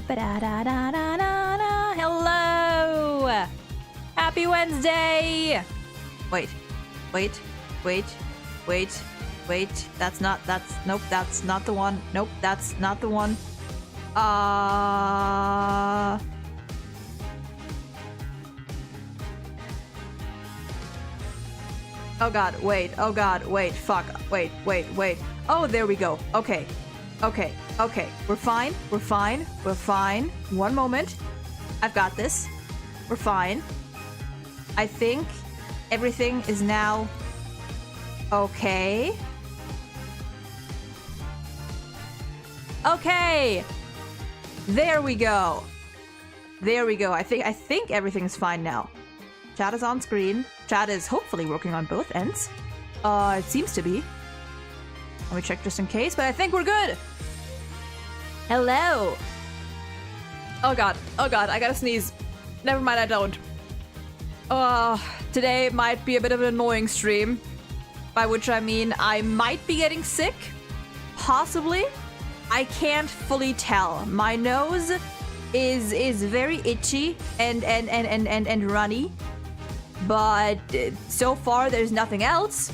Ba-da-da-da-da-da-da. Hello! Happy Wednesday! Wait. Nope, that's not the one. Nope, that's not the one. Oh god, wait. Oh god, wait. Fuck. Wait. Oh, there we go. Okay. We're fine. One moment. I've got this. We're fine. I think everything is now okay. Okay. There we go. I think everything's fine now. Chat is on screen. Chat is hopefully working on both ends. It seems to be. Let me check just in case, but I think we're good. Hello. Oh god, I gotta sneeze. Never mind, I don't. Today might be a bit of an annoying stream. By which I mean I might be getting sick. Possibly. I can't fully tell. My nose is very itchy and runny. But so far there's nothing else.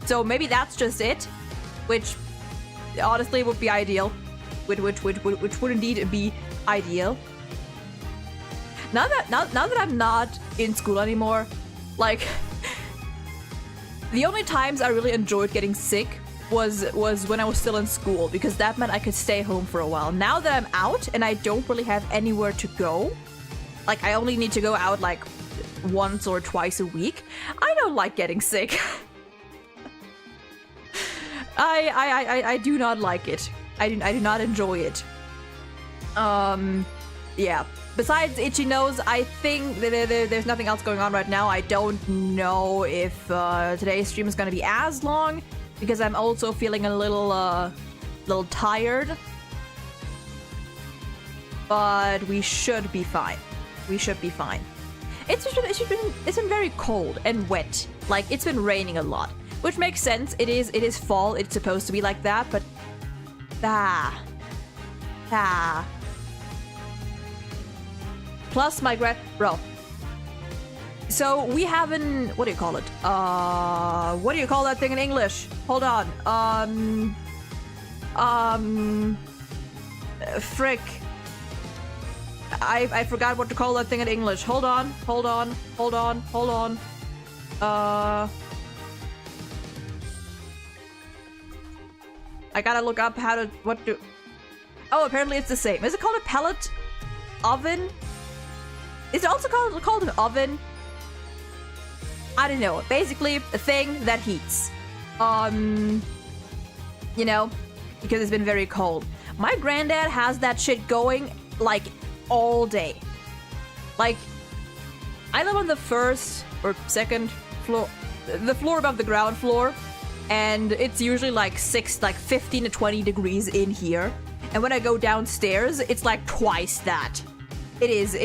So maybe that's just it. Which honestly would be ideal. Which would indeed be ideal. Now that I'm not in school anymore, like the only times I really enjoyed getting sick was when I was still in school, because that meant I could stay home for a while. Now that I'm out and I don't really have anywhere to go, like I only need to go out like once or twice a week, I don't like getting sick. I do not like it. I do not enjoy it. Yeah. Besides itchy nose, I think there's nothing else going on right now. I don't know if today's stream is gonna be as long, because I'm also feeling a little tired. But we should be fine. It's been very cold and wet. Like it's been raining a lot, which makes sense. It is fall. It's supposed to be like that, but Plus my bro. So we have an, what do you call it? What do you call that thing in English? Hold on. Frick. I forgot what to call that thing in English. Hold on. I gotta look up oh, apparently it's the same. Is it called a pellet oven? Is it also called an oven? I don't know. Basically, a thing that heats. You know, because it's been very cold. My granddad has that shit going, like, all day. Like, I live on the first or second floor, the floor above the ground floor, and it's usually like 15 to 20 degrees in here. And when I go downstairs, it's like twice that. It is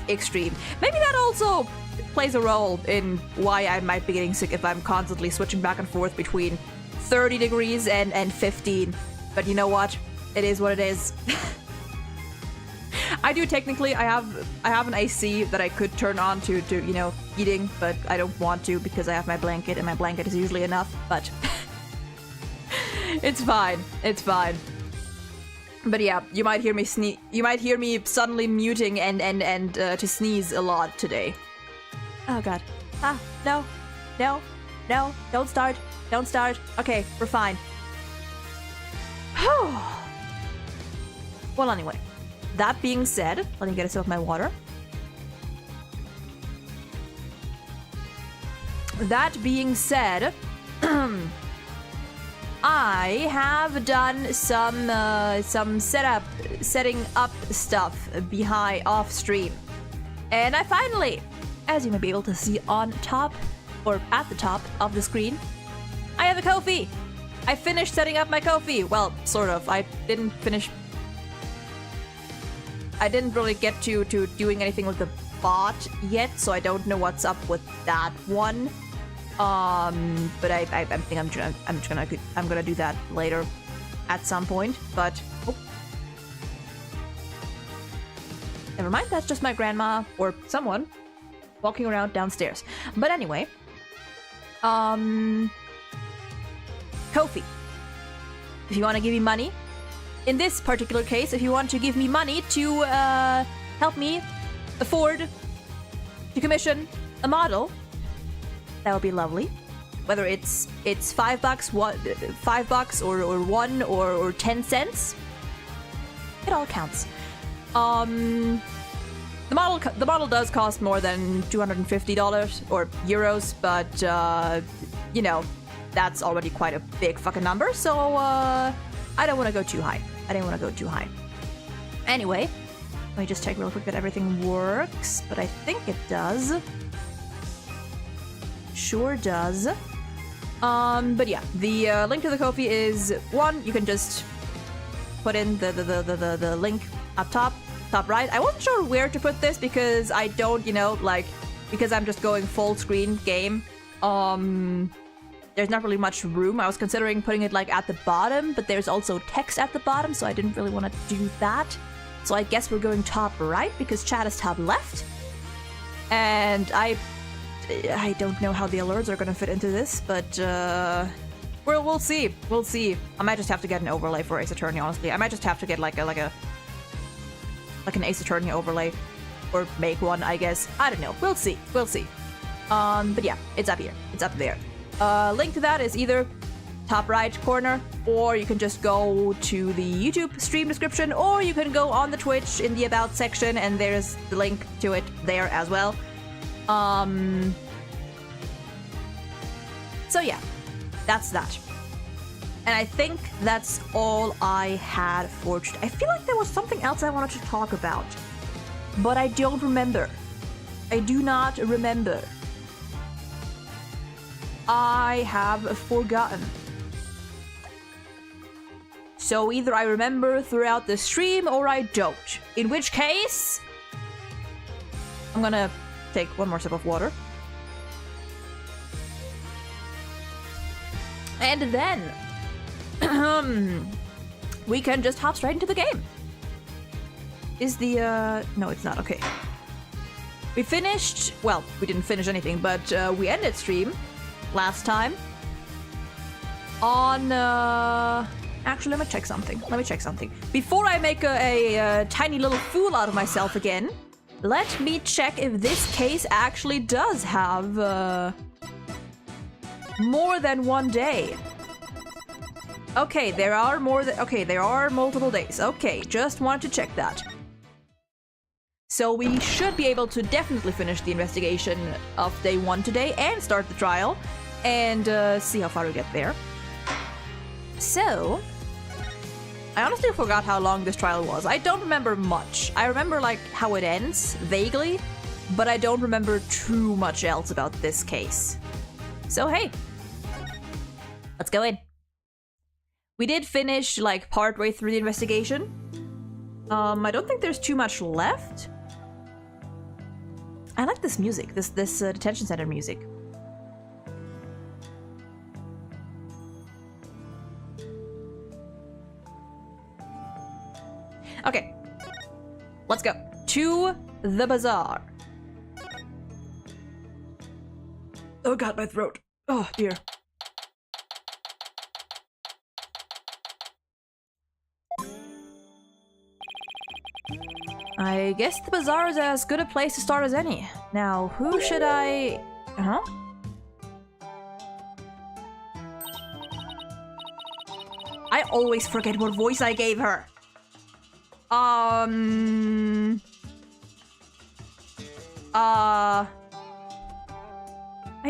extreme. Maybe that also plays a role in why I might be getting sick if I'm constantly switching back and forth between 30 degrees and 15. But you know what? It is what it is. I do technically, I have an AC that I could turn on to you know, heating, but I don't want to because I have my blanket and my blanket is usually enough, but it's fine. But yeah, you might hear me suddenly muting and to sneeze a lot today. Oh god. No, don't start. Okay, we're fine. Well, anyway, that being said, let me get a sip of my water. That being said, I have done some setting up stuff off stream, and I finally, as you may be able to see on top or at the top of the screen, I have a Ko-fi. I finished setting up my Ko-fi. Well, sort of. I didn't really get to doing anything with the bot yet, so I don't know what's up with that one. But I think I'm gonna do that later at some point. But Never mind, that's just my grandma or someone walking around downstairs. But anyway, Kofi. If you want to give me money, in this particular case, if you want to give me money to help me afford to commission a model, that would be lovely. Whether it's $5, $5 or 1 or 10 cents, it all counts. The model does cost more than $250 or euros, but you know, that's already quite a big fucking number. So I don't want to go too high. I didn't want to go too high. Anyway, let me just check real quick that everything works, but I think it does. Sure does. But yeah, the link to the Ko-fi is one. You can just put in the link up top right. I wasn't sure where to put this because I don't, you know, like, because I'm just going full screen game. There's not really much room. I was considering putting it like at the bottom, but there's also text at the bottom, so I didn't really want to do that. So I guess we're going top right because chat is top left. And I don't know how the alerts are gonna fit into this, but we'll see. We'll see. I might just have to get an overlay for Ace Attorney, honestly. I might just have to get like an Ace Attorney overlay, or make one, I guess. I don't know. We'll see. We'll see. But yeah, it's up here. It's up there. Link to that is either top right corner, or you can just go to the YouTube stream description, or you can go on the Twitch in the About section, and there's the link to it there as well. So yeah, that's that. And I think that's all I had for today. I feel like there was something else I wanted to talk about, but I don't remember. I do not remember. I have forgotten. So either I remember throughout the stream or I don't. In which case, I'm gonna take one more sip of water. And then we can just hop straight into the game. Is the no, it's not. Okay. We finished, well, we didn't finish anything, but we ended stream last time on actually, let me check something. Before I make a tiny little fool out of myself again, let me check if this case actually does have more than one day. Okay, there are multiple days. Okay, just wanted to check that. So we should be able to definitely finish the investigation of day 1 today and start the trial and see how far we get there. So, I honestly forgot how long this trial was. I don't remember much. I remember like how it ends, vaguely, but I don't remember too much else about this case. So hey, let's go in. We did finish like partway through the investigation. I don't think there's too much left. I like this music, this detention center music. Okay, let's go to the bazaar. Oh god, my throat. Oh dear. I guess the bazaar is as good a place to start as any. Now, who should I... Huh? I always forget what voice I gave her. I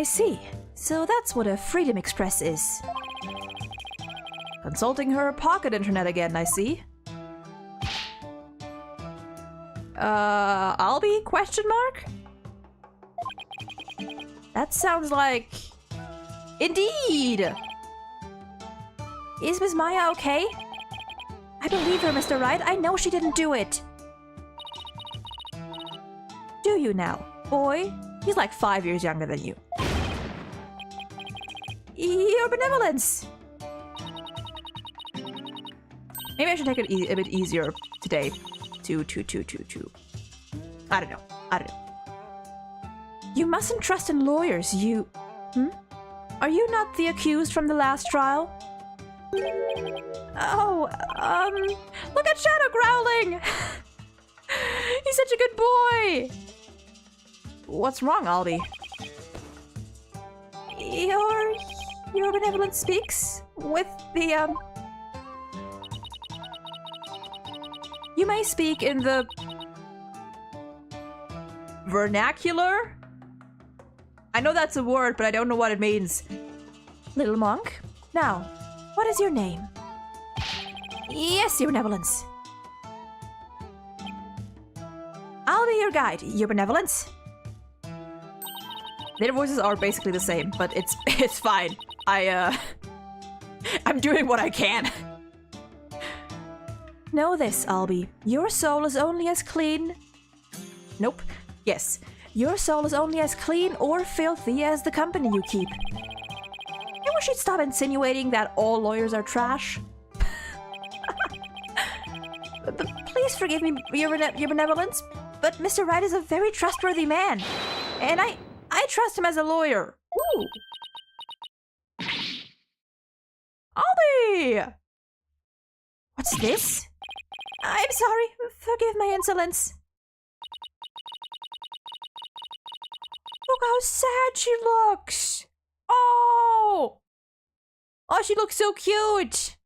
see. So that's what a Freedom Express is. Consulting her pocket internet again, I see. I'll be ? That sounds like... Indeed! Is Miss Maya okay? I believe her, Mr. Wright. I know she didn't do it. Do you now? Boy, he's like 5 years younger than you. Your benevolence! Maybe I should take it a bit easier today. I don't know. I don't know. You mustn't trust in lawyers, you... Are you not the accused from the last trial? Oh, look at Shadow growling! He's such a good boy! What's wrong, Albie? Your benevolence speaks with the, You may speak in the... vernacular? I know that's a word, but I don't know what it means. Little monk, now, what is your name? Yes, your benevolence. I'll be your guide, your benevolence. Their voices are basically the same, but it's fine. I'm doing what I can. Know this, Albie. Your soul is only as clean... Nope. Yes. Your soul is only as clean or filthy as the company you keep. I wish you'd stop insinuating that all lawyers are trash. Please forgive me, your benevolence, but Mr. Wright is a very trustworthy man. And I trust him as a lawyer. Ooh. Albie! What's this? I'm sorry. Forgive my insolence. Look how sad she looks. Oh! Oh, she looks so cute.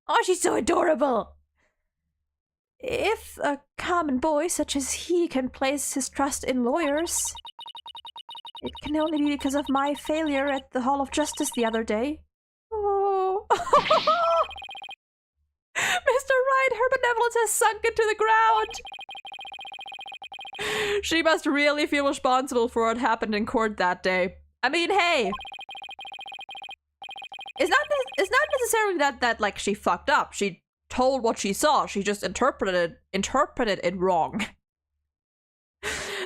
Oh, she's so adorable. If a common boy such as he can place his trust in lawyers, it can only be because of my failure at the Hall of Justice the other day. Oh. Mr. Wright, her benevolence has sunk into the ground. She must really feel responsible for what happened in court that day. I mean, hey. It's not necessarily that like she fucked up. She told what she saw. She just interpreted it wrong.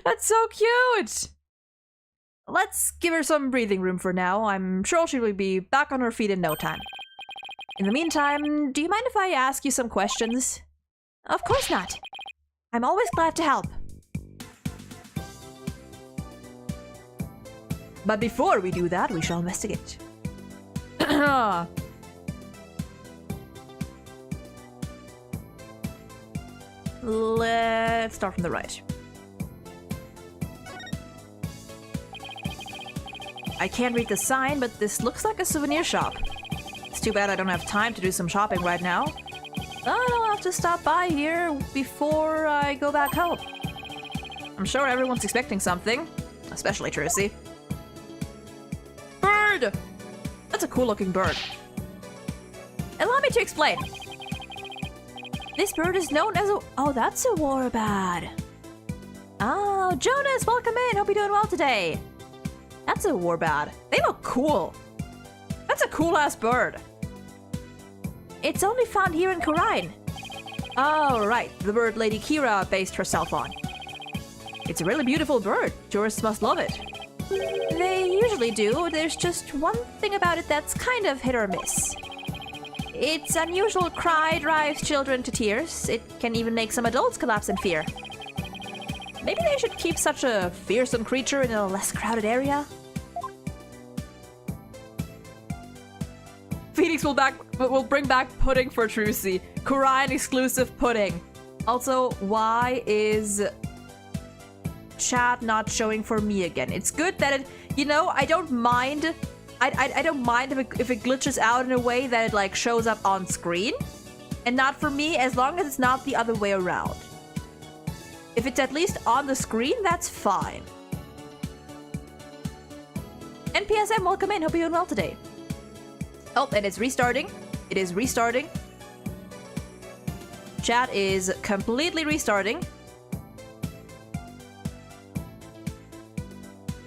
That's so cute. Let's give her some breathing room for now. I'm sure she will be back on her feet in no time. In the meantime, do you mind if I ask you some questions? Of course not. I'm always glad to help. But before we do that, we shall investigate. Let's start from the right. I can't read the sign, but this looks like a souvenir shop. It's too bad I don't have time to do some shopping right now. I'll have to stop by here before I go back home. I'm sure everyone's expecting something, especially Trucy. Bird! That's a cool looking bird. Allow me to explain. This bird is known as a... Oh, that's a warbird. Oh, Jonas, welcome in. Hope you're doing well today. That's a warbird. They look cool. That's a cool-ass bird. It's only found here in Khura'in. Oh, right. The bird Lady Kira based herself on. It's a really beautiful bird. Tourists must love it. They usually do. There's just one thing about it that's kind of hit or miss. Its unusual cry drives children to tears. It can even make some adults collapse in fear. Maybe they should keep such a fearsome creature in a less crowded area? Phoenix will bring back pudding for Trucy. Khura'in exclusive pudding. Also, why is chat not showing for me again? It's good that it, you know, I don't mind. I don't mind if it glitches out in a way that it like shows up on screen, and not for me, as long as it's not the other way around. If it's at least on the screen, that's fine. NPSM, welcome in. Hope you're doing well today. Oh, and it's restarting. It is restarting. Chat is completely restarting.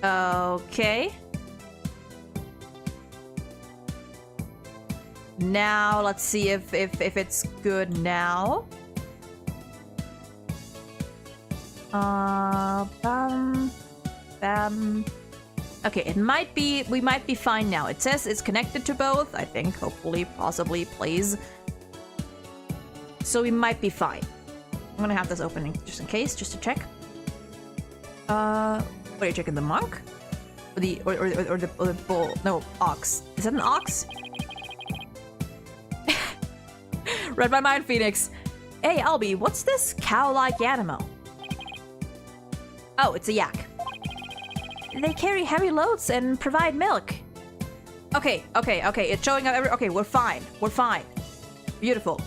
Okay. Now, let's see if it's good now. Bam. Okay, it might be, we might be fine now. It says it's connected to both, I think, hopefully, possibly, please. So we might be fine. I'm gonna have this opening just in case, just to check. What are you checking? The monk? Or the bull? No, ox. Is that an ox? Read my mind, Phoenix. Hey, Albie, what's this cow-like animal? Oh, it's a yak. They carry heavy loads and provide milk. Okay. It's showing up every. Okay, we're fine. We're fine. Beautiful.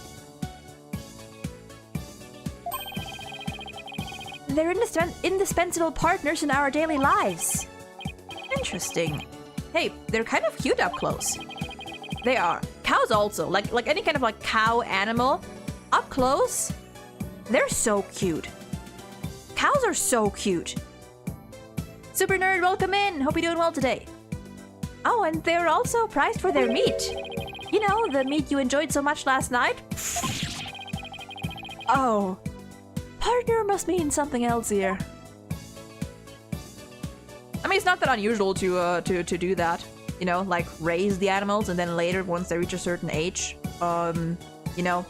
They're indispensable partners in our daily lives. Interesting. Hey, they're kind of cute up close. They are. Cows also, like any kind of like cow animal, up close, they're so cute. Cows are so cute. Super Nerd, welcome in. Hope you're doing well today. Oh, and they're also prized for their meat. You know, the meat you enjoyed so much last night. Oh, partner must mean something else here. I mean, it's not that unusual to do that. You know, like raise the animals and then later, once they reach a certain age, you know,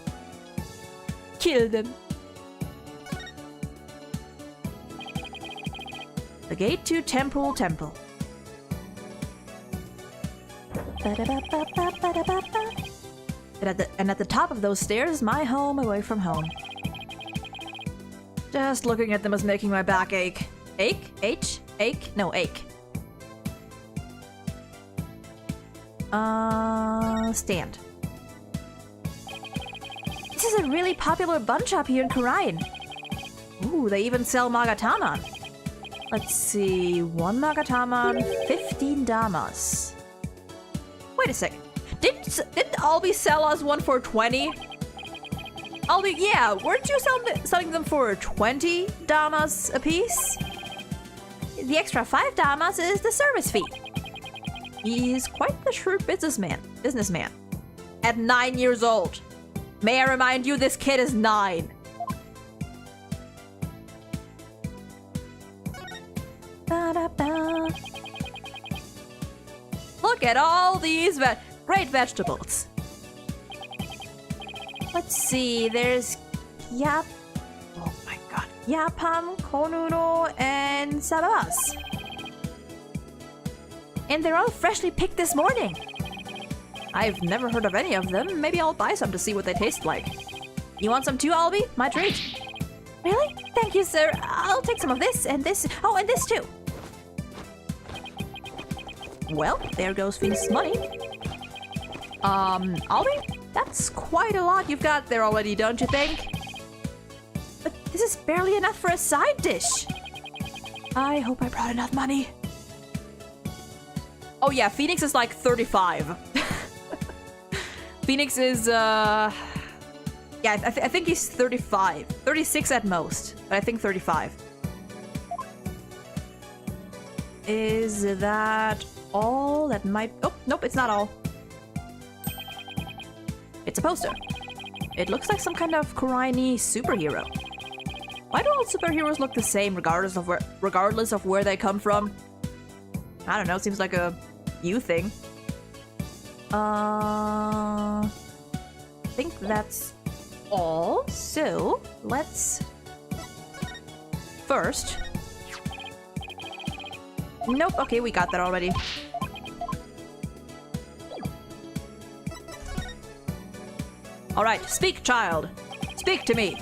kill them. The gate to Temple. And at the top of those stairs, my home away from home. Just looking at them is making my back ache. Ache? Ache? No, ache. Stand. This is a really popular bun shop here in Karayan. Ooh, they even sell Magataman. Let's see, 1 Magataman, 15 Damas. Wait a second. Didn't Albie sell us one for 20? Albie, yeah, weren't you selling them for 20 Damas a piece? The extra 5 Damas is the service fee. He's quite the shrewd businessman. At 9 years old. May I remind you, this kid is 9. Look at all these great vegetables. Let's see, there's oh my god, Yapam, Konuno, and Sabas. And they're all freshly picked this morning. I've never heard of any of them. Maybe I'll buy some to see what they taste like. You want some too, Albie? My treat. Really? Thank you, sir. I'll take some of this and this. Oh, and this too. Well, there goes Phoenix's money. Albie? That's quite a lot you've got there already, don't you think? But this is barely enough for a side dish. I hope I brought enough money. Oh yeah, Phoenix is like 35. Phoenix is, yeah, I think he's 35. 36 at most, but I think 35. Is that all? That might... Oh, nope, it's not all. It's a poster. It looks like some kind of Kuraini superhero. Why do all superheroes look the same regardless of where they come from? I don't know, it seems like a you thing. I think that's all. So, let's... First... Nope, okay, we got that already. Alright, speak, child. Speak to me.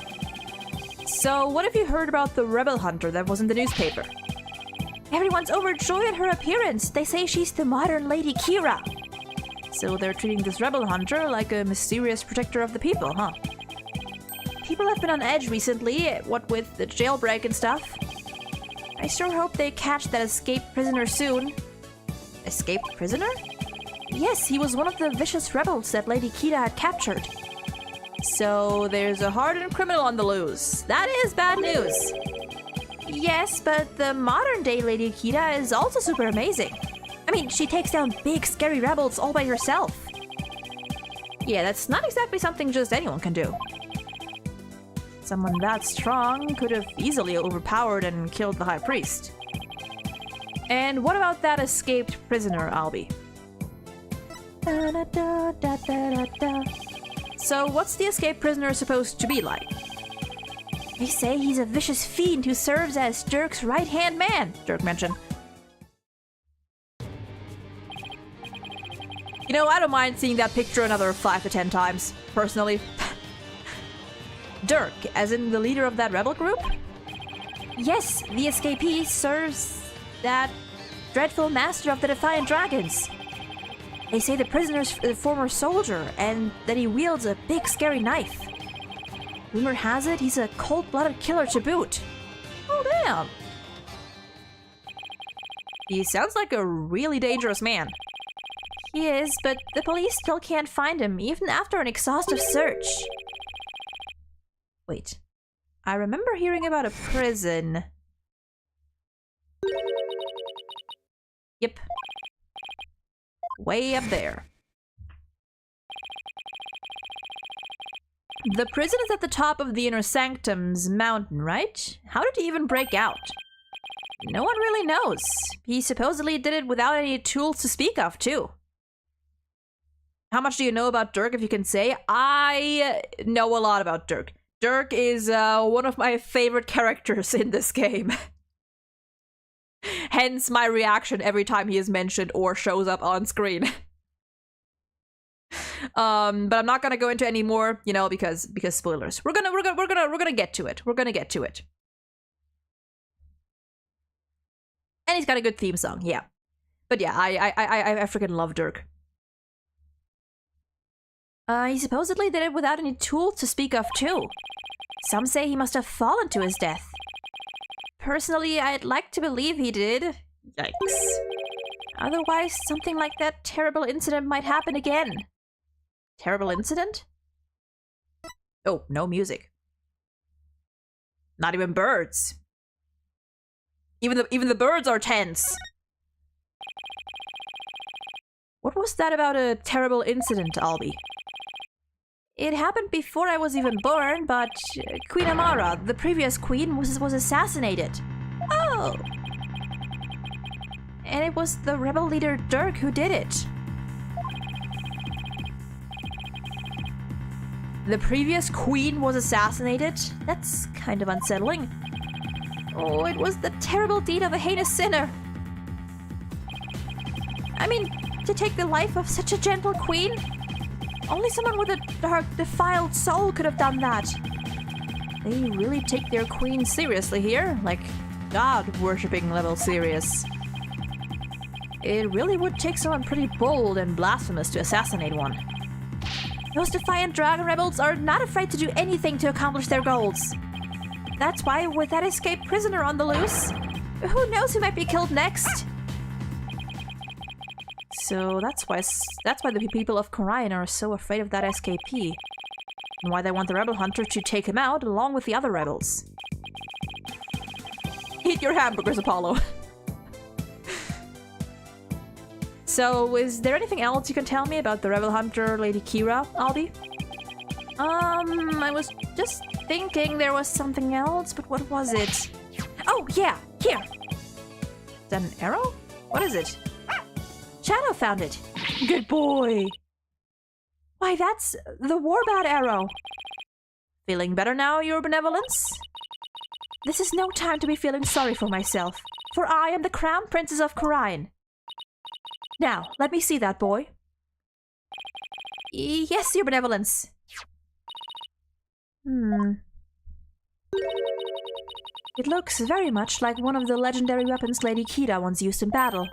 So, what have you heard about the rebel hunter that was in the newspaper? Everyone's overjoyed at her appearance. They say she's the modern Lady Kira. So they're treating this rebel hunter like a mysterious protector of the people, huh? People have been on edge recently, what with the jailbreak and stuff. I sure hope they catch that escaped prisoner soon. Escaped prisoner? Yes, he was one of the vicious rebels that Lady Kira had captured. So there's a hardened criminal on the loose. That is bad news. Yes, but the modern-day Lady Kira is also super amazing. I mean, she takes down big, scary rebels all by herself. Yeah, that's not exactly something just anyone can do. Someone that strong could have easily overpowered and killed the High Priest. And what about that escaped prisoner, Albie? So what's the escaped prisoner supposed to be like? They say he's a vicious fiend who serves as Dirk's right-hand man, Dirk mentioned. You know, I don't mind seeing that picture another 5 to 10 times, personally. Dirk, as in the leader of that rebel group? Yes, the escapee serves that dreadful master of the Defiant Dragons. They say the prisoner's a former soldier, and that he wields a big scary knife. Rumor has it he's a cold-blooded killer to boot. Oh, damn. He sounds like a really dangerous man. He is, but the police still can't find him, even after an exhaustive search. Wait. I remember hearing about a prison. Yep. Way up there. The prison is at the top of the Inner Sanctum's mountain, right? How did he even break out? No one really knows. He supposedly did it without any tools to speak of, too. How much do you know about Dirk, if you can say? I know a lot about Dirk. Dirk is one of my favorite characters in this game. Hence my reaction every time he is mentioned or shows up on screen. But I'm not gonna go into any more, you know, because spoilers. We're gonna get to it. We're gonna get to it. And he's got a good theme song, yeah. But yeah, I freaking love Dirk. He supposedly did it without any tools to speak of, too. Some say he must have fallen to his death. Personally, I'd like to believe he did. Yikes. Otherwise, something like that terrible incident might happen again. Terrible incident? Oh, no music. Not even birds. Even the birds are tense. What was that about a terrible incident, Albie? It happened before I was even born, but Queen Amara, the previous queen, was assassinated. Oh! And it was the rebel leader Dirk who did it. The previous queen was assassinated? That's kind of unsettling. Oh, it was the terrible deed of a heinous sinner. I mean, to take the life of such a gentle queen? Only someone with a dark, defiled soul could have done that. They really take their queen seriously here, like God-worshipping level serious. It really would take someone pretty bold and blasphemous to assassinate one. Those Defiant Dragon rebels are not afraid to do anything to accomplish their goals. That's why, with that escaped prisoner on the loose, who knows who might be killed next? So that's why the people of Khorian are so afraid of that escapee, and why they want the rebel hunter to take him out along with the other rebels. Eat your hamburgers, Apollo. So, is there anything else you can tell me about the rebel hunter, Lady Kira, Albie? I was just thinking there was something else, but what was it? Oh, yeah, here! Is that an arrow? What is it? Shadow found it. Good boy. Why, that's the Warbat arrow. Feeling better now, Your Benevolence? This is no time to be feeling sorry for myself, for I am the Crown Princess of Khorian. Now, let me see that boy. Yes, Your Benevolence. It looks very much like one of the legendary weapons Lady Kira once used in battle.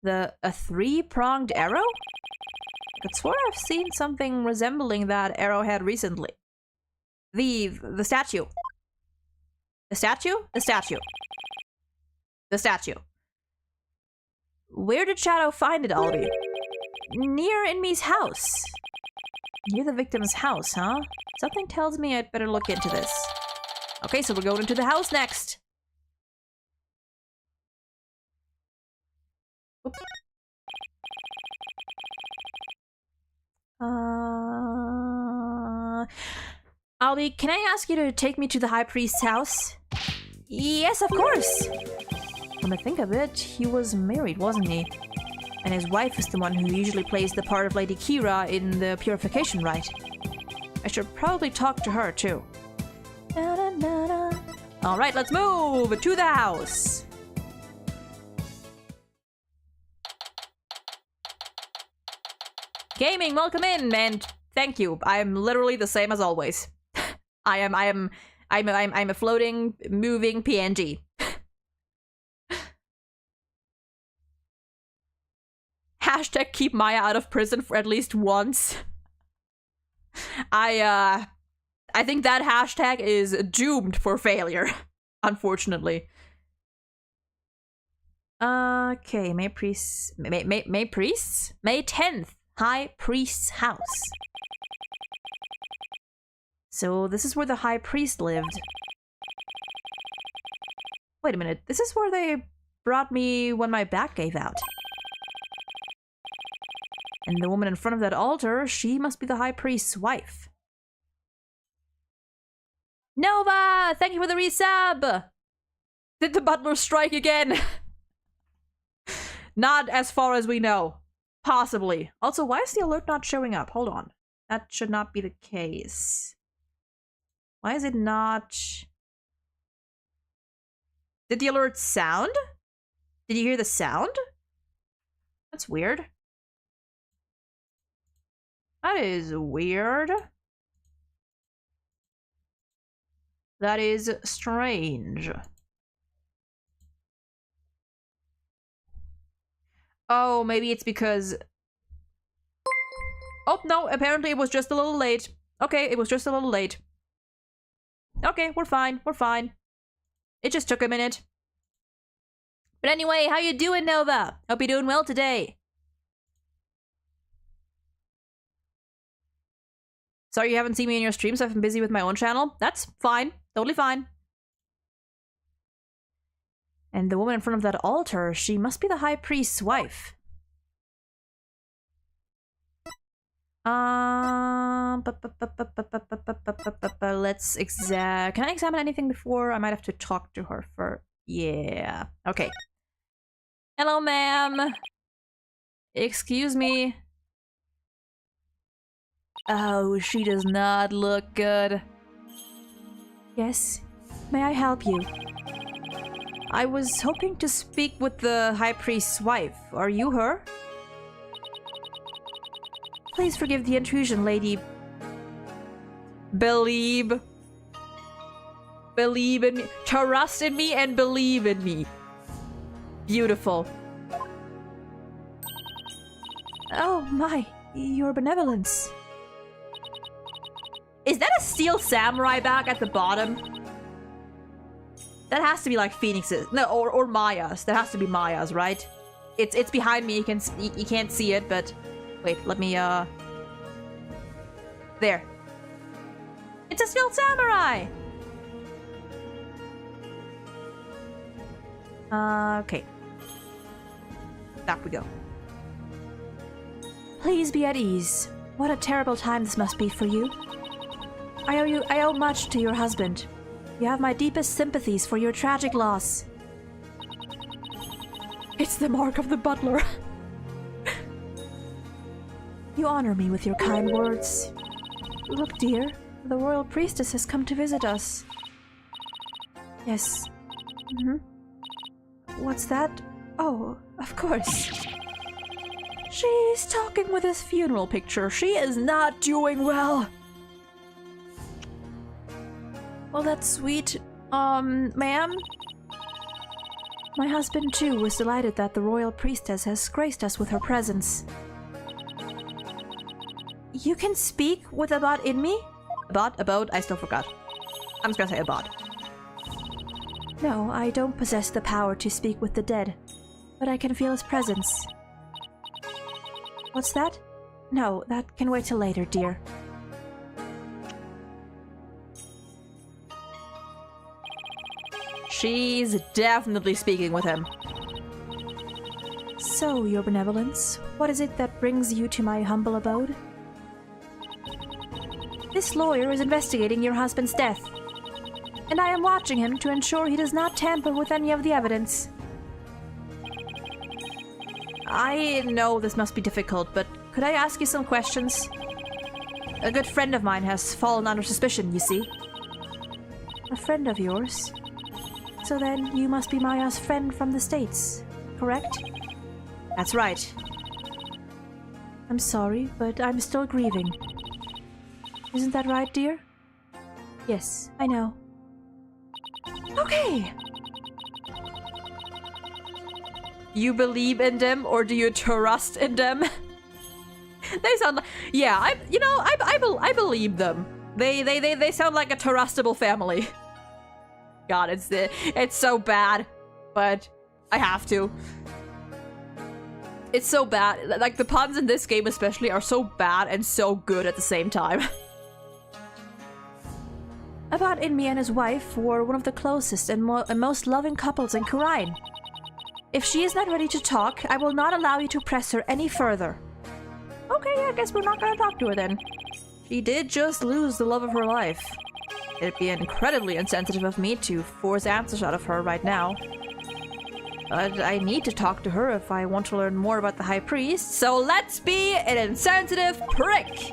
A three-pronged arrow? I could swear I've seen something resembling that arrowhead recently. The statue. The statue? The statue. The statue. Where did Shadow find it, Albie? Near Inmi's house. Near the victim's house, huh? Something tells me I'd better look into this. Okay, so we're going into the house next. Oops. Albie, can I ask you to take me to the High Priest's house? Yes, of course! When I think of it, he was married, wasn't he? And his wife is the one who usually plays the part of Lady Kira in the Purification Rite. I should probably talk to her, too. Alright, let's move to the house. Gaming, welcome in, and thank you. I'm literally the same as always. I'm a floating, moving PNG. Hashtag keep Maya out of prison for at least once. I think that hashtag is doomed for failure, unfortunately. Okay, May 10th, High Priest's house. So this is where the High Priest lived. Wait a minute, this is where they brought me when my back gave out. And the woman in front of that altar, she must be the High Priest's wife. Nova! Thank you for the resub! Did the butler strike again? Not as far as we know. Possibly. Also, why is the alert not showing up? Hold on. That should not be the case. Why is it not... Did the alert sound? Did you hear the sound? That's weird. That is weird. That is strange. Oh, maybe it's because... Oh, no, apparently it was just a little late. Okay, it was just a little late. Okay, we're fine, we're fine. It just took a minute. But anyway, how you doing, Nova? Hope you're doing well today. Sorry you haven't seen me in your streams. I've been busy with my own channel. That's fine. Totally fine. And the woman in front of that altar, she must be the High Priest's wife. Let's can I examine anything before? I might have to talk to her for... Yeah. Okay. Hello, ma'am. Excuse me. Oh, she does not look good. Yes. May I help you? I was hoping to speak with the High Priest's wife. Are you her? Please forgive the intrusion, lady. Believe in me. Trust in me and believe in me. Beautiful. Oh my, your benevolence. Is that a steel samurai back at the bottom? That has to be like Phoenix's. No, or Maya's. That has to be Maya's, right? It's behind me. You can't see it, but wait, let me there. It's a steel samurai. Okay. Back we go. Please be at ease. What a terrible time this must be for you. I owe much to your husband. You have my deepest sympathies for your tragic loss. It's the mark of the butler. You honor me with your kind words. Look, dear, the royal priestess has come to visit us. Yes. What's that? Oh, of course. She's talking with his funeral picture. She is not doing well. Well, that's sweet. Ma'am? My husband, too, was delighted that the royal priestess has graced us with her presence. You can speak with a bot in me? About? I still forgot. I'm just gonna say about. No, I don't possess the power to speak with the dead, but I can feel his presence. What's that? No, that can wait till later, dear. She's definitely speaking with him. So, your benevolence, what is it that brings you to my humble abode? This lawyer is investigating your husband's death, and I am watching him to ensure he does not tamper with any of the evidence. I know this must be difficult, but could I ask you some questions? A good friend of mine has fallen under suspicion, you see. A friend of yours? So then you must be Maya's friend from the States, correct? That's right. I'm sorry, but I'm still grieving. Isn't that right, dear? Yes, I know. Okay. You believe in them, or do you trust in them? They sound like, yeah, I believe them. They sound like a trustable family. God, it's so bad, but I have to. It's so bad. Like, the puns in this game especially are so bad and so good at the same time. About Inmi and his wife were one of the closest and most loving couples in Kurain. If she is not ready to talk, I will not allow you to press her any further. Okay, I guess we're not gonna talk to her then. She did just lose the love of her life. It'd be incredibly insensitive of me to force answers out of her right now. But I need to talk to her if I want to learn more about the High Priest, so let's be an insensitive prick!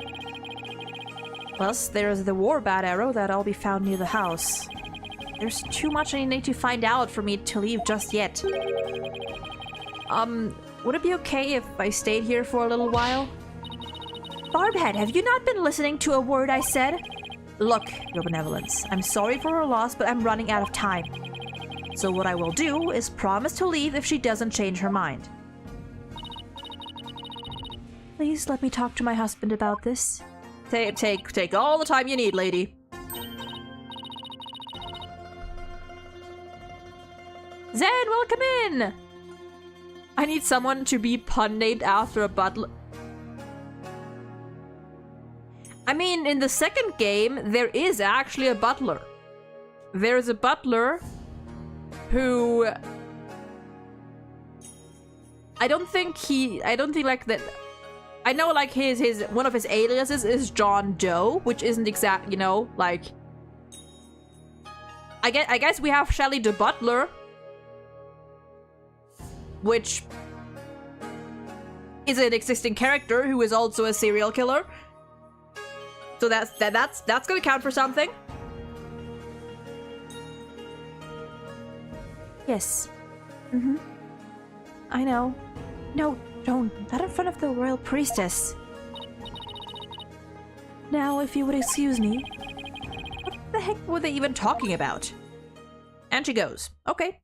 Plus, there's the war bat arrow that'll be found near the house. There's too much I need to find out for me to leave just yet. Would it be okay if I stayed here for a little while? Barbhead, have you not been listening to a word I said? Look, Your Benevolence, I'm sorry for her loss, but I'm running out of time. So what I will do is promise to leave if she doesn't change her mind. Please let me talk to my husband about this. Take all the time you need, lady. Zen, welcome in! I need someone to be pun named after a butler. I mean, in the second game, there is actually a butler. There's a butler who... I don't think like that... I know like one of his aliases is John Doe, which isn't exact, you know, like... I guess we have Shelley the Butler, which is an existing character who is also a serial killer. So that's gonna count for something. Yes. Mm-hmm. I know. No, don't. Not in front of the royal priestess. Now, if you would excuse me. What the heck were they even talking about? And she goes, okay.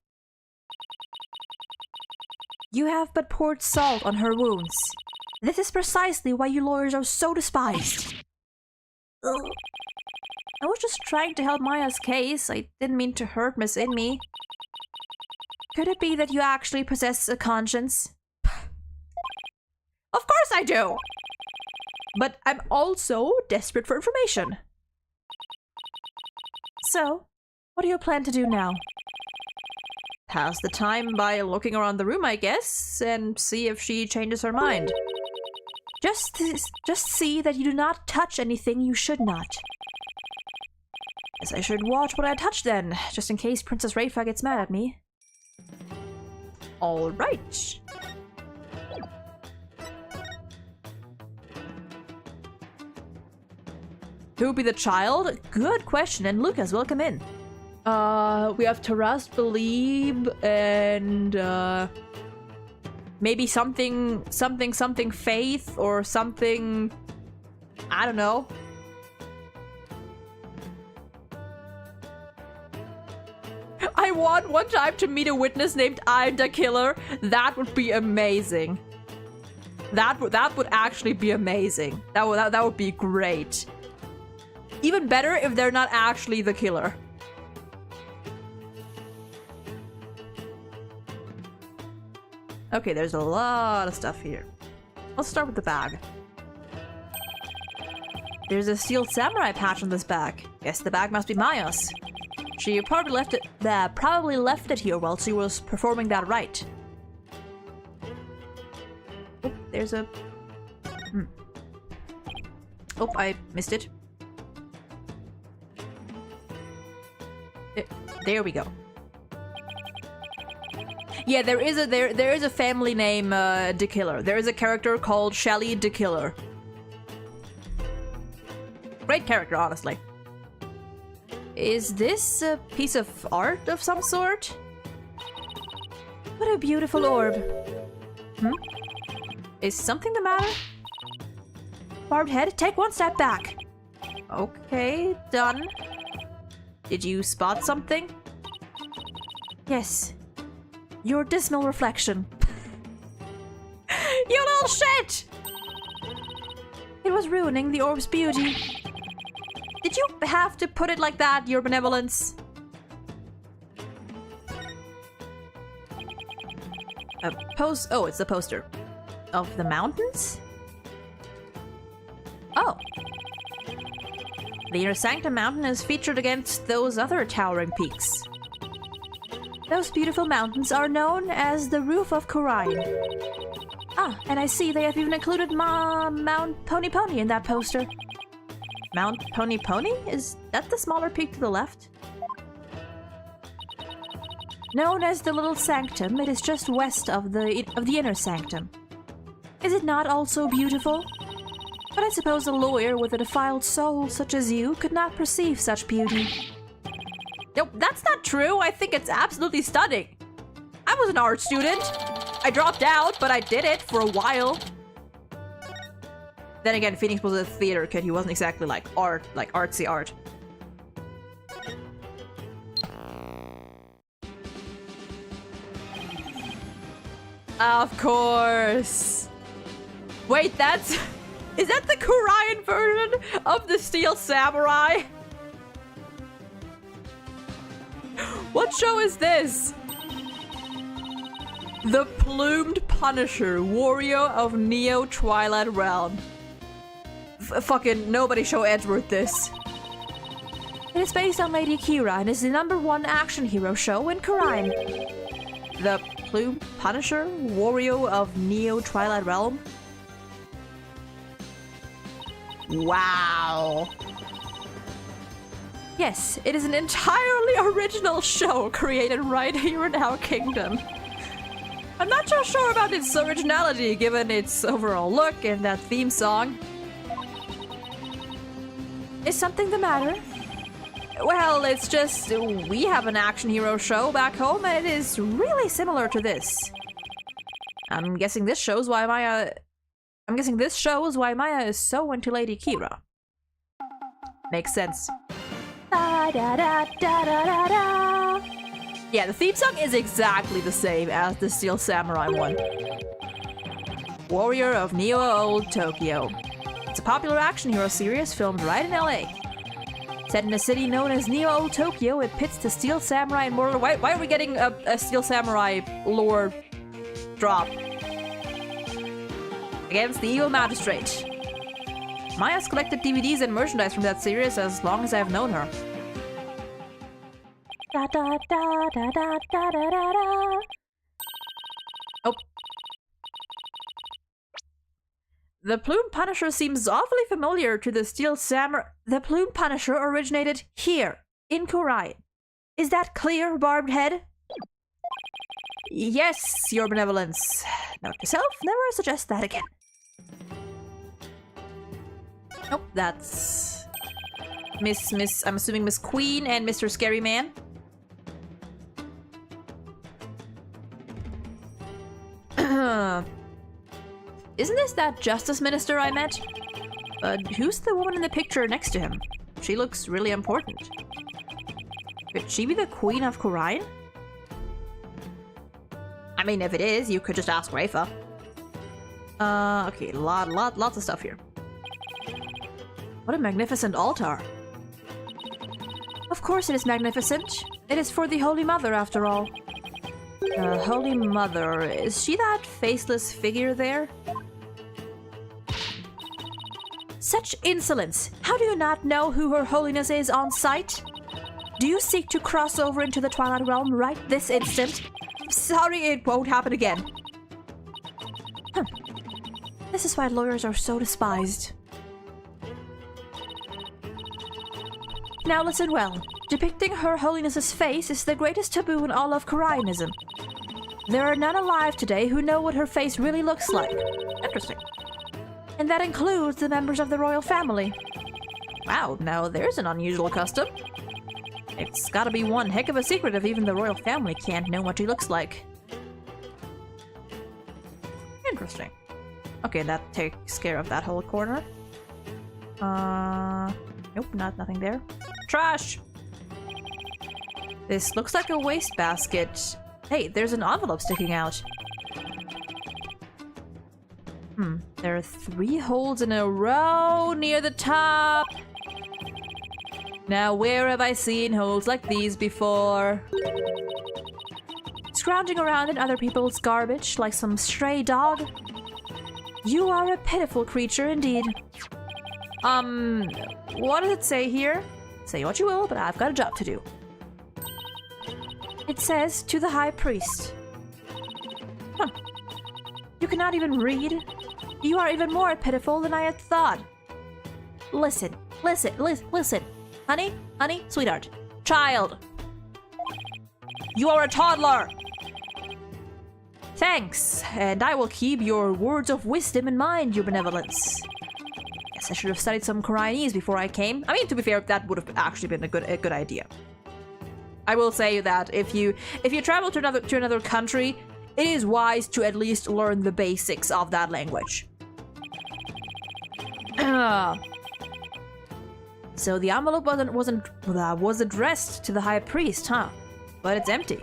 You have but poured salt on her wounds. This is precisely why you lawyers are so despised. I was just trying to help Maya's case. I didn't mean to hurt Miss Inmi. Could it be that you actually possess a conscience? Of course I do! But I'm also desperate for information. So, what do you plan to do now? Pass the time by looking around the room, I guess, and see if she changes her mind. Just see that you do not touch anything you should not. Guess I should watch what I touch then, just in case Princess Rayfa gets mad at me. Alright. Who would be the child? Good question, and Lucas, welcome in. We have trust, believe, and maybe something faith or something, I don't know. I want one time to meet a witness named I'm the Killer. That would be amazing. That would actually be amazing. That would be great. Even better if they're not actually the killer. Okay, there's a lot of stuff here. Let's start with the bag. There's a sealed samurai patch on this bag. Guess the bag must be Maya's. She probably left it here while she was performing that rite. Oh, there's a... Oh, I missed it. There we go. Yeah, there is a family name the Killer. There is a character called Shelley the Killer. Great character, honestly. Is this a piece of art of some sort? What a beautiful orb. Is something the matter? Barbed head, take one step back. Okay, done. Did you spot something? Yes. Your dismal reflection. You little shit! It was ruining the orb's beauty. Did you have to put it like that, your benevolence? Oh, it's the poster. Of the mountains? Oh. The Inner Sanctum Mountain is featured against those other towering peaks. Those beautiful mountains are known as the Roof of Khura'in. Ah, and I see they have even included Mount Pony Pony in that poster. Mount Pony Pony? Is that the smaller peak to the left? Known as the Little Sanctum, it is just west of the Inner Sanctum. Is it not also beautiful? But I suppose a lawyer with a defiled soul such as you could not perceive such beauty. Nope, that's not true. I think it's absolutely stunning. I was an art student. I dropped out, but I did it for a while. Then again, Phoenix was a theater kid. He wasn't exactly like art, like artsy art. Of course. Wait, that's... Is that the Khura'in version of the Steel Samurai? What show is this? The Plumed Punisher, warrior of Neo Twilight Realm. Fucking nobody show Edgeworth this. It is based on Lady Kira and is the #1 action hero show in Khura'in. The Plumed Punisher, warrior of Neo Twilight Realm. Wow. Yes, it is an entirely original show created right here in our kingdom. I'm not so sure about its originality given its overall look and that theme song. Is something the matter? Well, it's just we have an action hero show back home and it is really similar to this. I'm guessing this shows why Maya is so into Lady Kira. Makes sense. Da, da, da, da, da, da, da. Yeah, the theme song is exactly the same as the Steel Samurai one. Warrior of Neo Old Tokyo. It's a popular action hero series filmed right in LA. Set in a city known as Neo Old Tokyo, it pits the Steel Samurai and Mortal... Why are we getting a Steel Samurai lore drop? Against the evil magistrate. Maya's collected DVDs and merchandise from that series as long as I've known her. Da, da, da, da, da, da, da, da. Oh. The Plume Punisher seems awfully familiar to the Steel Samurai. The Plume Punisher originated here, in Khura'in. Is that clear, Barbed Head? Yes, your benevolence. Note to self, never suggest that again. Nope, that's... I'm assuming Miss Queen and Mr. Scary Man. Isn't this that Justice Minister I met? Who's the woman in the picture next to him? She looks really important. Could she be the Queen of Khura'in? I mean, if it is, you could just ask Rafa. Okay, lots of stuff here. What a magnificent altar. Of course it is magnificent. It is for the Holy Mother, after all. Holy Mother, is she that faceless figure there? Such insolence! How do you not know who Her Holiness is on sight? Do you seek to cross over into the Twilight Realm right this instant? Sorry, it won't happen again. This is why lawyers are so despised. Now listen well. Depicting Her Holiness's face is the greatest taboo in all of Khura'anism. There are none alive today who know what her face really looks like. Interesting. And that includes the members of the royal family. Wow, now there's an unusual custom. It's gotta be one heck of a secret if even the royal family can't know what she looks like. Interesting. Okay, that takes care of that whole corner. Nope, nothing there. Trash! This looks like a wastebasket. Hey, there's an envelope sticking out. There are 3 holes in a row near the top. Now, where have I seen holes like these before? Scrounging around in other people's garbage like some stray dog? You are a pitiful creature indeed. What does it say here? Say what you will, but I've got a job to do. It says, to the high priest. Huh. You cannot even read? You are even more pitiful than I had thought. Listen. Honey, sweetheart. Child. You are a toddler! Thanks, and I will keep your words of wisdom in mind, your benevolence. Guess I should have studied some Koreanese before I came. I mean, to be fair, that would have actually been a good idea. I will say that if you travel to another country, it is wise to at least learn the basics of that language. So the envelope was addressed to the high priest, huh? But it's empty.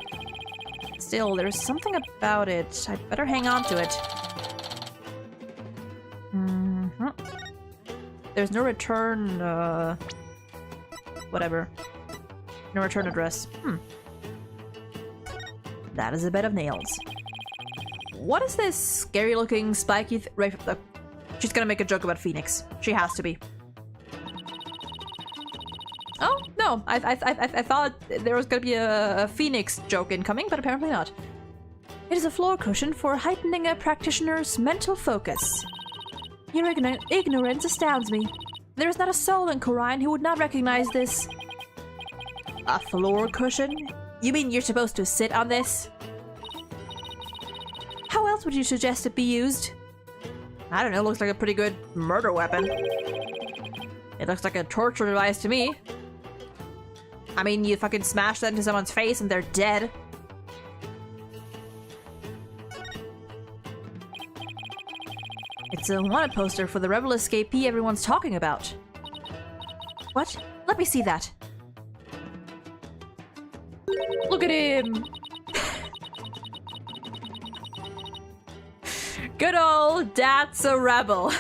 Still, there's something about it. I'd better hang on to it. There's no return, whatever. No return address. That is a bed of nails. What is this scary-looking spiky she's gonna make a joke about Phoenix. She has to be. Oh, no. I thought there was gonna be a Phoenix joke incoming, but apparently not. It is a floor cushion for heightening a practitioner's mental focus. Your ignorance astounds me. There is not a soul in Korean who would not recognize this. A floor cushion? You mean you're supposed to sit on this? How else would you suggest it be used? I don't know, looks like a pretty good murder weapon. It looks like a torture device to me. I mean, you fucking smash that into someone's face and they're dead. It's a wanted poster for the rebel escapee everyone's talking about. What? Let me see that. Look at him! Good old Dad's a rebel.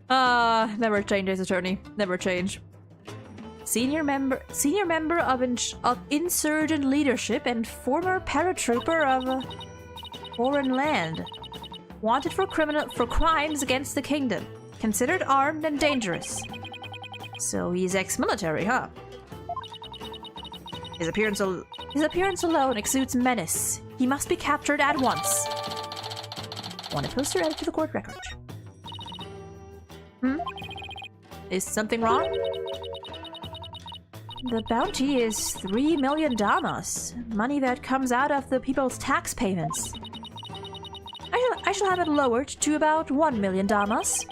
Never change as attorney. Never change. Senior member of insurgent leadership and former paratrooper of a foreign land. Wanted for crimes against the kingdom. Considered armed and dangerous. So he's ex-military, huh? His appearance alone exudes menace. He must be captured at once. Wanted poster added to the court record. Is something wrong? The bounty is 3 million damas. Money that comes out of the people's tax payments. I shall have it lowered to about 1 million damas.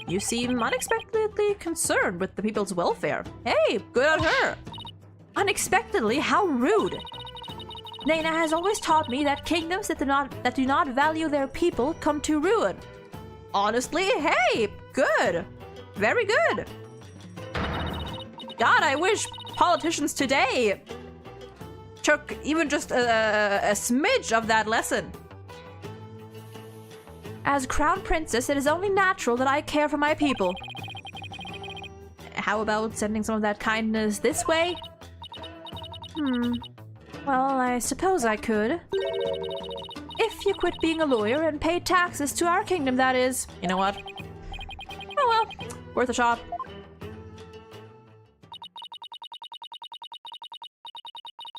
You seem unexpectedly concerned with the people's welfare. Hey, good on her! Unexpectedly? How rude! Nana has always taught me that kingdoms that do not value their people come to ruin. Honestly, hey, good! Very good! God, I wish politicians today took even just a smidge of that lesson. As Crown Princess, it is only natural that I care for my people. How about sending some of that kindness this way? Well, I suppose I could. If you quit being a lawyer and pay taxes to our kingdom, that is. You know what? Oh well, worth a shot.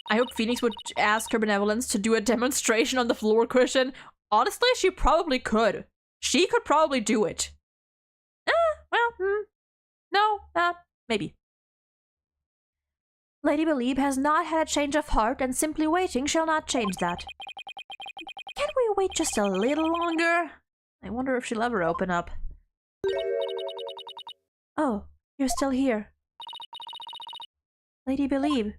I hope Phoenix would ask her benevolence to do a demonstration on the floor cushion. Honestly, she probably could. She could probably do it. Maybe. Lady Believe has not had a change of heart, and simply waiting shall not change that. Can we wait just a little longer? I wonder if she'll ever open up. Oh, you're still here. Lady Believe.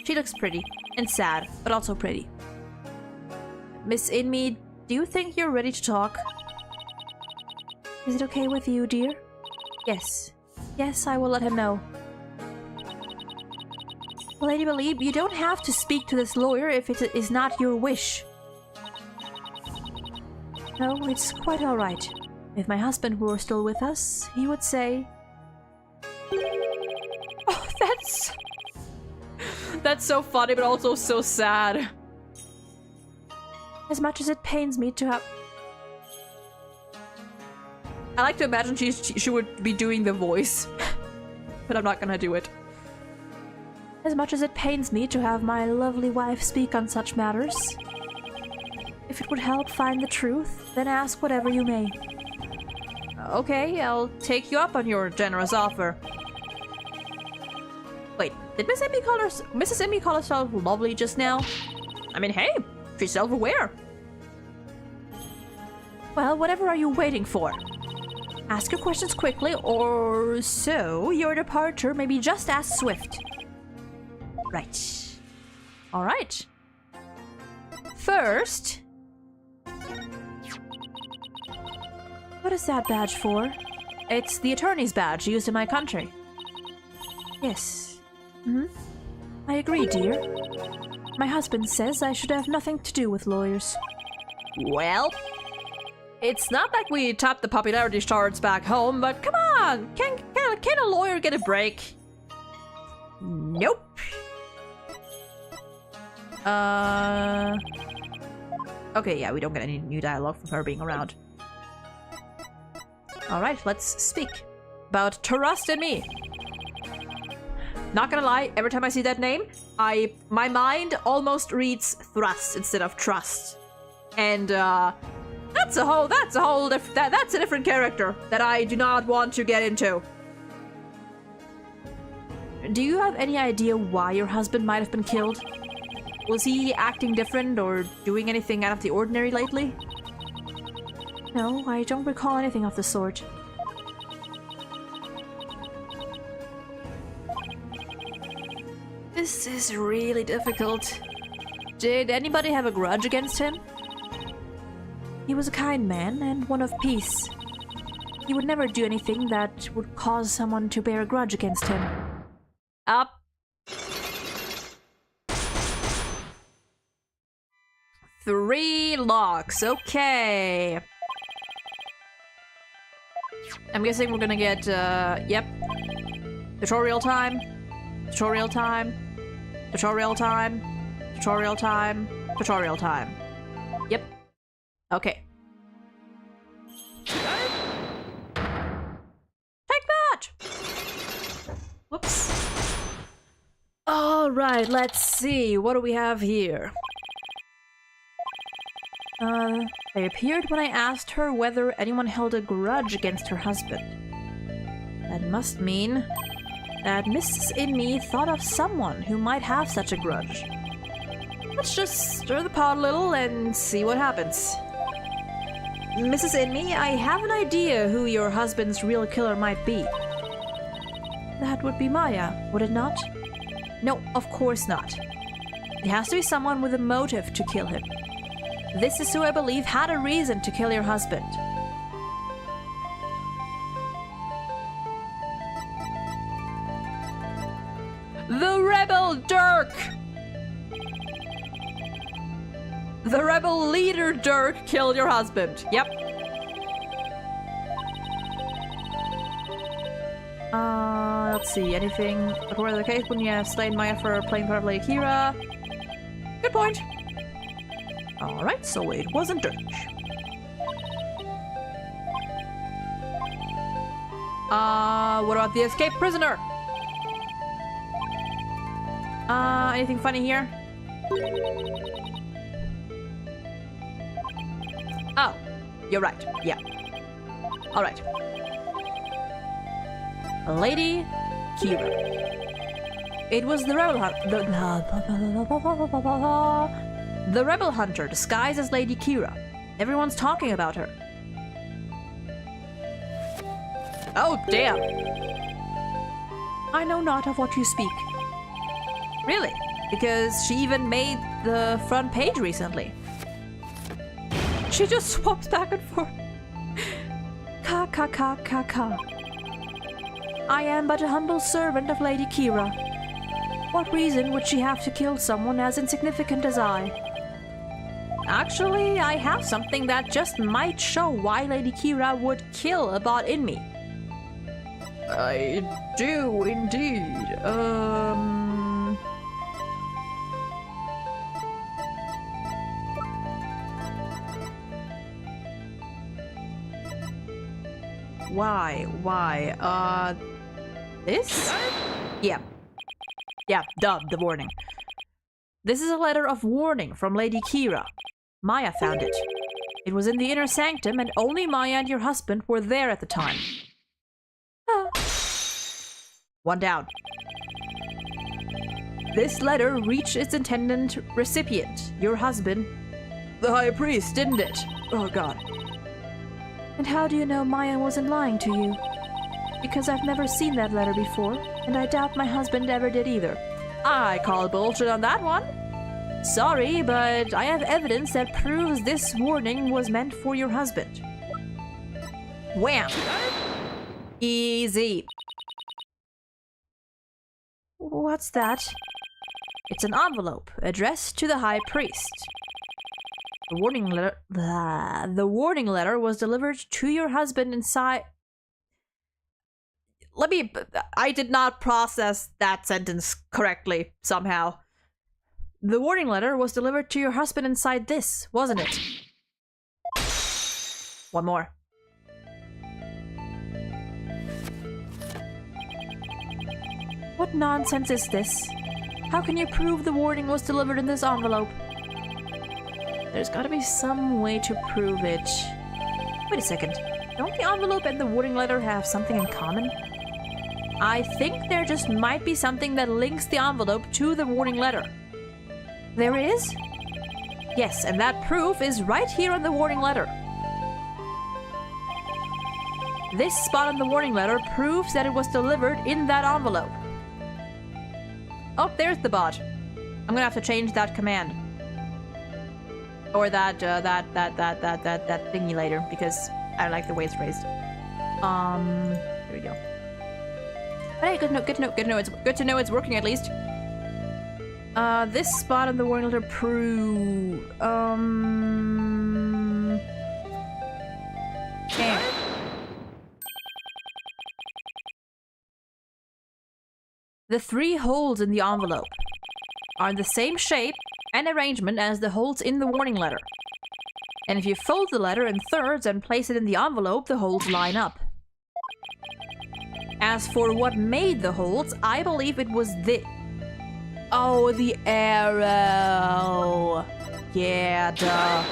She looks pretty. And sad, but also pretty. Miss Inme, do you think you're ready to talk? Is it okay with you, dear? Yes. Yes, I will let him know. Lady Believe, you don't have to speak to this lawyer if it is not your wish. No, it's quite alright. If my husband were still with us, he would say... Oh, that's so funny, but also so sad. As much as it pains me to have... I like to imagine she would be doing the voice. But I'm not gonna do it. As much as it pains me to have my lovely wife speak on such matters, if it would help find the truth, then ask whatever you may. Okay, I'll take you up on your generous offer. Wait, did Mrs. Emmy call herself lovely just now? I mean, hey, she's self-aware. Well, whatever are you waiting for? Ask your questions quickly, or so your departure may be just as swift. Right. Alright. First... What is that badge for? It's the attorney's badge used in my country. Yes. I agree, dear. My husband says I should have nothing to do with lawyers. Well, it's not like we topped the popularity charts back home, but come on! Can a lawyer get a break? Nope. Okay, yeah, we don't get any new dialogue from her being around. Alright, let's speak about Trust in Me. Not gonna lie, every time I see that name, my mind almost reads thrust instead of trust. And that's a different character that I do not want to get into. Do you have any idea why your husband might have been killed? Was he acting different or doing anything out of the ordinary lately? No, I don't recall anything of the sort. This is really difficult. Did anybody have a grudge against him? He was a kind man and one of peace. He would never do anything that would cause someone to bear a grudge against him. Up. Three locks, okay. I'm guessing we're gonna get, yep. Tutorial time. Tutorial time. Tutorial time. Tutorial time. Tutorial time. Yep. Okay. Take that! Whoops. Alright, let's see. What do we have here? They appeared when I asked her whether anyone held a grudge against her husband. That must mean that Mrs. Inme thought of someone who might have such a grudge. Let's just stir the pot a little and see what happens. Mrs. Inme, I have an idea who your husband's real killer might be. That would be Maya, would it not? No, of course not. It has to be someone with a motive to kill him. This is who I believe had a reason to kill your husband. The rebel Dirk! The rebel leader Dirk killed your husband. Yep. Let's see, anything before the case when you have slain Maya for playing part of Lady Kira? Good point. Alright, so it wasn't Dirk. What about the escaped prisoner? Anything funny here? Oh, you're right, yeah. Alright. Lady Kira. It was the rebel the rebel hunter disguised as Lady Kira. Everyone's talking about her. Oh, damn. I know not of what you speak. Really? Because she even made the front page recently. She just swaps back and forth. Ka ka ka ka ka. I am but a humble servant of Lady Kira. What reason would she have to kill someone as insignificant as I? Actually, I have something that just might show why Lady Kira would kill a bot in me. I do indeed. Why? This? Yeah. Yeah, duh, the warning. This is a letter of warning from Lady Kira. Maya found it. It was in the inner sanctum, and only Maya and your husband were there at the time. One down. This letter reached its intended recipient, your husband, the High Priest, didn't it? Oh, God. And how do you know Maya wasn't lying to you? Because I've never seen that letter before, and I doubt my husband ever did either. I call bullshit on that one. Sorry, but I have evidence that proves this warning was meant for your husband. Wham! Easy. What's that? It's an envelope addressed to the High Priest. The warning letter was delivered to your husband inside... I did not process that sentence correctly, somehow. The warning letter was delivered to your husband inside this, wasn't it? One more. What nonsense is this? How can you prove the warning was delivered in this envelope? There's gotta be some way to prove it. Wait a second. Don't the envelope and the warning letter have something in common? I think there just might be something that links the envelope to the warning letter. There is? Yes, and that proof is right here on the warning letter. This spot on the warning letter proves that it was delivered in that envelope. Oh, there's the bot. I'm gonna have to change that command. Or that thingy later, because I don't like the way it's phrased. There we go. Hey, good to know it's working at least. This spot on the warning letter prove... Damn. The 3 holes in the envelope are in the same shape and arrangement as the holes in the warning letter. And if you fold the letter in thirds and place it in the envelope, the holes line up. As for what made the holes, I believe it was the... Oh, the arrow! Yeah, duh.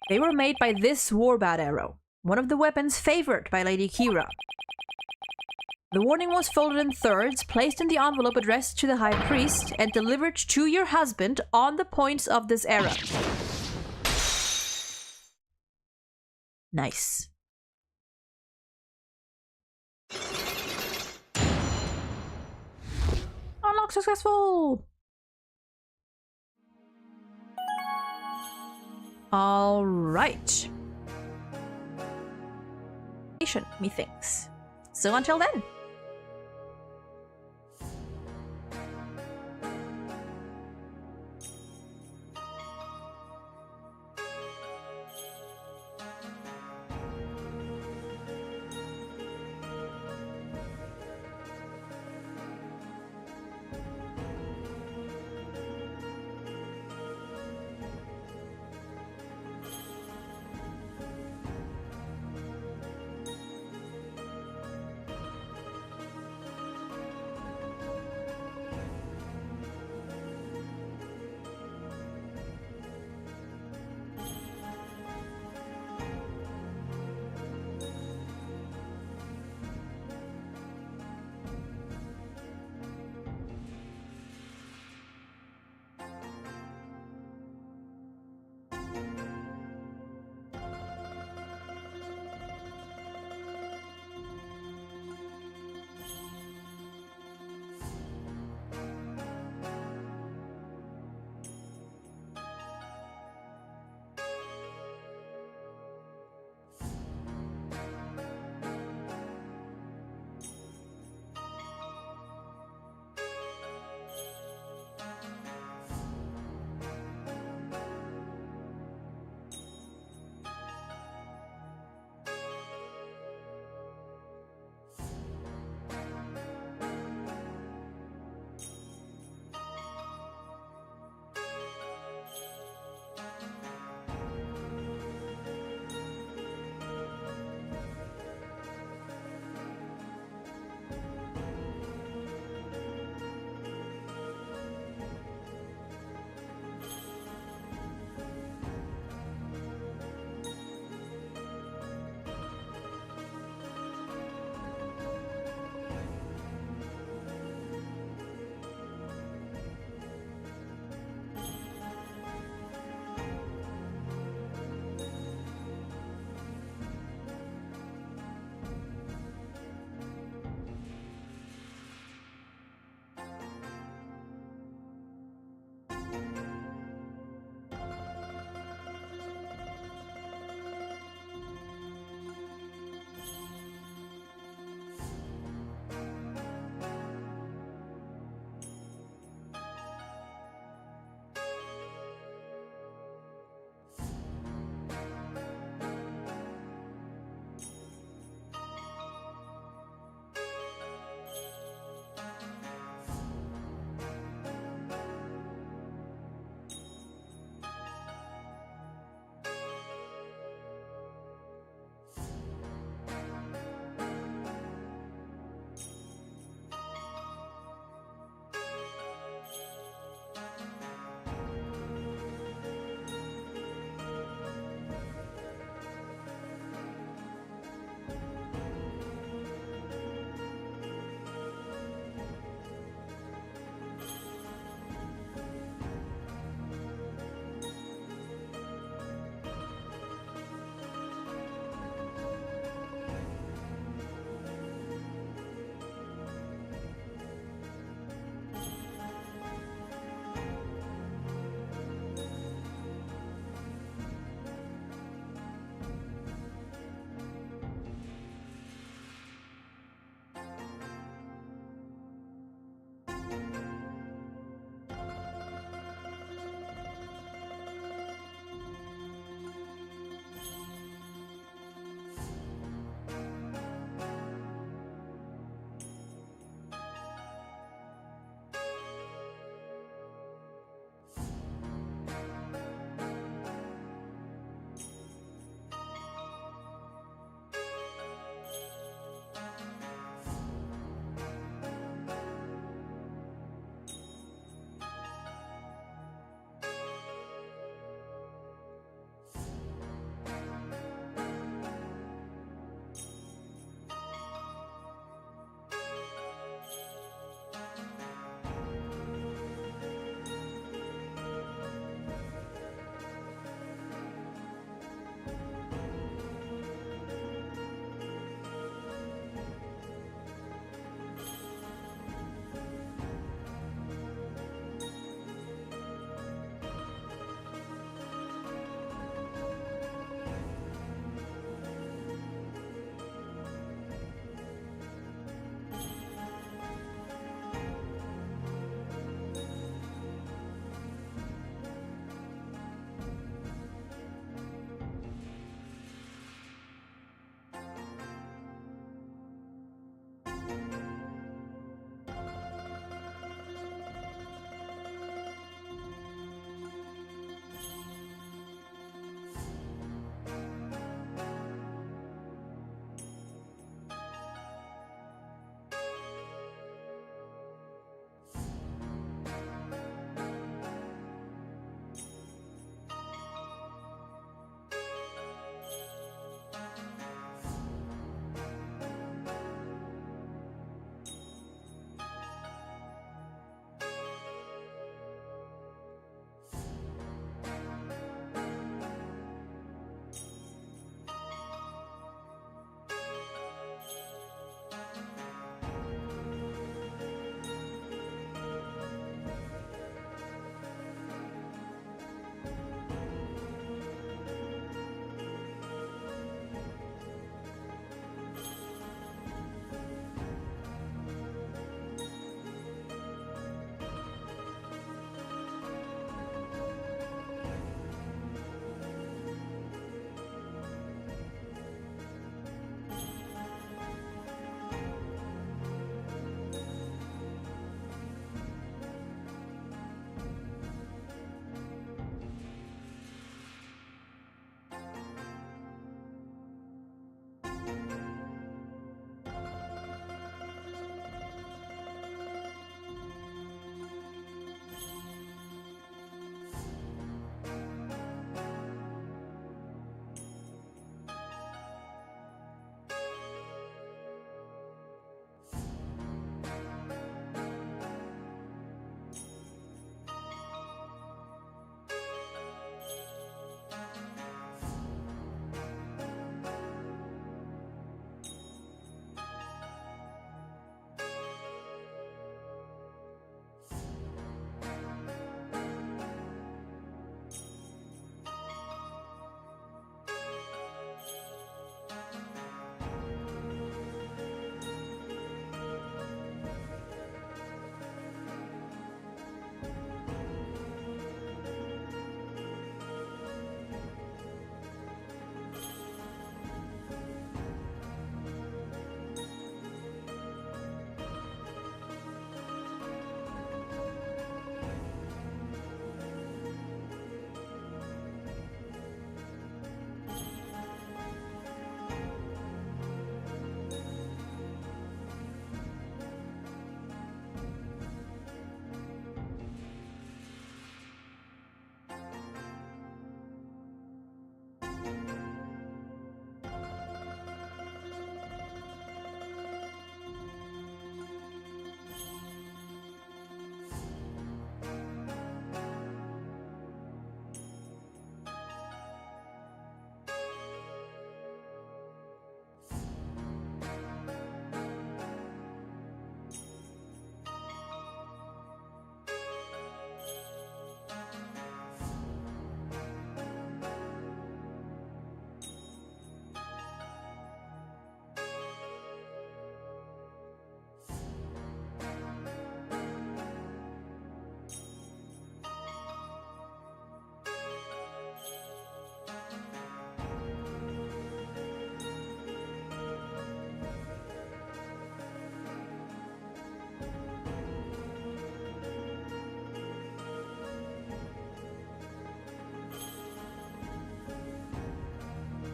They were made by this warbat arrow, one of the weapons favored by Lady Kira. The warning was folded in thirds, placed in the envelope addressed to the High Priest, and delivered to your husband on the points of this arrow. Nice. Unlock successful! Alright. Methinks. So until then.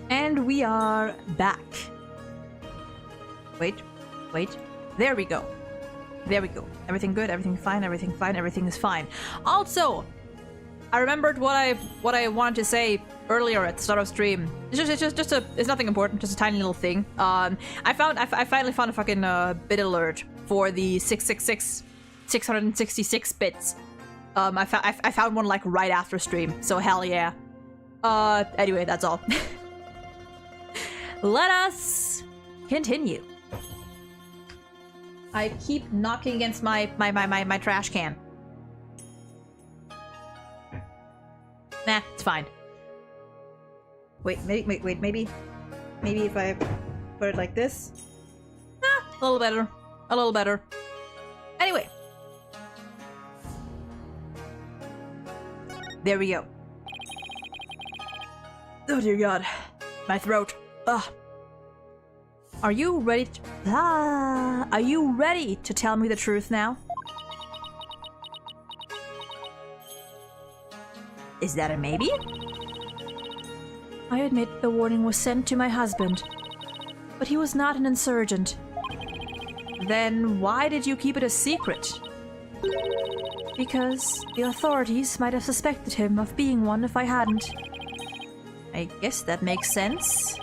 And we are back. Wait. There we go. Everything good, everything fine, everything is fine. Also, I remembered what I wanted to say earlier at the start of stream. It's nothing important, just a tiny little thing. I finally found a fucking bit alert for the 666 bits. I found one like right after stream, so hell yeah. Anyway, that's all. Let us continue. I keep knocking against my trash can. Nah, it's fine. Wait, maybe if I put it like this? A little better. Anyway. There we go. Oh dear God. My throat. Ugh. Are you ready to tell me the truth now? Is that a maybe? I admit the warning was sent to my husband, but he was not an insurgent. Then why did you keep it a secret? Because the authorities might have suspected him of being one if I hadn't. I guess that makes sense.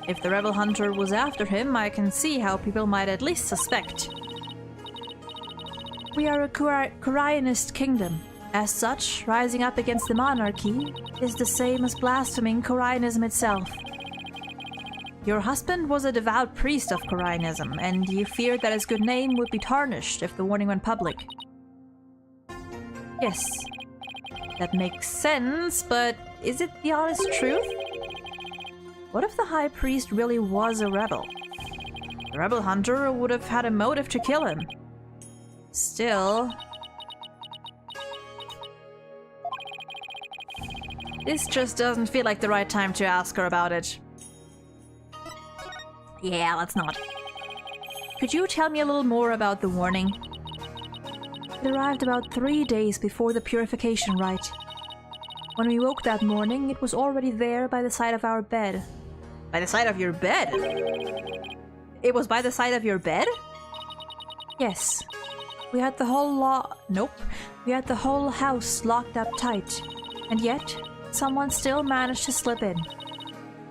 If the rebel hunter was after him, I can see how people might at least suspect. We are a Koreanist kingdom. As such, rising up against the monarchy is the same as blaspheming Koreanism itself. Your husband was a devout priest of Koreanism, and you feared that his good name would be tarnished if the warning went public. Yes. That makes sense, but is it the honest truth? What if the high priest really was a rebel? The rebel hunter would have had a motive to kill him. Still... this just doesn't feel like the right time to ask her about it. Yeah, let's not. Could you tell me a little more about the warning? It arrived about 3 days before the purification rite. When we woke that morning, it was already there by the side of our bed. By the side of your bed? It was by the side of your bed? Yes. We had the whole We had the whole house locked up tight. And yet, someone still managed to slip in.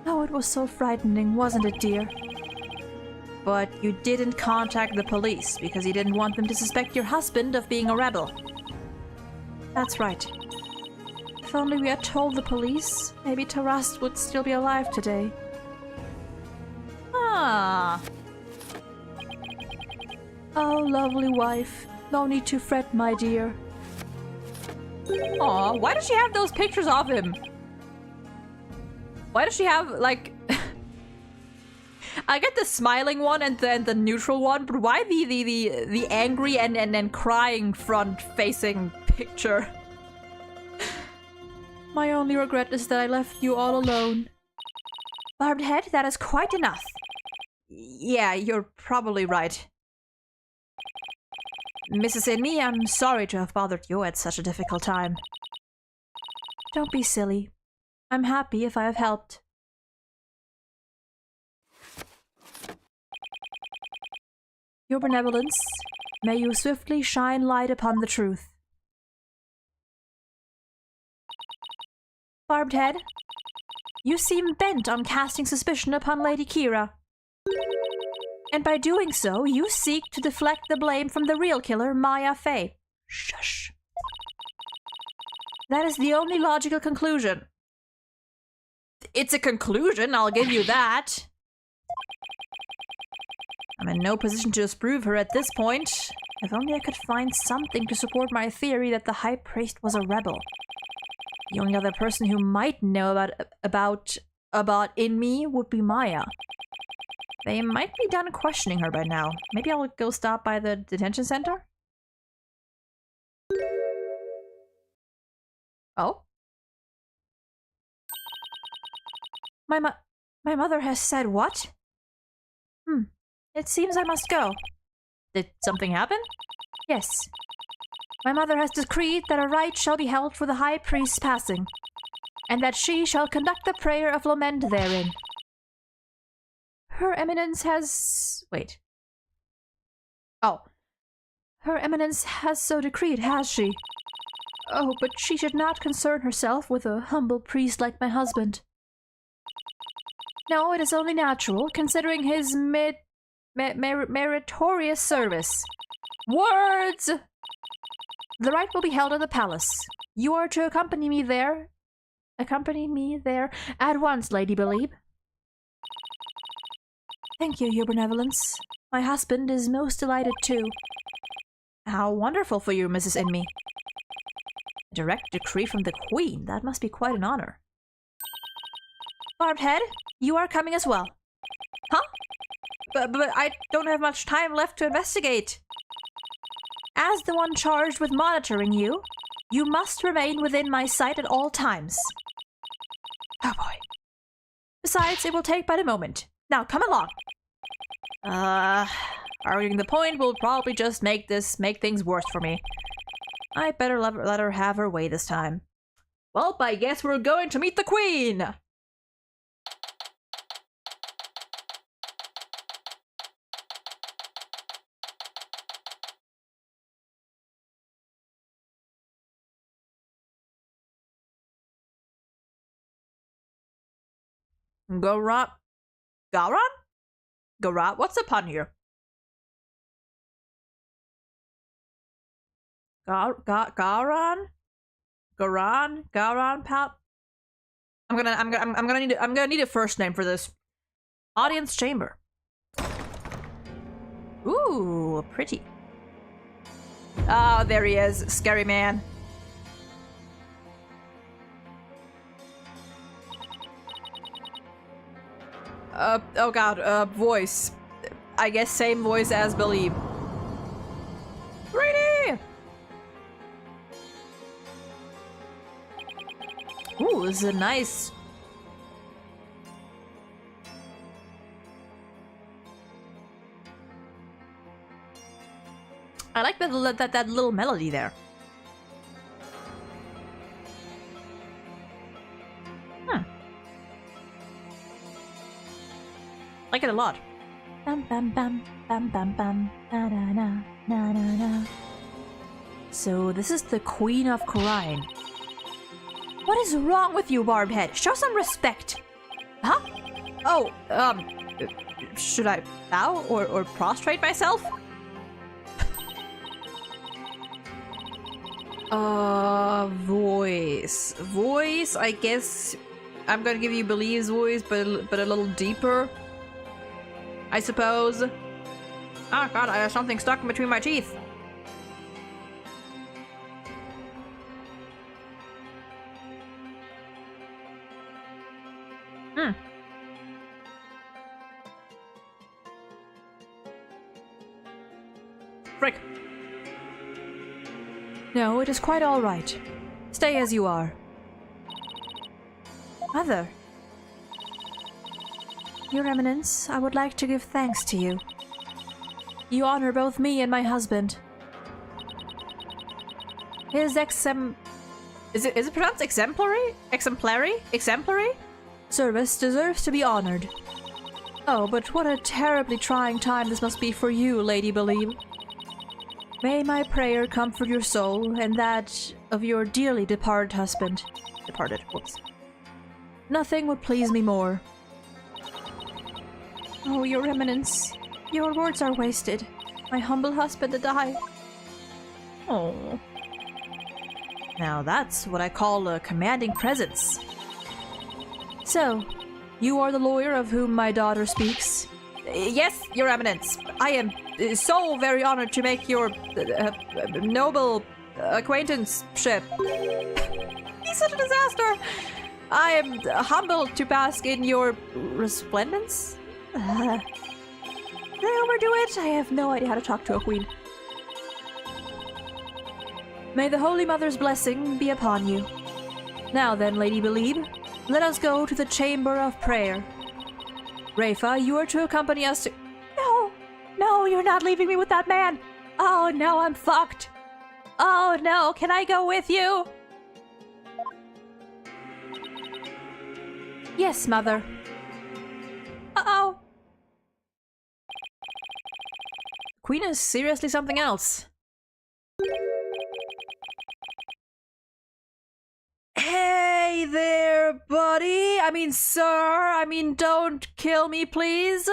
Oh, it was so frightening, wasn't it, dear? But you didn't contact the police because you didn't want them to suspect your husband of being a rebel. That's right. If only we had told the police, maybe Taras would still be alive today. Ah. Oh, lovely wife. No need to fret, my dear. Aw, why does she have those pictures of him? Why does she have, like... I get the smiling one and then the neutral one, but why the angry and crying front-facing picture? My only regret is that I left you all alone. Barbed head, that is quite enough. Yeah, you're probably right. Mrs. Inme, I'm sorry to have bothered you at such a difficult time. Don't be silly. I'm happy if I have helped. Your benevolence, may you swiftly shine light upon the truth. Barbed head, you seem bent on casting suspicion upon Lady Kira. And by doing so, you seek to deflect the blame from the real killer, Maya Fey. Shush. That is the only logical conclusion. It's a conclusion, I'll give you that. I'm in no position to disprove her at this point. If only I could find something to support my theory that the High Priest was a rebel. The only other person who might know about Inme would be Maya. They might be done questioning her by now. Maybe I'll go stop by the detention center? Oh? My mother has said what? It seems I must go. Did something happen? Yes. My mother has decreed that a rite shall be held for the High Priest's passing, and that she shall conduct the prayer of lament therein. Her Eminence has... Wait. Oh. Her Eminence has so decreed, has she? Oh, but she should not concern herself with a humble priest like my husband. No, it is only natural, considering his meritorious service. Words! The rite will be held at the palace. You are to accompany me there. Accompany me there at once, Lady Believe. Thank you, Your Benevolence. My husband is most delighted too. How wonderful for you, Mrs. Inme. A direct decree from the Queen. That must be quite an honor. Barbed Head, you are coming as well. Huh? But I don't have much time left to investigate. As the one charged with monitoring you, you must remain within my sight at all times. Oh boy. Besides, it will take but a moment. Now, come along. Arguing the point will probably just make things worse for me. I better let her have her way this time. Well, I guess we're going to meet the Queen! Garan? What's the pun here? Garan, pal. I'm gonna need a first name for this. Audience chamber. Ooh, pretty. Oh, there he is, scary man. Oh god, voice. I guess same voice as Believe. Ready! Ooh, this is a nice... I like that little melody there. Like it a lot. Bam bam bam bam bam bam na na na na na na. So this is the Queen of Khura'in. What is wrong with you, Barbed Head? Show some respect. Huh? Oh, should I bow or prostrate myself? Voice. Voice, I guess I'm gonna give you Believe's voice, but a little deeper. I suppose. Oh god, I have something stuck in between my teeth. Frick. No, it is quite all right. Stay as you are. Mother. Your Eminence, I would like to give thanks to you. You honor both me and my husband. His Is it pronounced exemplary? Exemplary? Service deserves to be honored. Oh, but what a terribly trying time this must be for you, Lady Believe. May my prayer comfort your soul and that of your dearly departed husband. Whoops. Nothing would please me more. Oh, Your Eminence, your words are wasted. My humble husband died. Oh. Now that's what I call a commanding presence. So, you are the lawyer of whom my daughter speaks? Yes, Your Eminence. I am so very honored to make your noble acquaintanceship. He's such a disaster. I am humbled to bask in your resplendence. Did I overdo it? I have no idea how to talk to a queen. May the Holy Mother's blessing be upon you. Now then, Lady Believe, let us go to the Chamber of Prayer. Rafa, you are to accompany us to... No, you're not leaving me with that man. Oh no, I'm fucked. Oh no, can I go with you? Yes, Mother. Uh-oh. Queen is seriously something else. Hey there, buddy! I mean, sir! I mean, don't kill me, please!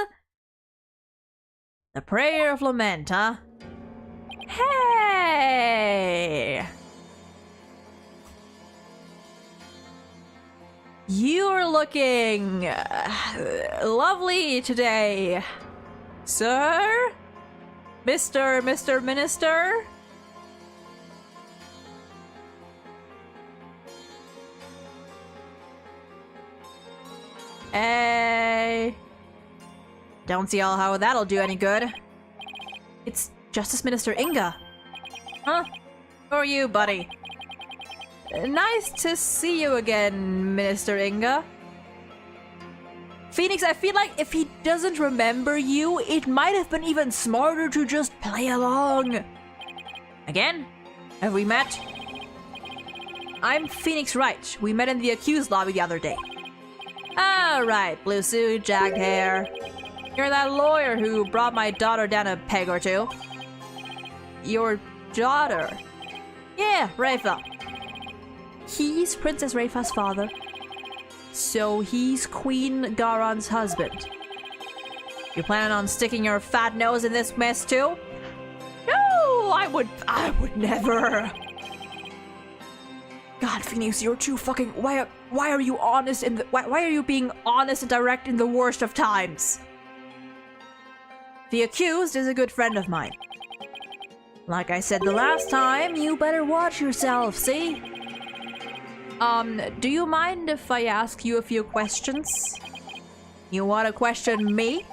The prayer of lament, huh? Hey! You're looking lovely today, sir? Mr. Minister? Hey. Don't see how that'll do any good. It's Justice Minister Inga. Huh? Who are you, buddy? Nice to see you again, Minister Inga. Phoenix, I feel like if he doesn't remember you, it might have been even smarter to just play along. Again? Have we met? I'm Phoenix Wright. We met in the accused lobby the other day. Ah, right. Blue suit, jagged hair. You're that lawyer who brought my daughter down a peg or two. Your daughter? Yeah, Rafa. He's Princess Rafa's father. So he's Queen Garon's husband. You planning on sticking your fat nose in this mess too? No, I would never. God, Phoenix, you're too fucking. Why are you honest in the? Why are you being honest and direct in the worst of times? The accused is a good friend of mine. Like I said the last time, you better watch yourself. See? Do you mind if I ask you a few questions? You want to question me?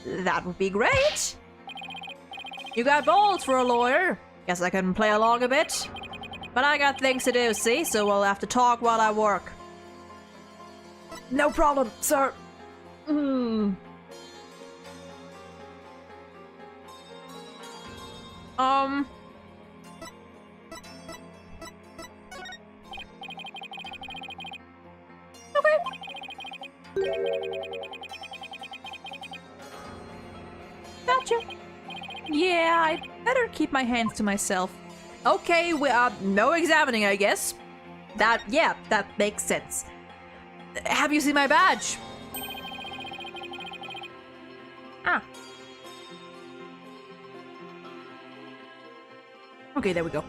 That would be great. You got balls for a lawyer. Guess I can play along a bit. But I got things to do, see? So we'll have to talk while I work. No problem, sir. Gotcha. Yeah, I better keep my hands to myself. Okay, no examining, I guess. That makes sense. Have you seen my badge? Ah. Okay, there we go.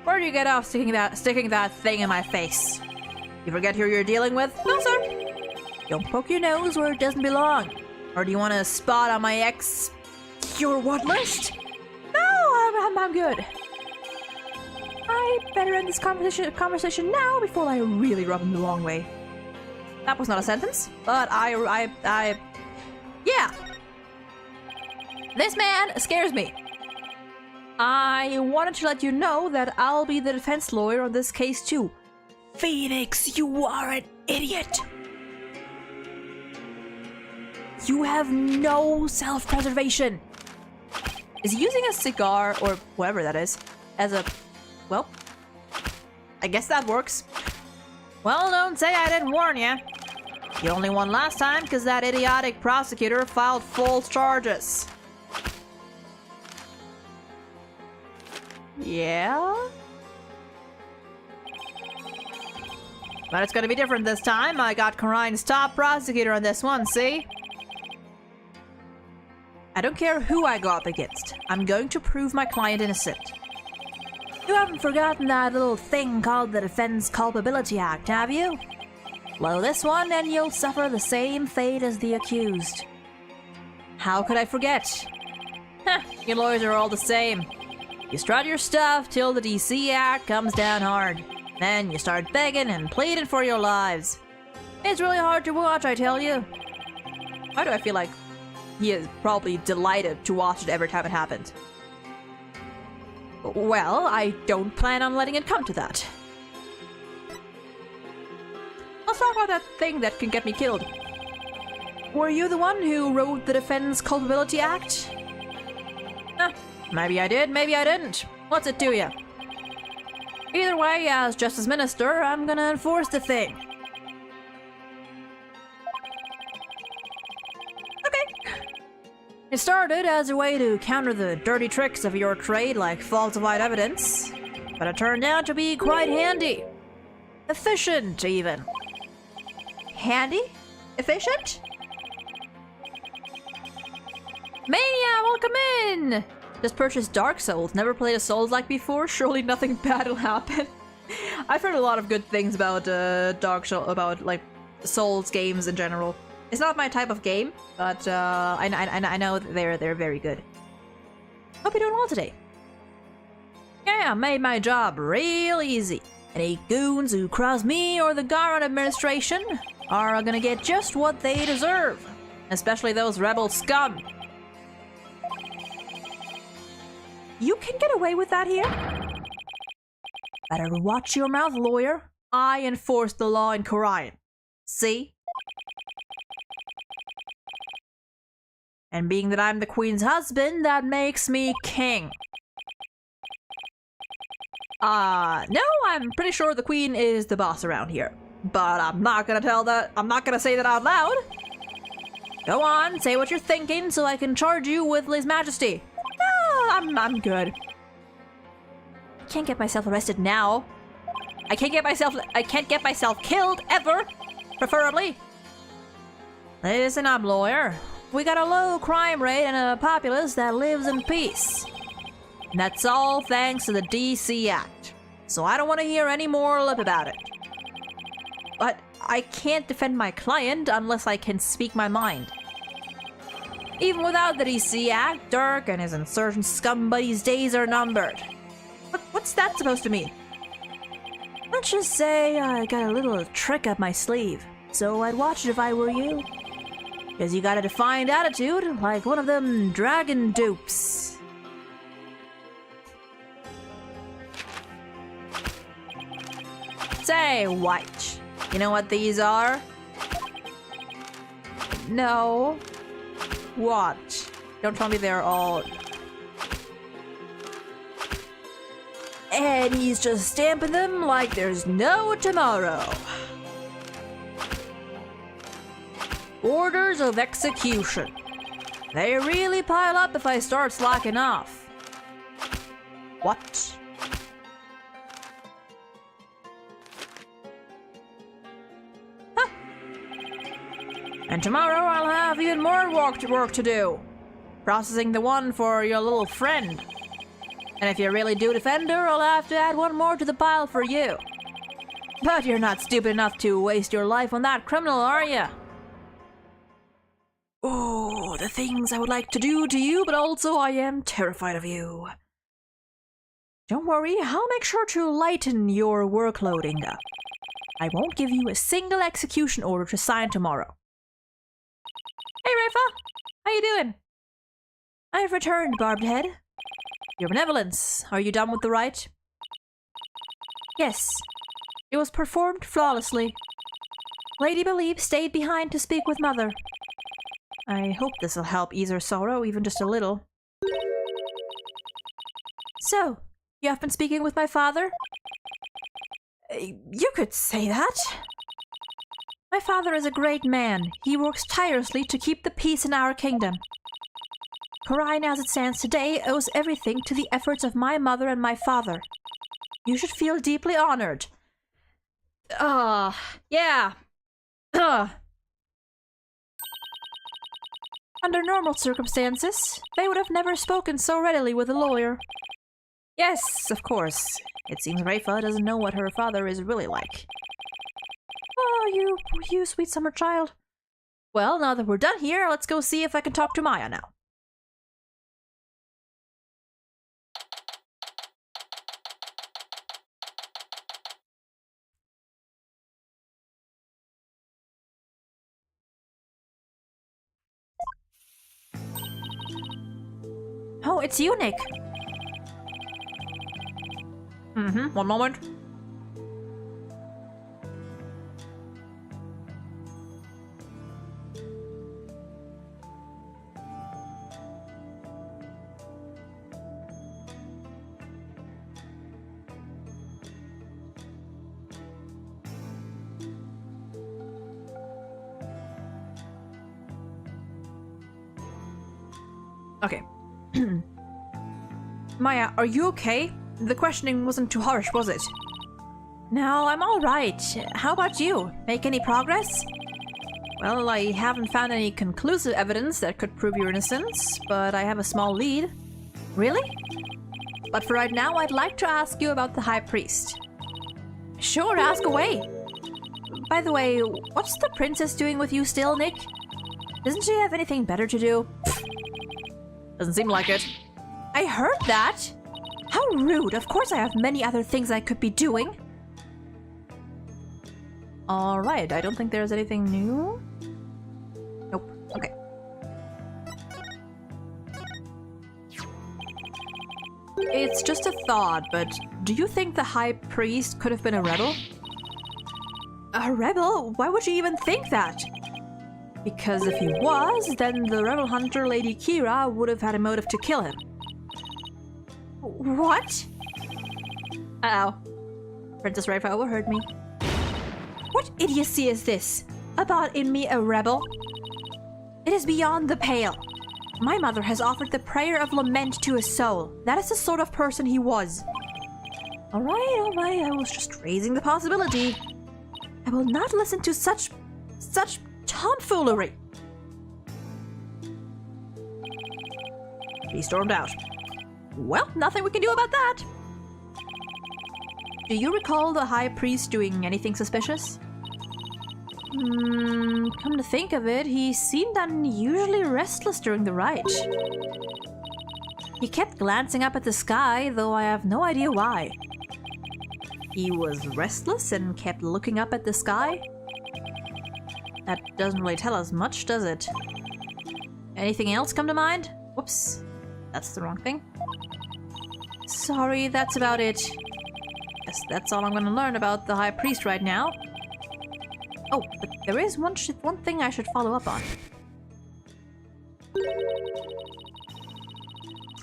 Where do you get off sticking that thing in my face? You forget who you're dealing with? No, sir. Don't poke your nose where it doesn't belong. Or do you want a spot on my your what list? No, I'm good. I better end this conversation now before I really rub him the wrong way. That was not a sentence, but yeah. This man scares me. I wanted to let you know that I'll be the defense lawyer on this case too. Phoenix, you are an idiot. You have no self-preservation. Is he using a cigar, or whatever that is, as a... Well, I guess that works. Well, don't say I didn't warn you. You only won last time because that idiotic prosecutor filed false charges. Yeah? But it's gonna be different this time. I got Karine's top prosecutor on this one, see? I don't care who I go up against. I'm going to prove my client innocent. You haven't forgotten that little thing called the Defense Culpability Act, have you? Blow this one and you'll suffer the same fate as the accused. How could I forget? Heh, you lawyers are all the same. You strut your stuff till the DC Act comes down hard. Then you start begging and pleading for your lives. It's really hard to watch, I tell you. Why do I feel like he is probably delighted to watch it every time it happened? Well, I don't plan on letting it come to that. Let's talk about that thing that can get me killed. Were you the one who wrote the Defense Culpability Act? Maybe I did, maybe I didn't. What's it to you? Either way, as Justice Minister, I'm gonna enforce the thing. It started as a way to counter the dirty tricks of your trade like falsified evidence, but it turned out to be quite handy. Efficient, even. Handy? Efficient? Mania, welcome in! Just purchased Dark Souls. Never played a Souls-like before. Surely nothing bad will happen. I've heard a lot of good things about like Souls games in general. It's not my type of game, but I know they're very good. Hope you're doing well today. Yeah, made my job real easy. Any goons who cross me or the Garon administration are gonna get just what they deserve. Especially those rebel scum. You can get away with that here? Better watch your mouth, lawyer. I enforce the law in Khorian. See? And being that I'm the queen's husband, that makes me king. No, I'm pretty sure the queen is the boss around here. But I'm not gonna say that out loud. Go on, say what you're thinking so I can charge you with lèse majesty. No, I'm good. I can't get myself arrested now. I can't get myself killed ever, preferably. Listen up, lawyer. We got a low crime rate and a populace that lives in peace. And that's all thanks to the DC Act. So I don't want to hear any more lip about it. But I can't defend my client unless I can speak my mind. Even without the DC Act, Dirk and his insurgent scum buddies' days are numbered. What's that supposed to mean? Let's just say I got a little trick up my sleeve, so I'd watch it if I were you. Because you got a defined attitude, like one of them dragon dupes. Say, White, you know what these are? No. What? Don't tell me they're all... And he's just stamping them like there's no tomorrow. Orders of execution. They really pile up if I start slacking off. What? Huh. And tomorrow I'll have even more work to do. Processing the one for your little friend. And if you really do defend her, I'll have to add one more to the pile for you. But you're not stupid enough to waste your life on that criminal, are you? Oh, the things I would like to do to you, but also I am terrified of you. Don't worry, I'll make sure to lighten your workload, Inga. I won't give you a single execution order to sign tomorrow. Hey, Rafa! How you doing? I've returned, Barbed Head. Your benevolence. Are you done with the rite? Yes. It was performed flawlessly. Lady Believe stayed behind to speak with Mother. I hope this'll help ease her sorrow, even just a little. So, you have been speaking with my father? You could say that. My father is a great man. He works tirelessly to keep the peace in our kingdom. Khorian, as it stands today, owes everything to the efforts of my mother and my father. You should feel deeply honored. Yeah. Under normal circumstances, they would have never spoken so readily with a lawyer. Yes, of course. It seems Rafa doesn't know what her father is really like. Oh, you sweet summer child. Well, now that we're done here, let's go see if I can talk to Maya now. Oh, it's you, Nick. One moment. Okay. Maya, are you okay? The questioning wasn't too harsh, was it? No, I'm all right. How about you? Make any progress? Well, I haven't found any conclusive evidence that could prove your innocence, but I have a small lead. Really? But for right now, I'd like to ask you about the High Priest. Sure, ask away. By the way, what's the princess doing with you still, Nick? Doesn't she have anything better to do? Doesn't seem like it. I heard that! How rude! Of course I have many other things I could be doing. Alright, I don't think there's anything new. Nope. Okay. It's just a thought, but do you think the High Priest could have been a rebel? A rebel? Why would you even think that? Because if he was, then the rebel hunter Lady Kira would have had a motive to kill him. What? Uh-oh. Princess Raifa overheard me. What idiocy is this? About in me a rebel? It is beyond the pale. My mother has offered the prayer of lament to his soul. That is the sort of person he was. Alright, I was just raising the possibility. I will not listen to such tomfoolery. He stormed out. Well, nothing we can do about that. Do you recall the High Priest doing anything suspicious? Come to think of it, he seemed unusually restless during the rite. He kept glancing up at the sky, though I have no idea why. He was restless and kept looking up at the sky? That doesn't really tell us much, does it? Anything else come to mind? Whoops, that's the wrong thing. Sorry, that's about it. Yes, that's all I'm gonna learn about the High Priest right now. Oh, but there is one thing I should follow up on.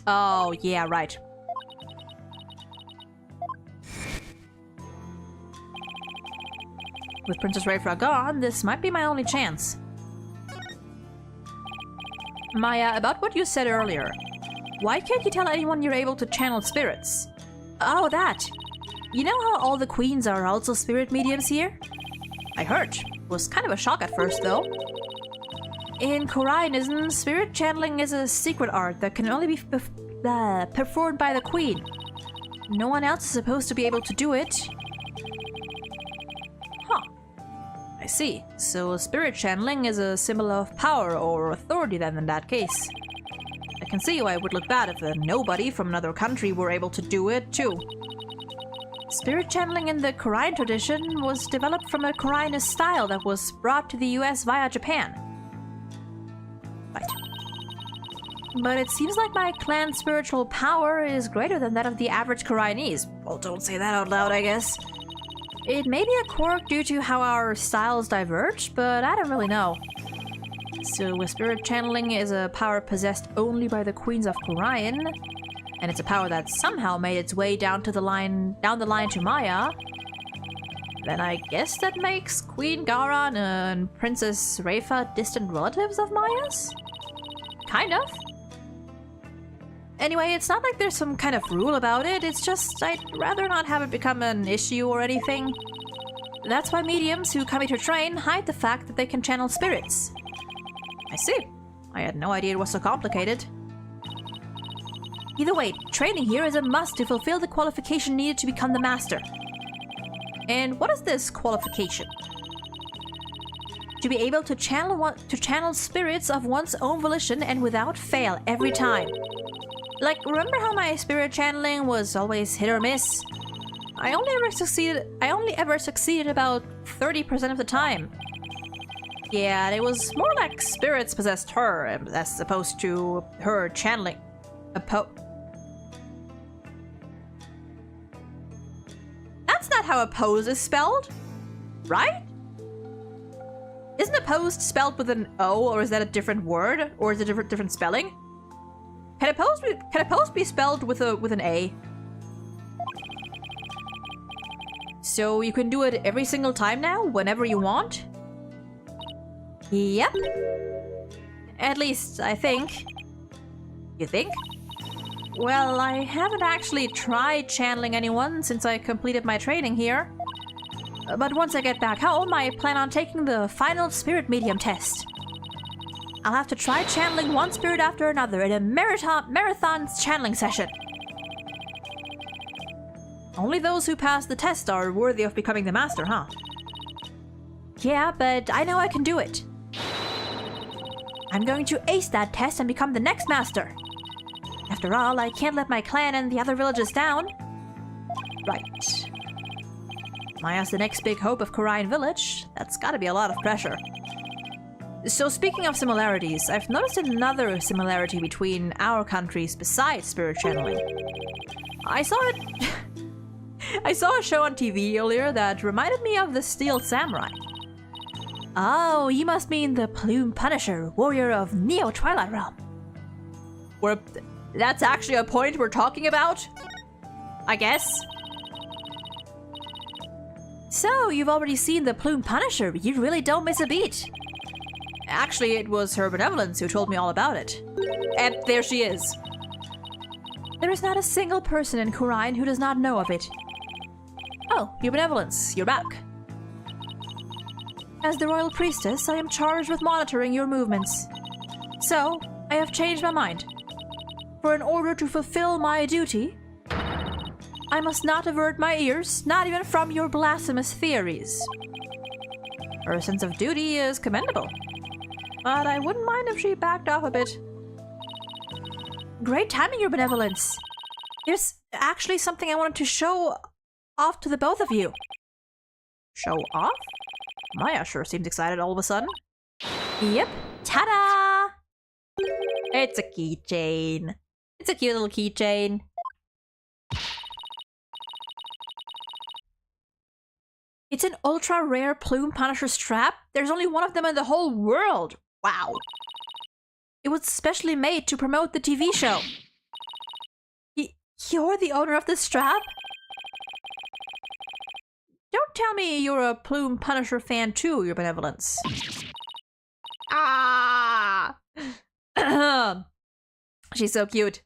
Oh, yeah, right. With Princess Rayfra gone, this might be my only chance. Maya, about what you said earlier. Why can't you tell anyone you're able to channel spirits? Oh, that! You know how all the queens are also spirit mediums here? I heard. It was kind of a shock at first, though. In Koraianism, spirit channeling is a secret art that can only be performed by the queen. No one else is supposed to be able to do it. Huh. I see. So spirit channeling is a symbol of power or authority then in that case. I can see why it would look bad if a nobody from another country were able to do it, too. Spirit channeling in the Koraian tradition was developed from a Koraianist style that was brought to the US via Japan. Right. But it seems like my clan's spiritual power is greater than that of the average Koraianese. Well, don't say that out loud, I guess. It may be a quirk due to how our styles diverge, but I don't really know. So, spirit channeling is a power possessed only by the queens of Koraian, and it's a power that somehow made its way down the line to Maya. Then I guess that makes Queen Garan and Princess Rayfa distant relatives of Maya's? Kind of. Anyway, it's not like there's some kind of rule about it, it's just I'd rather not have it become an issue or anything. That's why mediums who come here to train hide the fact that they can channel spirits. I see. I had no idea it was so complicated. Either way, training here is a must to fulfill the qualification needed to become the master. And what is this qualification? To be able to channel spirits of one's own volition and without fail every time. Like, remember how my spirit channeling was always hit or miss? I only ever succeeded about 30% of the time. Yeah, it was more like spirits possessed her as opposed to her channeling. That's not how oppose is spelled, right? Isn't opposed spelled with an O, or is that a different word, or is it a different spelling? Can opposed be spelled with an A? So you can do it every single time now, whenever you want? Yep. At least, I think. You think? Well, I haven't actually tried channeling anyone since I completed my training here. But once I get back home, I plan on taking the final spirit medium test. I'll have to try channeling one spirit after another in a marathon channeling session. Only those who pass the test are worthy of becoming the master, huh? Yeah, but I know I can do it. I'm going to ace that test and become the next master. After all, I can't let my clan and the other villages down. Right. Maya's the next big hope of Korain Village. That's gotta be a lot of pressure. So speaking of similarities, I've noticed another similarity between our countries besides spirit channeling. I saw a show on TV earlier that reminded me of the Steel Samurai. Oh, you must mean the Plume Punisher, warrior of Neo Twilight Realm. That's actually a point we're talking about? I guess. So, you've already seen the Plume Punisher. You really don't miss a beat. Actually, it was her benevolence who told me all about it. And there she is. There is not a single person in Korain who does not know of it. Oh, your benevolence, you're back. As the royal priestess, I am charged with monitoring your movements. So, I have changed my mind. For in order to fulfill my duty, I must not avert my ears, not even from your blasphemous theories. Her sense of duty is commendable, but I wouldn't mind if she backed off a bit. Great timing, your benevolence. There's actually something I wanted to show off to the both of you. Show off? Maya sure seems excited all of a sudden. Yep. Ta-da! It's a keychain. It's a cute little keychain. It's an ultra rare Plume Punisher strap. There's only one of them in the whole world. Wow. It was specially made to promote the TV show. You're the owner of this strap? Don't tell me you're a Plume Punisher fan too, your benevolence. Ah! She's so cute.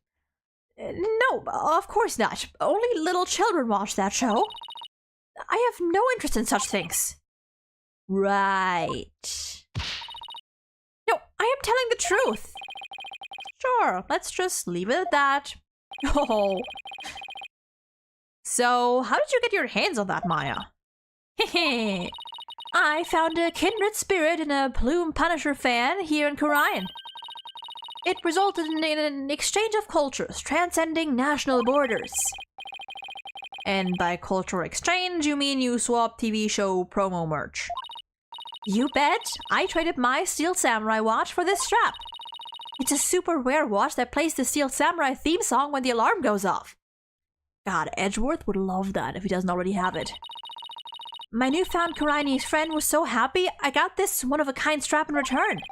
No, of course not. Only little children watch that show. I have no interest in such things. Right. No, I am telling the truth. Sure, let's just leave it at that. Oh. So, how did you get your hands on that, Maya? Hehe. I found a kindred spirit in a Plume Punisher fan here in Korain. It resulted in an exchange of cultures, transcending national borders. And by cultural exchange, you mean you swap TV show promo merch. You bet! I traded my Steel Samurai watch for this strap. It's a super rare watch that plays the Steel Samurai theme song when the alarm goes off. God, Edgeworth would love that if he doesn't already have it. My newfound Korainese friend was so happy I got this one-of-a-kind strap in return.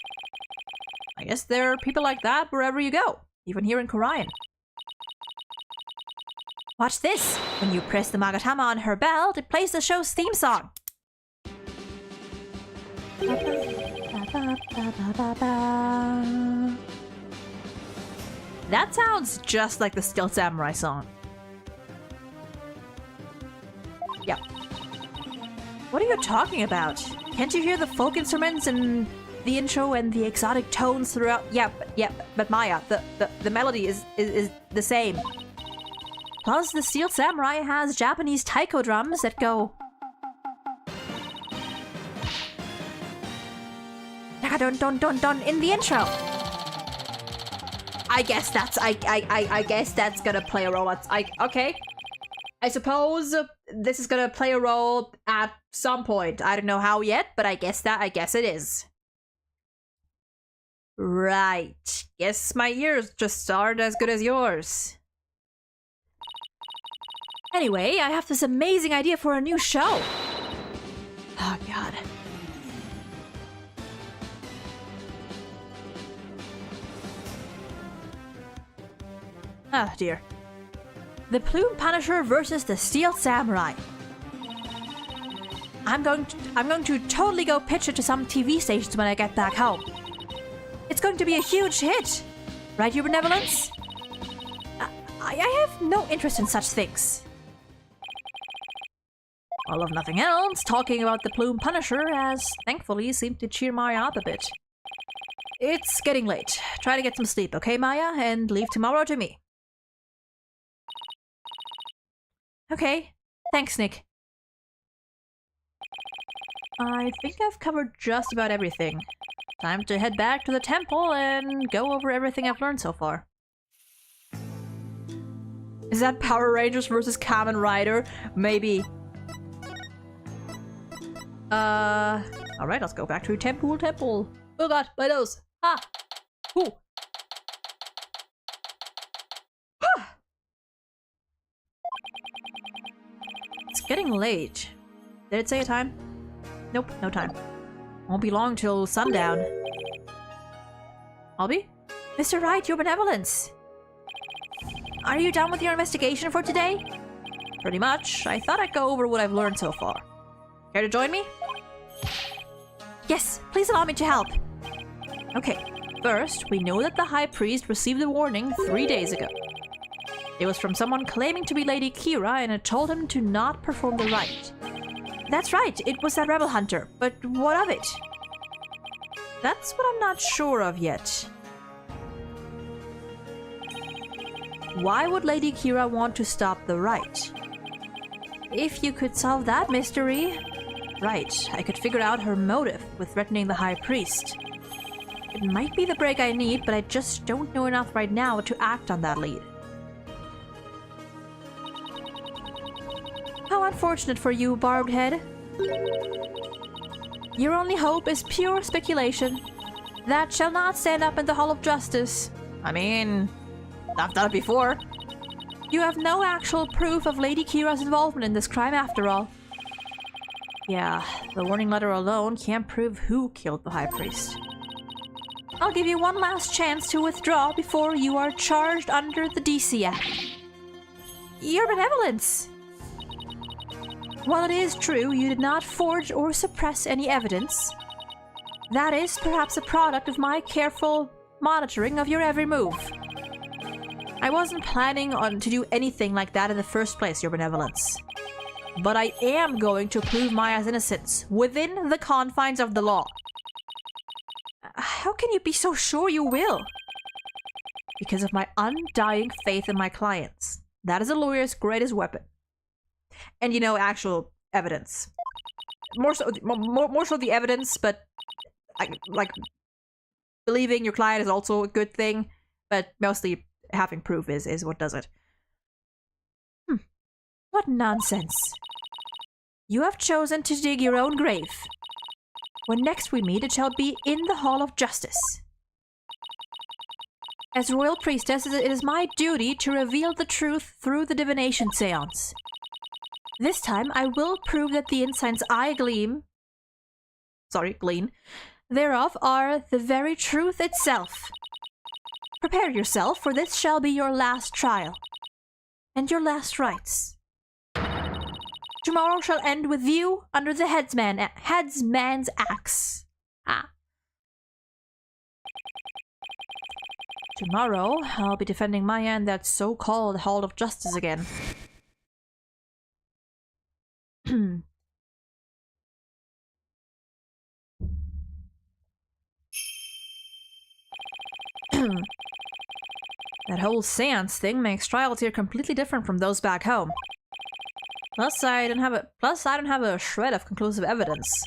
I guess there are people like that wherever you go, even here in Korain. Watch this! When you press the Magatama on her belt, it plays the show's theme song. That sounds just like the Steel Samurai song. Yep. What are you talking about? Can't you hear the folk instruments and the intro and the exotic tones throughout? Yeah, but Maya, the melody is the same. Plus, the Steel Samurai has Japanese taiko drums that go dun dun dun dun in the intro. I guess that's gonna play a role. Okay. I suppose this is gonna play a role at some point. I don't know how yet, but I guess it is. Right. Guess my ears just aren't as good as yours. Anyway, I have this amazing idea for a new show. Oh, God. Oh, dear. The Plume Punisher versus the Steel Samurai. I'm going to totally go pitch it to some TV stations when I get back home. It's going to be a huge hit. Right, your benevolence? I have no interest in such things. All of nothing else, talking about the Plume Punisher has thankfully seemed to cheer Maya up a bit. It's getting late. Try to get some sleep, okay, Maya? And leave tomorrow to me. Okay. Thanks, Nick. I think I've covered just about everything. Time to head back to the temple and go over everything I've learned so far. Is that Power Rangers versus Kamen Rider? Maybe. Alright, let's go back to temple. Oh god, my nose. Ah! Ooh. Ah! It's getting late. Did it say a time? Nope, no time. Won't be long till sundown. Albie? Mr. Wright, your benevolence! Are you done with your investigation for today? Pretty much. I thought I'd go over what I've learned so far. Care to join me? Yes, please allow me to help. Okay, first, we know that the High Priest received a warning 3 days ago. It was from someone claiming to be Lady Kira and it told him to not perform the rite. That's right, it was that rebel hunter, but what of it? That's what I'm not sure of yet. Why would Lady Kira want to stop the rite? If you could solve that mystery... Right, I could figure out her motive with threatening the High Priest. It might be the break I need, but I just don't know enough right now to act on that lead. How unfortunate for you, Barbed Head. Your only hope is pure speculation. That shall not stand up in the Hall of Justice. I mean, I've done it before. You have no actual proof of Lady Kira's involvement in this crime after all. Yeah, the warning letter alone can't prove who killed the High Priest. I'll give you one last chance to withdraw before you are charged under the DC Act. Your benevolence! While it is true you did not forge or suppress any evidence, that is perhaps a product of my careful monitoring of your every move. I wasn't planning on to do anything like that in the first place, your benevolence. But I am going to prove Maya's innocence within the confines of the law. How can you be so sure you will? Because of my undying faith in my clients. That is a lawyer's greatest weapon. And you know, actual evidence. More so the evidence, but like believing your client is also a good thing, but mostly having proof is what does it. What nonsense. You have chosen to dig your own grave. When next we meet, it shall be in the Hall of Justice. As Royal Priestess, it is my duty to reveal the truth through the divination seance. This time, I will prove that the insights I glean, thereof are the very truth itself. Prepare yourself, for this shall be your last trial, and your last rites. Tomorrow shall end with you under the headsman's axe. Tomorrow, I'll be defending Maya in that so-called Hall of Justice again. That whole seance thing makes trials here completely different from those back home. Plus, I don't have a shred of conclusive evidence.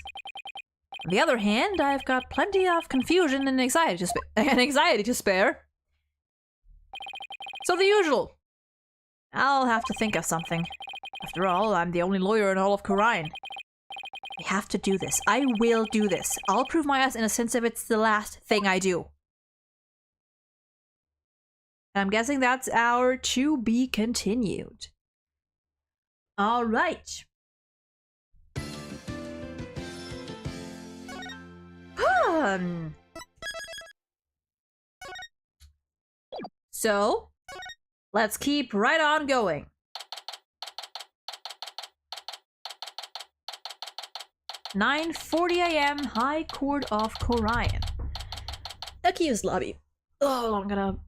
On the other hand, I've got plenty of confusion and anxiety to spare. So the usual. I'll have to think of something. After all, I'm the only lawyer in all of Khura'in. I have to do this. I will do this. I'll prove Maya's innocence if it's the last thing I do. I'm guessing that's our to be continued. All right. So, let's keep right on going. "9:40 a.m. High Court of Khura'in. Accused lobby. Oh, I'm gonna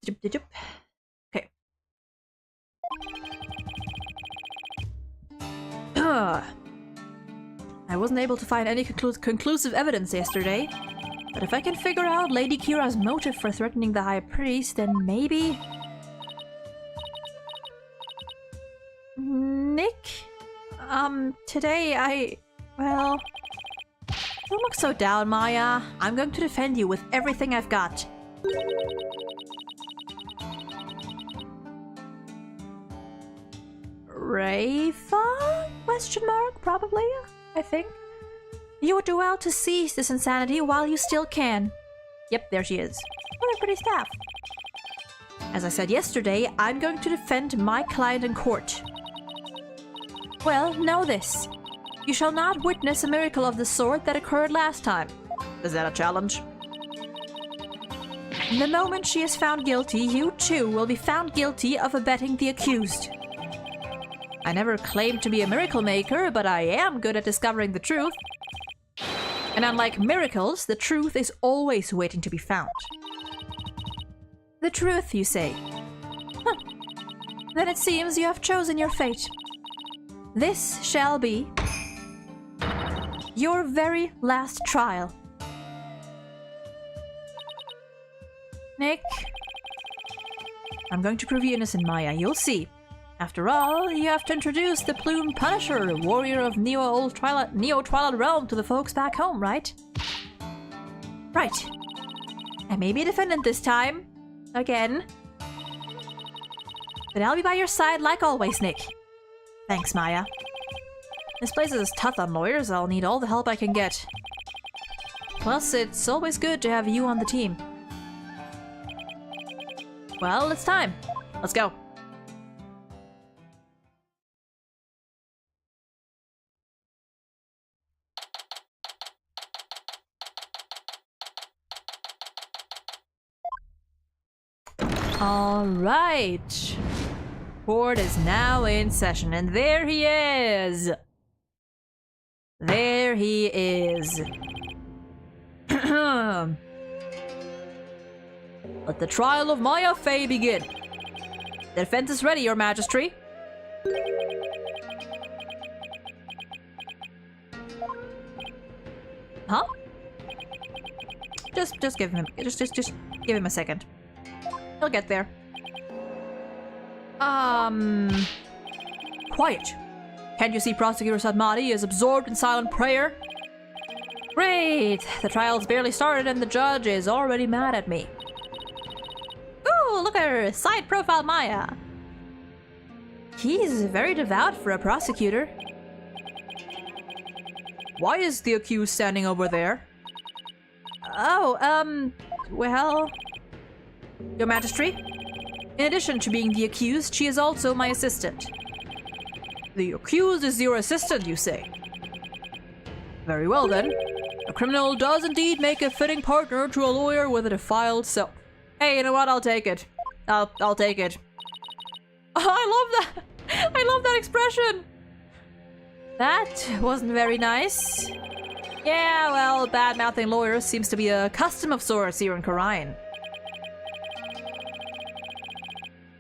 Okay. I wasn't able to find any conclusive evidence yesterday, but if I can figure out Lady Kira's motive for threatening the High Priest, then maybe... Nick? Today well... Don't look so down, Maya. I'm going to defend you with everything I've got. Rafa? Question mark, probably, I think. You would do well to seize this insanity while you still can. Yep, there she is. What a pretty staff. As I said yesterday, I'm going to defend my client in court. Well, know this. You shall not witness a miracle of the sort that occurred last time. Is that a challenge? The moment she is found guilty, you too will be found guilty of abetting the accused. I never claimed to be a miracle maker, but I am good at discovering the truth. And unlike miracles, the truth is always waiting to be found. The truth, you say? Huh. Then it seems you have chosen your fate. This shall be your very last trial. Nick, I'm going to prove you innocent, Maya. You'll see. After all, you have to introduce the Plume Punisher, warrior of Neo-Twilight Realm, to the folks back home, right? Right. I may be a defendant this time. Again. But I'll be by your side like always, Nick. Thanks, Maya. This place is tough on lawyers. I'll need all the help I can get. Plus, it's always good to have you on the team. Well, it's time. Let's go. All right. Court is now in session, and there he is. There he is. Let the trial of Maya Fey begin. The defense is ready, Your Majesty. Huh? Just give him give him a second. He'll get there. Quiet. Can't you see Prosecutor Sadmati is absorbed in silent prayer? Great! The trial's barely started and the judge is already mad at me. Ooh, look at her! Side profile Maya! He's very devout for a prosecutor. Why is the accused standing over there? Oh, well... Your Majesty? In addition to being the accused, she is also my assistant. The accused is your assistant, you say? Very well then. A criminal does indeed make a fitting partner to a lawyer with a defiled self. Hey, you know what? I'll take it. I'll take it. Oh, I love that! I love that expression! That wasn't very nice. Yeah, well, bad-mouthing lawyers seems to be a custom of sorts here in Khura'in.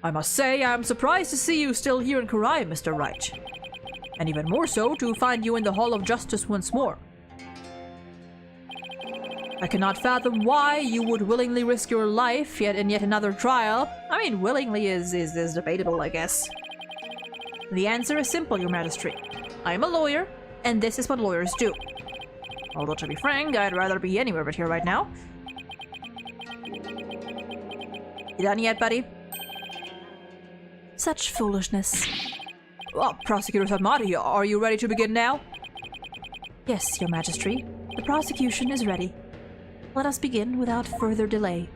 I must say, I'm surprised to see you still here in Khura'in, Mr. Wright. And even more so to find you in the Hall of Justice once more. I cannot fathom why you would willingly risk your life in yet another trial. I mean, willingly is debatable, I guess. The answer is simple, Your Majesty. I am a lawyer, and this is what lawyers do. Although, to be frank, I'd rather be anywhere but here right now. You done yet, buddy? Such foolishness. Oh, Prosecutor Sadmati, are you ready to begin now? Yes, Your Majesty. The prosecution is ready. Let us begin without further delay.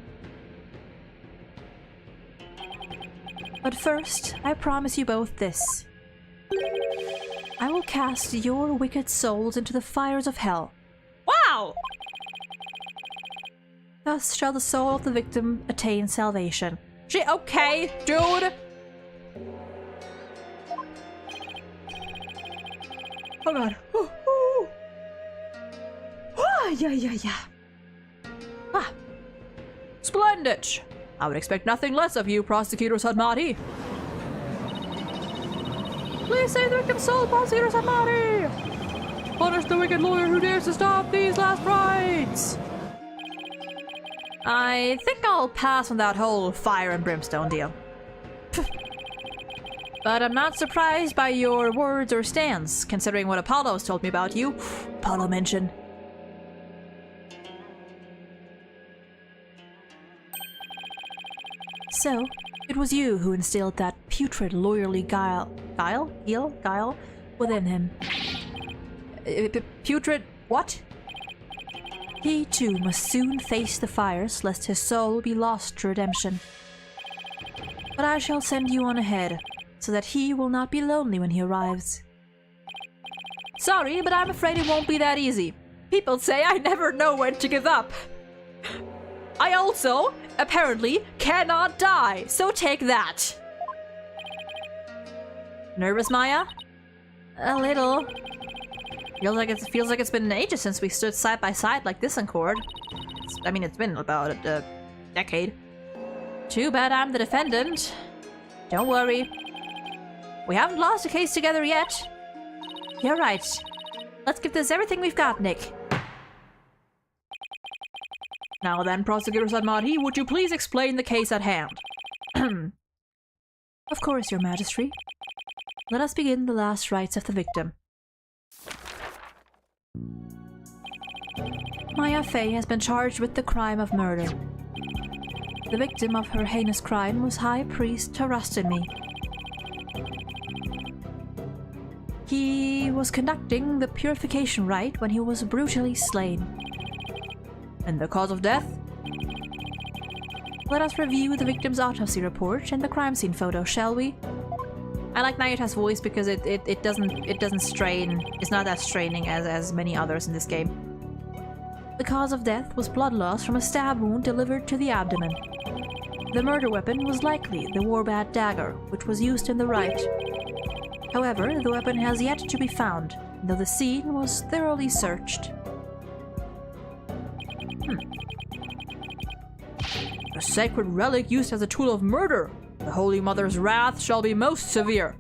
But first, I promise you both this. I will cast your wicked souls into the fires of hell. Wow! Thus shall the soul of the victim attain salvation. Okay, dude! Oh god. Ooh, ooh. Ah, yeah. Ah. Splendid! I would expect nothing less of you, Prosecutor Sadmati. Please save the victim's soul, Prosecutor Sadmati! Punish the wicked lawyer who dares to stop these last rites! I think I'll pass on that whole fire and brimstone deal. But I'm not surprised by your words or stance, considering what Apollo's told me about you. Apollo mention. So, it was you who instilled that putrid lawyerly guile within him. Putrid what? He too must soon face the fires, lest his soul be lost to redemption. But I shall send you on ahead, so that he will not be lonely when he arrives. Sorry, but I'm afraid it won't be that easy. People say I never know when to give up. I also, apparently, cannot die, so take that. Nervous, Maya? A little. Feels like it's been ages since we stood side by side like this in court. It's been about a decade. Too bad I'm the defendant. Don't worry. We haven't lost a case together yet. You're right. Let's give this everything we've got, Nick. Now then, Prosecutor Sadmati, would you please explain the case at hand? Of course, Your Majesty. Let us begin the last rites of the victim. Maya Fey has been charged with the crime of murder. The victim of her heinous crime was High Priest Tarustinme. He was conducting the purification rite when he was brutally slain. And the cause of death? Let us review the victim's autopsy report and the crime scene photo, shall we? I like Nayuta's voice because it doesn't strain. It's not as straining as many others in this game. The cause of death was blood loss from a stab wound delivered to the abdomen. The murder weapon was likely the Warbat dagger, which was used in the rite. However, the weapon has yet to be found, though the scene was thoroughly searched. A sacred relic used as a tool of murder. The Holy Mother's wrath shall be most severe.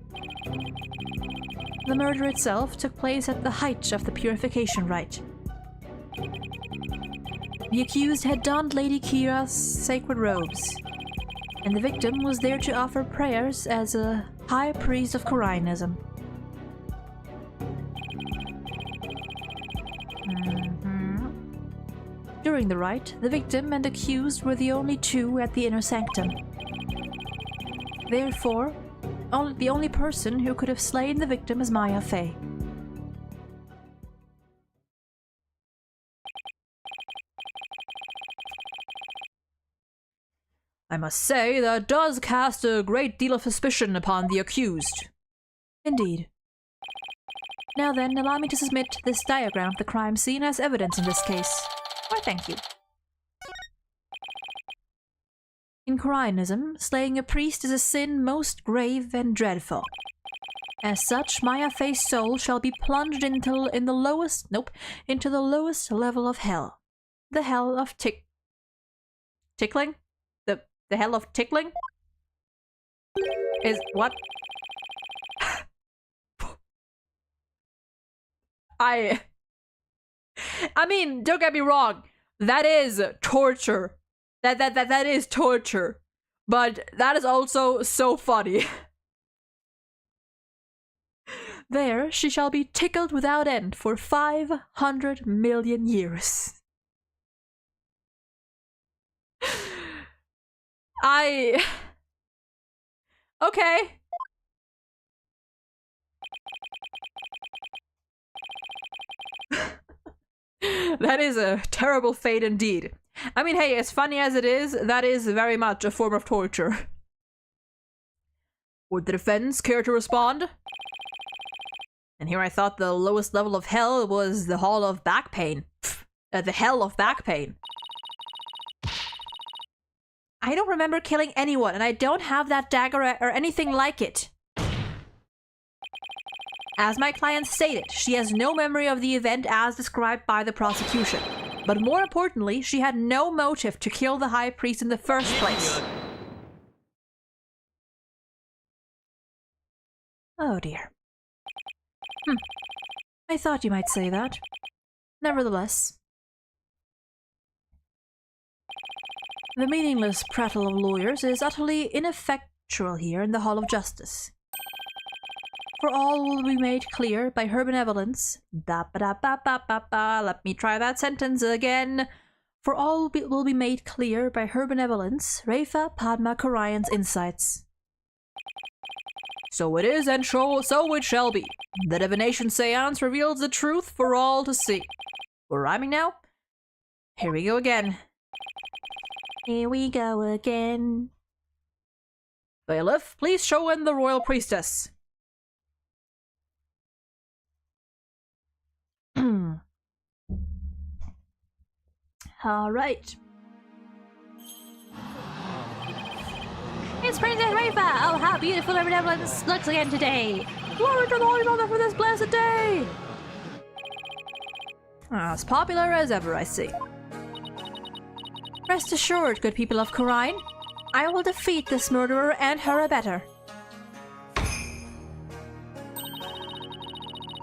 The murder itself took place at the height of the purification rite. The accused had donned Lady Kira's sacred robes, and the victim was there to offer prayers as a high priest of Corionism. During the rite, the victim and accused were the only two at the inner sanctum. Therefore, the only person who could have slain the victim is Maya Fey. I must say that does cast a great deal of suspicion upon the accused. Indeed. Now then, allow me to submit this diagram of the crime scene as evidence in this case. Why, thank you. In Corionism, slaying a priest is a sin most grave and dreadful. As such, Maya Fey's soul shall be plunged into the lowest level of hell. The hell of tickling? The hell of tickling? Is what? I mean, don't get me wrong. That is torture. That is torture. But that is also so funny. There she shall be tickled without end for 500 million years. Okay. That is a terrible fate indeed. I mean, hey, as funny as it is, that is very much a form of torture. Would the defense care to respond? And here I thought the lowest level of hell was the hall of back pain. The hell of back pain. I don't remember killing anyone, and I don't have that dagger or anything like it. As my client stated, she has no memory of the event as described by the prosecution. But more importantly, she had no motive to kill the high priest in the first place. Oh dear. I thought you might say that. Nevertheless, the meaningless prattle of lawyers is utterly ineffectual here in the Hall of Justice. For all will be made clear by her benevolence. Let me try that sentence again. For all will be made clear by her benevolence, Rafa Padma Karayan's insights. So it is, and so it shall be. The divination seance reveals the truth for all to see. We're rhyming now? Here we go again. Here we go again. Bailiff, please show in the royal priestess. All right. It's Princess Rafa! Oh, how beautiful her benevolence looks again today! Glory to the Holy Mother for this blessed day! As popular as ever, I see. Rest assured, good people of Khura'in, I will defeat this murderer and her abettor.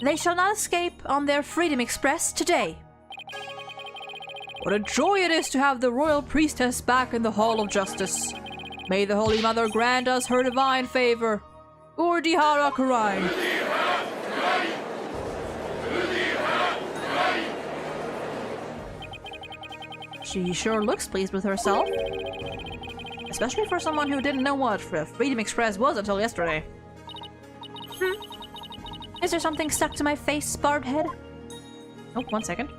They shall not escape on their Freedom Express today. What a joy it is to have the royal priestess back in the Hall of Justice. May the Holy Mother grant us her divine favor. Urdihara Khura'in. She sure looks pleased with herself. Especially for someone who didn't know what Freedom Express was until yesterday. Is there something stuck to my face, barbed head? Oh, 1 second.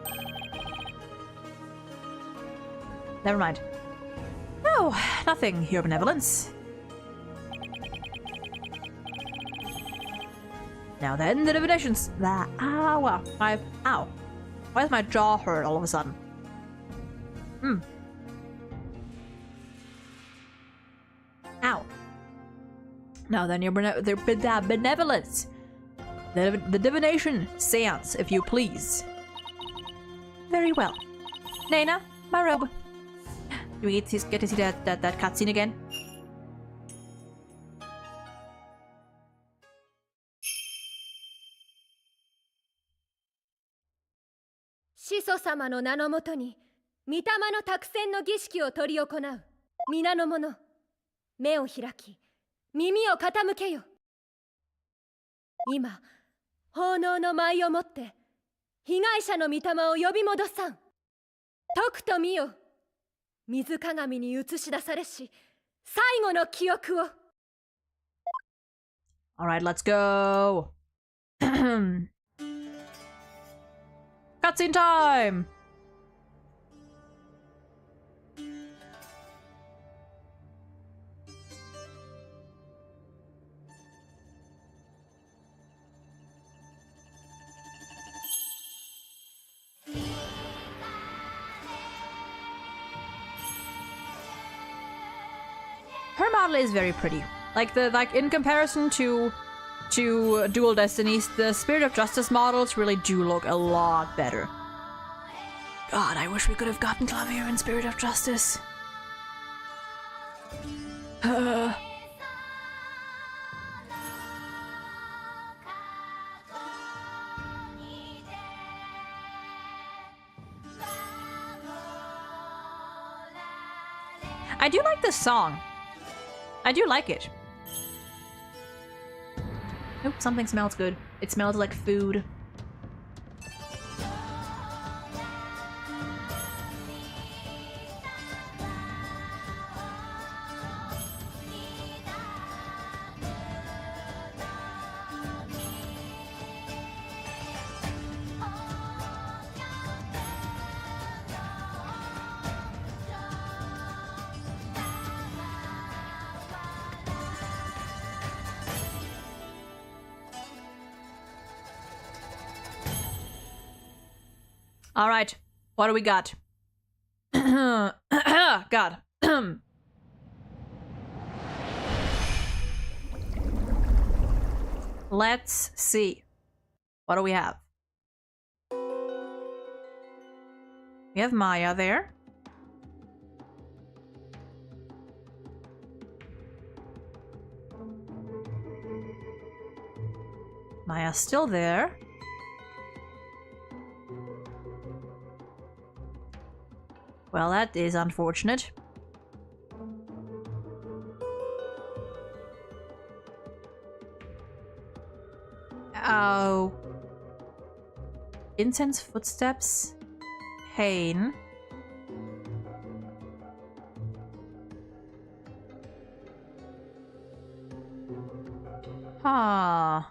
Never mind. No, nothing, Your Benevolence. Now then, the divinations. Ow. Why does my jaw hurt all of a sudden? Ow. Now then, your benevolence. The divination seance, if you please. Very well. Nena, my robe. Do we get to see that cutscene again? Shiso様の名のもとに、御霊の託戦の儀式を執り行う。皆の者、目を開き、耳を傾けよ。今、奉納の舞をもって、被害者の御霊を呼び戻さん。解くと見よ。水鏡に映し出されし、最後の記憶を。Alright, let's go! Cutscene time! Her model is very pretty. Like in comparison to Dual Destinies, the Spirit of Justice models really do look a lot better. God, I wish we could have gotten Clavier in Spirit of Justice. I do like this song. I do like it. Nope, something smells good. It smells like food. All right, what do we got? God. Let's see. What do we have? We have Maya there. Maya's still there. Well, that is unfortunate. Oh. Incense footsteps. Pain. Huh.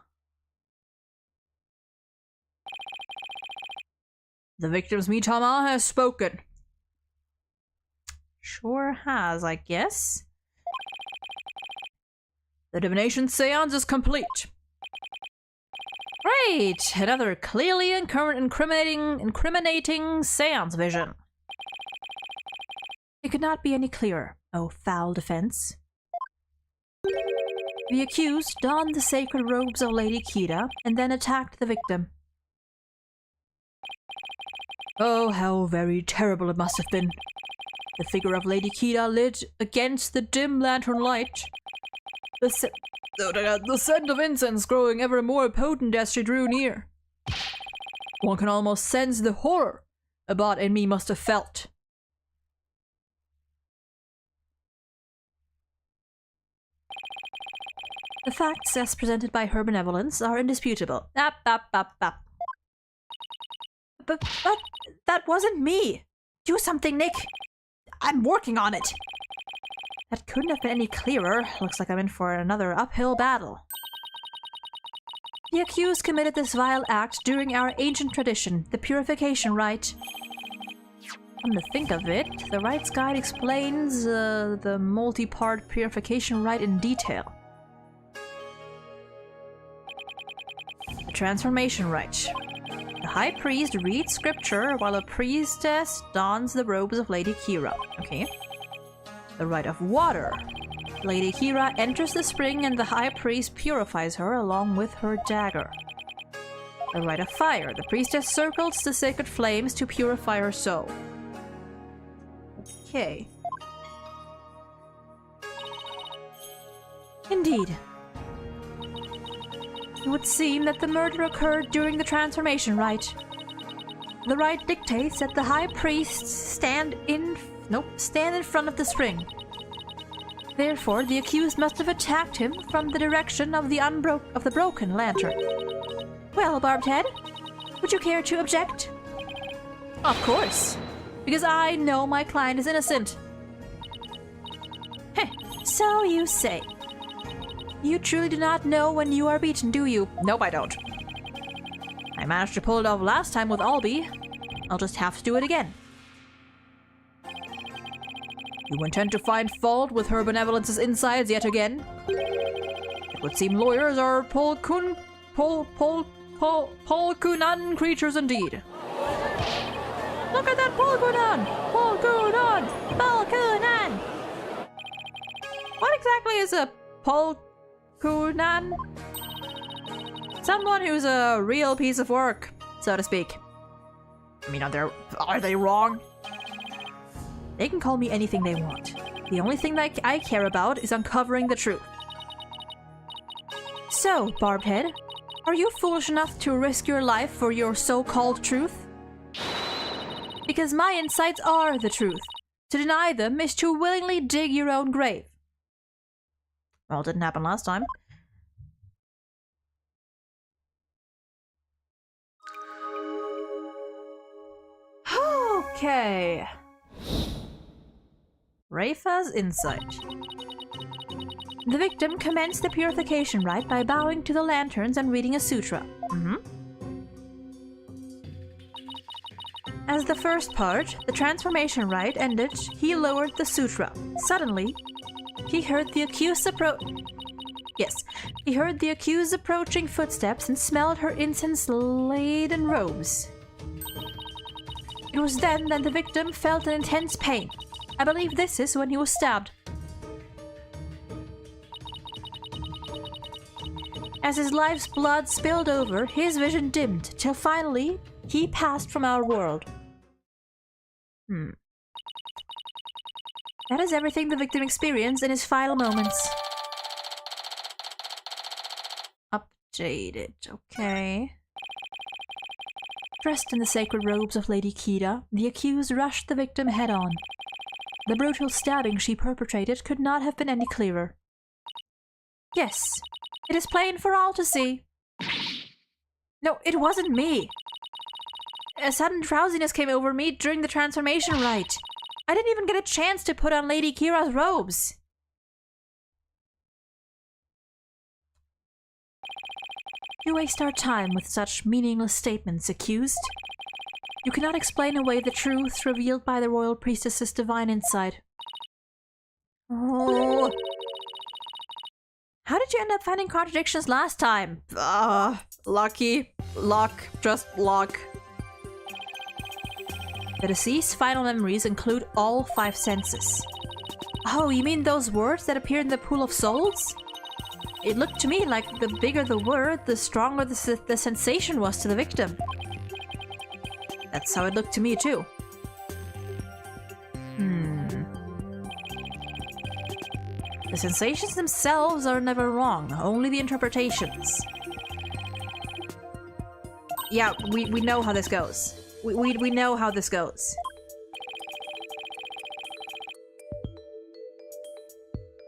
The victim's Mitama has spoken. Sure has, I guess. The divination seance is complete. Great! Another clearly incriminating seance vision. It could not be any clearer, oh foul defense. The accused donned the sacred robes of Lady Kira and then attacked the victim. Oh, how very terrible it must have been. The figure of Lady Kira lit against the dim lantern light. The scent of incense growing ever more potent as she drew near. One can almost sense the horror a bot in me must have felt. The facts as presented by her benevolence are indisputable. But That wasn't me! Do something, Nick! I'm working on it! that couldn't have been any clearer. Looks like I'm in for another uphill battle. The accused committed this vile act during our ancient tradition, the purification rite. Come to think of it, the rites guide explains the multi-part purification rite in detail. The transformation rite. The high priest reads scripture while a priestess dons the robes of Lady Kira. Okay. The rite of water. Lady Kira enters the spring and the high priest purifies her along with her dagger. The rite of fire. The priestess circles the sacred flames to purify her soul. Okay. Indeed. It would seem that the murder occurred during the transformation rite. The rite dictates that the high priests stand in front of the spring. Therefore, the accused must have attacked him from the direction of the broken lantern. Well, Barbed Head, would you care to object? Of course, because I know my client is innocent. Heh, so you say. You truly do not know when you are beaten, do you? Nope, I don't. I managed to pull it off last time with Albie. I'll just have to do it again. You intend to find fault with her benevolence's insides yet again? It would seem lawyers are polkunan creatures indeed. Look at that polkunan! Polkunan! Polkunan! What exactly is a polkunan? Someone who's a real piece of work, so to speak. I mean, are they wrong? They can call me anything they want. The only thing that I care about is uncovering the truth. So, Barbed Head, are you foolish enough to risk your life for your so-called truth? Because my insights are the truth. To deny them is to willingly dig your own grave. Well, it didn't happen last time. Okay. Rayfa's insight. The victim commenced the purification rite by bowing to the lanterns and reading a sutra. As the first part, the transformation rite ended, he lowered the sutra. Suddenly, he heard the accused approaching footsteps and smelled her incense-laden robes. It was then that the victim felt an intense pain. I believe this is when he was stabbed. As his life's blood spilled over, his vision dimmed, till finally he passed from our world. That is everything the victim experienced in his final moments. Updated, okay. Dressed in the sacred robes of Lady Kira, the accused rushed the victim head-on. The brutal stabbing she perpetrated could not have been any clearer. Yes, it is plain for all to see. No, it wasn't me. A sudden drowsiness came over me during the transformation rite. I didn't even get a chance to put on Lady Kira's robes. You waste our time with such meaningless statements, accused. You cannot explain away the truth revealed by the royal priestess's divine insight. Oh. How did you end up finding contradictions last time? Lucky. Luck. Just luck. The deceased's final memories include all 5 senses. Oh, you mean those words that appear in the pool of souls? It looked to me like the bigger the word, the stronger the sensation was to the victim. That's how it looked to me, too. The sensations themselves are never wrong, only the interpretations. Yeah, we know how this goes. We know how this goes.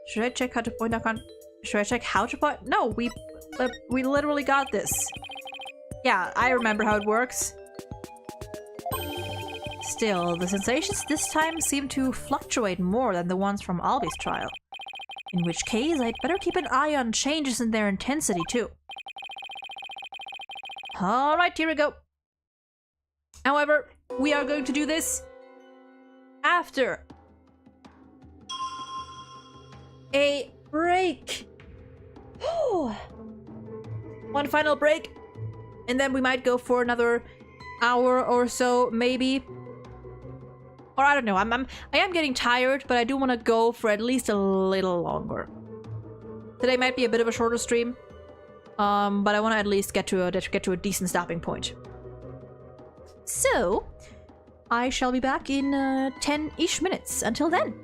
Should I check how to point out Should I check how to point? No, we literally got this. Yeah, I remember how it works. Still, the sensations this time seem to fluctuate more than the ones from Albi's trial. In which case, I'd better keep an eye on changes in their intensity too. Alright, here we go. However, we are going to do this after a break. One final break, and then we might go for another hour or so, maybe. Or I don't know. I am getting tired, but I do want to go for at least a little longer. Today might be a bit of a shorter stream, but I want to at least get to a decent stopping point. So, I shall be back in 10-ish minutes. Until then.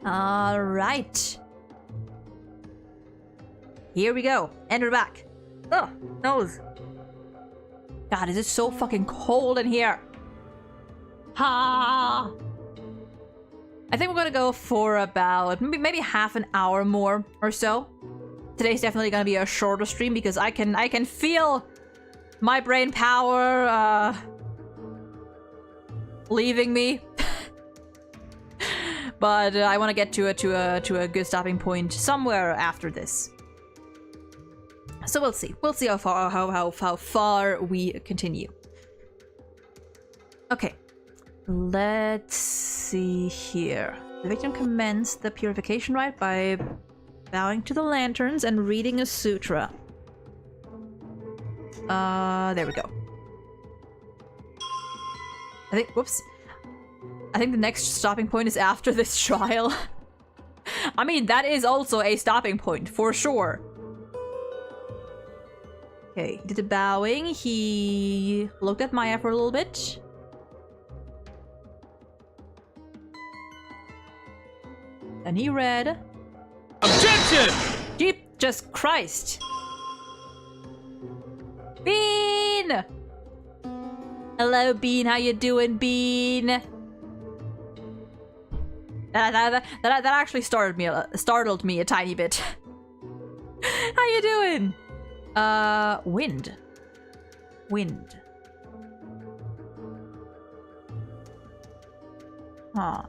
All right. Here we go. And we're back. Oh, nose. God, is it so fucking cold in here? Ha! I think we're gonna go for about maybe half an hour more or so. Today's definitely gonna be a shorter stream because I can feel my brain power leaving me. But I want to get to a good stopping point somewhere after this. So we'll see. We'll see how far we continue. Okay. Let's see here. The victim commenced the purification rite by bowing to the lanterns and reading a sutra. There we go. I think the next stopping point is after this trial. I mean, that is also a stopping point, for sure. Okay, he did the bowing. He looked at Maya for a little bit. Then he read... Objection! Jesus Christ. Bean! Hello, Bean. How you doing, Bean? That actually startled me a tiny bit. How you doing? Wind. Huh.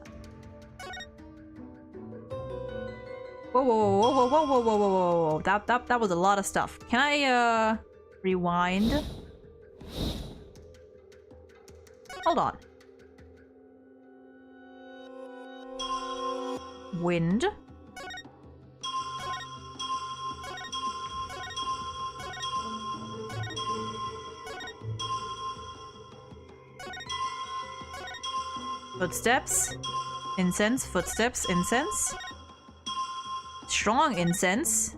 Whoa. That was a lot of stuff. Can I, rewind? Hold on. Wind. Footsteps. Incense. Footsteps. Incense. Strong incense.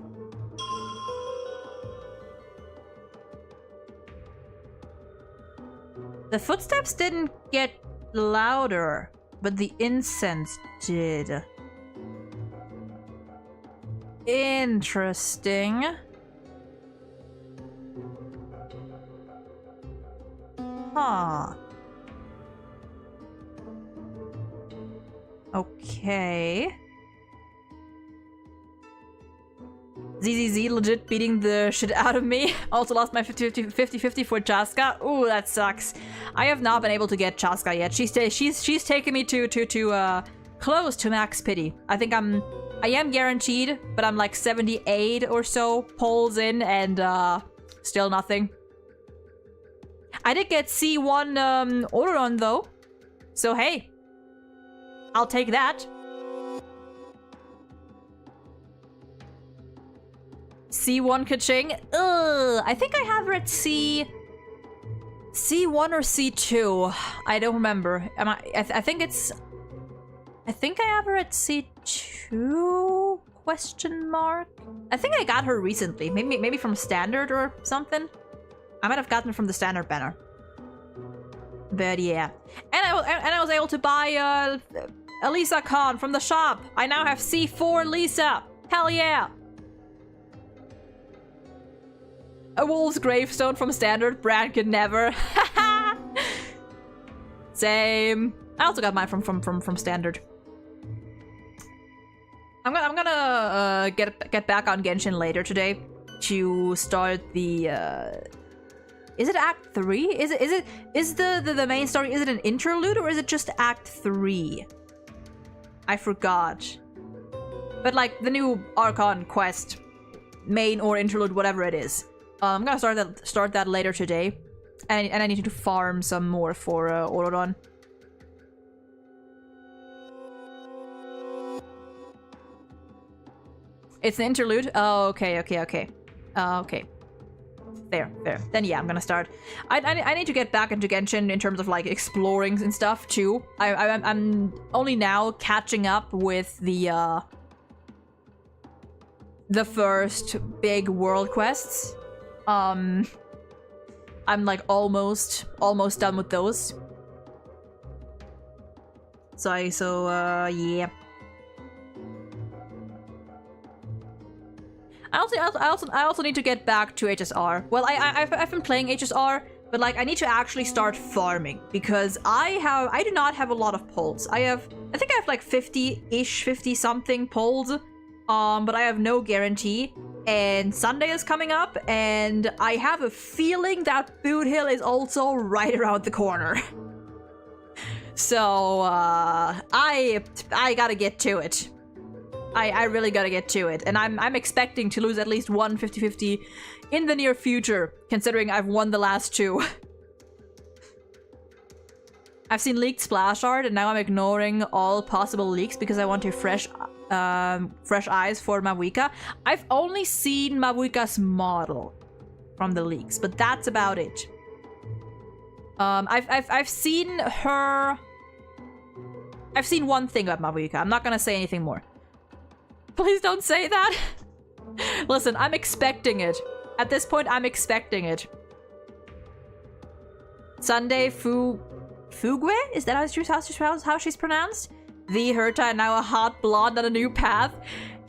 The footsteps didn't get louder, but the incense did. Interesting. Huh. Okay. ZZZ legit beating the shit out of me. Also lost my 50-50 for Chaska. Ooh, that sucks. I have not been able to get Chaska yet. She's taken me to close to max pity. I think I am guaranteed, but I'm like 78 or so polls in and still nothing. I did get C1 Odoron though. So hey. I'll take that. C1 Kaching. Ugh, I think I have her at C1 or C2. I don't remember. I think it's... I think I have her at C2? Question mark? I think I got her recently. Maybe from standard or something. I might have gotten it from the standard banner. But yeah. And I was able to buy Elisa Khan from the shop. I now have C4 Lisa. Hell yeah. A wolf's gravestone from standard. Brand could never. Same. I also got mine from standard. I'm gonna get back on Genshin later today to start the is it Act 3? Is the main story, is it an interlude or is it just Act 3? I forgot. But like the new Archon quest, main or interlude, whatever it is. I'm gonna start that later today, and I need to farm some more for Aurodon. It's an interlude. Oh, okay. Okay. Fair. Then yeah, I'm gonna start. I need to get back into Genshin in terms of like exploring and stuff too. I'm only now catching up with the first big world quests. I'm like almost done with those. So yeah. I also need to get back to HSR. Well, I've been playing HSR, but like I need to actually start farming because I do not have a lot of polls. I think I have like 50-ish, 50 something polls, but I have no guarantee. And Sunday is coming up, and I have a feeling that Boot Hill is also right around the corner. So I gotta get to it. I really gotta get to it, and I'm expecting to lose at least one 50-50 in the near future, considering I've won the last two. I've seen leaked splash art, and now I'm ignoring all possible leaks because I want to fresh eyes for Mavuika. I've only seen Mavuika's model from the leaks, but that's about it. I've seen her. I've seen one thing about Mavuika. I'm not gonna say anything more. Please don't say that. Listen, I'm expecting it. At this point, I'm expecting it. Sunday Fugwe? Is that how she's pronounced? The Herta, now a hot blonde on a new path.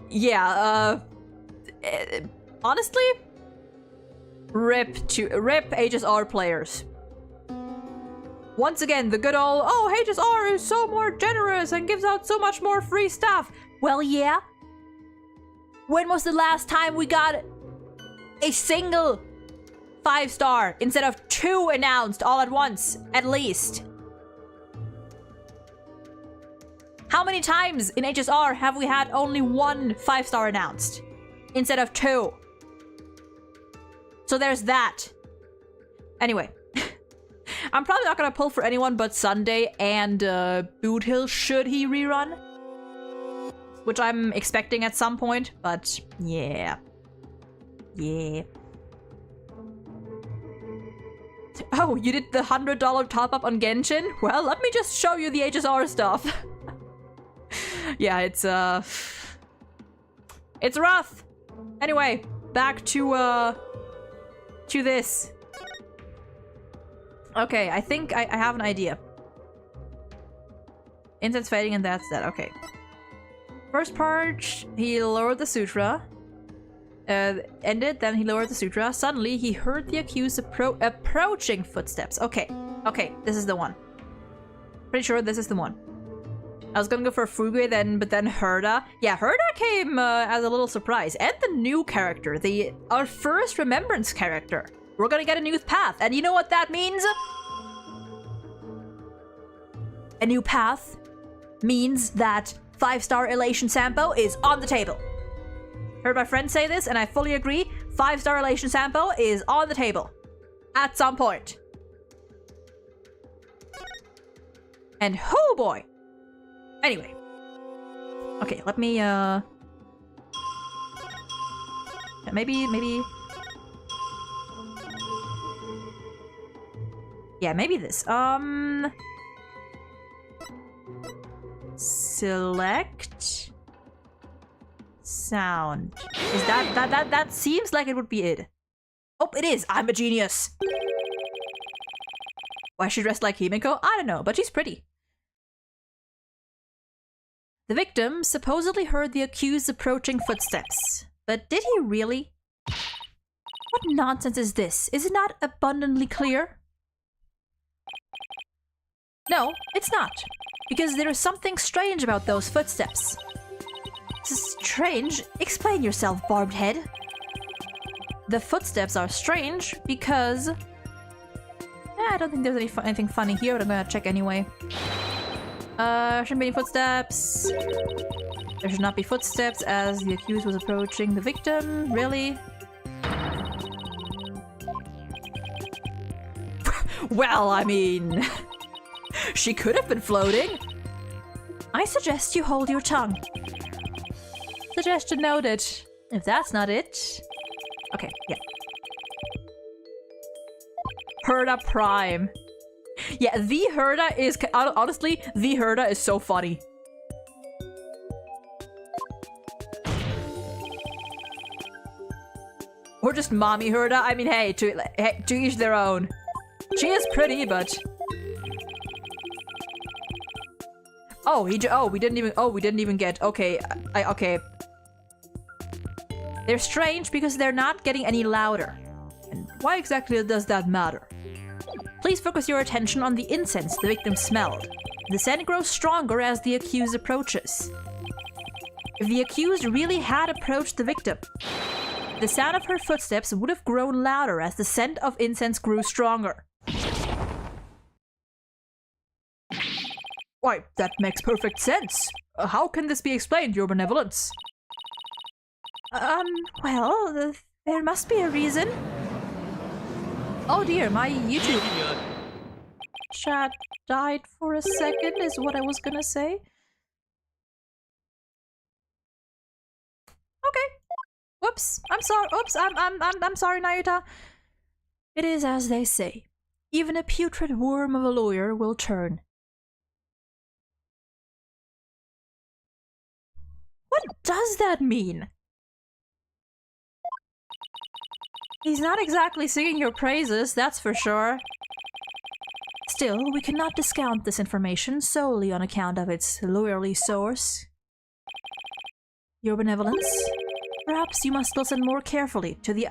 Yeah, honestly, rip HSR players. Once again, the good old, oh, HSR is so more generous and gives out so much more free stuff. Well, yeah. When was the last time we got a single 5-star instead of 2 announced all at once, at least? How many times in HSR have we had only 1 5-star announced instead of 2? So there's that. Anyway, I'm probably not gonna pull for anyone but Sunday and Boot Hill should he rerun. Which I'm expecting at some point, but yeah. Yeah. Oh, you did the $100 top-up on Genshin? Well, let me just show you the HSR stuff. Yeah, it's rough. Anyway, back to this. Okay, I think I have an idea. Incense fading and that's that. Okay. First part, he lowered the sutra. ended, then he lowered the sutra. Suddenly, he heard the accused approaching footsteps. Okay, this is the one. Pretty sure this is the one. I was gonna go for Fugue then, but then Herda. Yeah, Herda came as a little surprise. And the new character, our first remembrance character. We're gonna get a new path, and you know what that means? A new path means that 5-star Elation Sampo is on the table. Heard my friend say this, and I fully agree. 5-star Elation Sampo is on the table. At some point. And oh boy! Anyway. Okay, let me, maybe... Yeah, maybe this. Select... sound. Is that seems like it would be it. Oh, it is! I'm a genius! Why is she dressed like Himiko? I don't know, but she's pretty. The victim supposedly heard the accused's approaching footsteps. But did he really? What nonsense is this? Is it not abundantly clear? No, it's not. Because there is something strange about those footsteps. Strange? Explain yourself, barbed head. The footsteps are strange because... I don't think there's anything funny here, but I'm gonna check anyway. Shouldn't be any footsteps. There should not be footsteps as the accused was approaching the victim. Really? Well, I mean... she could have been floating. I suggest you hold your tongue. Suggestion noted. If that's not it... Okay, yeah. Herda Prime. Yeah, the Herda is... honestly, the Herda is so funny. Or just mommy Herda. I mean, hey, to each their own. She is pretty, but... Oh, we didn't even get... Okay, okay. They're strange because they're not getting any louder. And why exactly does that matter? Please focus your attention on the incense the victim smelled. The scent grows stronger as the accused approaches. If the accused really had approached the victim, the sound of her footsteps would have grown louder as the scent of incense grew stronger. Why, that makes perfect sense. How can this be explained, Your Benevolence? Well, there must be a reason. Oh dear, my YouTube chat died for a second, is what I was gonna say. Okay. Whoops. I'm sorry. Oops. I'm sorry, Nayuta. It is as they say. Even a putrid worm of a lawyer will turn. What does that mean? He's not exactly singing your praises, that's for sure. Still, we cannot discount this information solely on account of its lawyerly source. Your Benevolence, perhaps you must listen more carefully to the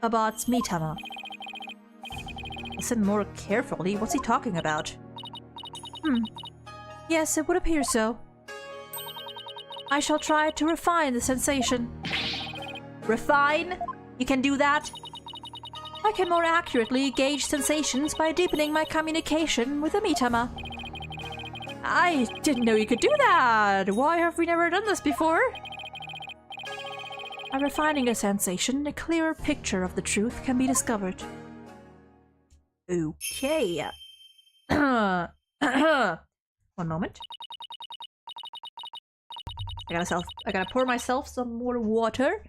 Abbot's mitama. Listen more carefully? What's he talking about? Yes, it would appear so. I shall try to refine the sensation. Refine? You can do that? I can more accurately gauge sensations by deepening my communication with the mitama. I didn't know you could do that! Why have we never done this before? By refining a sensation, a clearer picture of the truth can be discovered. Okay. One moment. I gotta pour myself some more water.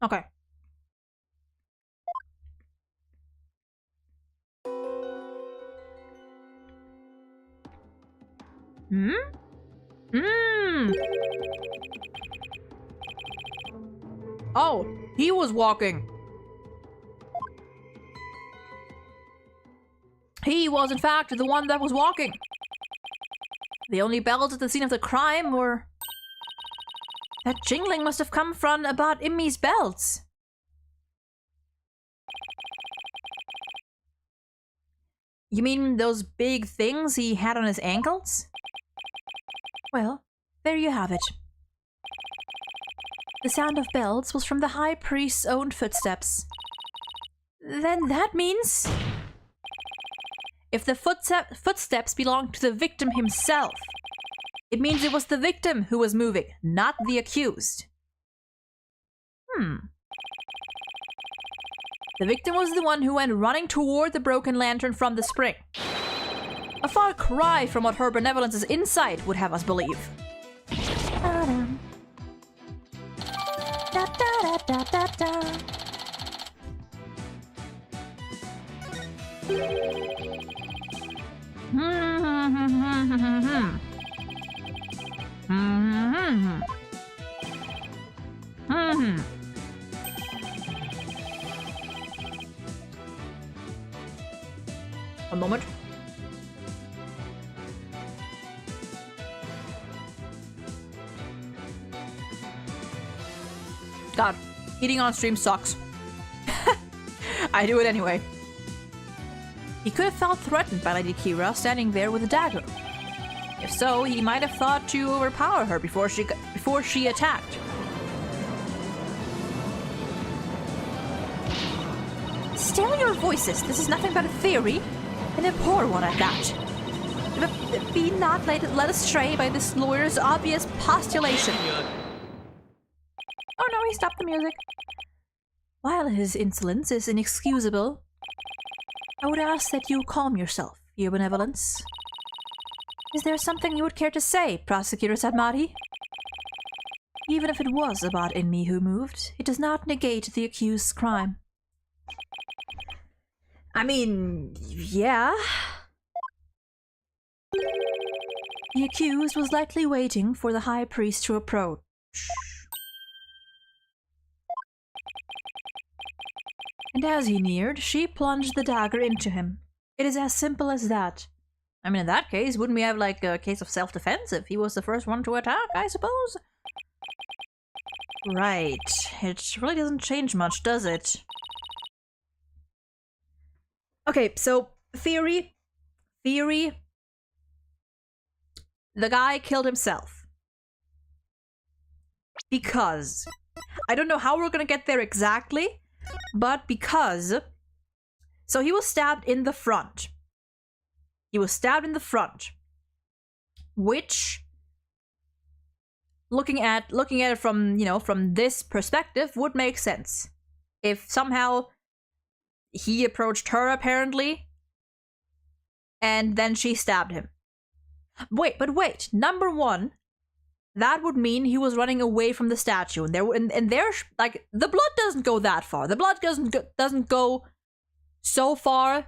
Okay. Oh, he was walking. He was, in fact, the one that was walking. The only bells at the scene of the crime were... That jingling must have come from about Immy's belts. You mean those big things he had on his ankles? Well, there you have it. The sound of bells was from the High Priest's own footsteps. Then that means... If the footsteps belonged to the victim himself, it means it was the victim who was moving, not the accused. The victim was the one who went running toward the broken lantern from the spring. A far cry from what her benevolence's insight would have us believe. A moment. God, eating on stream sucks. I do it anyway. He could have felt threatened by Lady Kira standing there with a dagger. If so, he might have thought to overpower her before she attacked. Still your voices. This is nothing but a theory, and a poor one at that. Be not led astray by this lawyer's obvious postulation. Oh no, he stopped the music. While his insolence is inexcusable, I would ask that you calm yourself, Your Benevolence. Is there something you would care to say, Prosecutor Sadmati? Even if it was about Inmi who moved, it does not negate the accused's crime. I mean, yeah. The accused was likely waiting for the High Priest to approach. And as he neared, she plunged the dagger into him. It is as simple as that. I mean, in that case, wouldn't we have, like, a case of self-defense if he was the first one to attack, I suppose? Right. It really doesn't change much, does it? Okay, so, theory. The guy killed himself. Because. I don't know how we're gonna get there exactly, but because... So he was stabbed in the front. He was stabbed in the front. Which, looking at it from, you know, from this perspective, would make sense. If somehow he approached her, apparently, and then she stabbed him. Wait. Number one, that would mean he was running away from the statue, and there, like, the blood doesn't go that far. The blood doesn't go so far,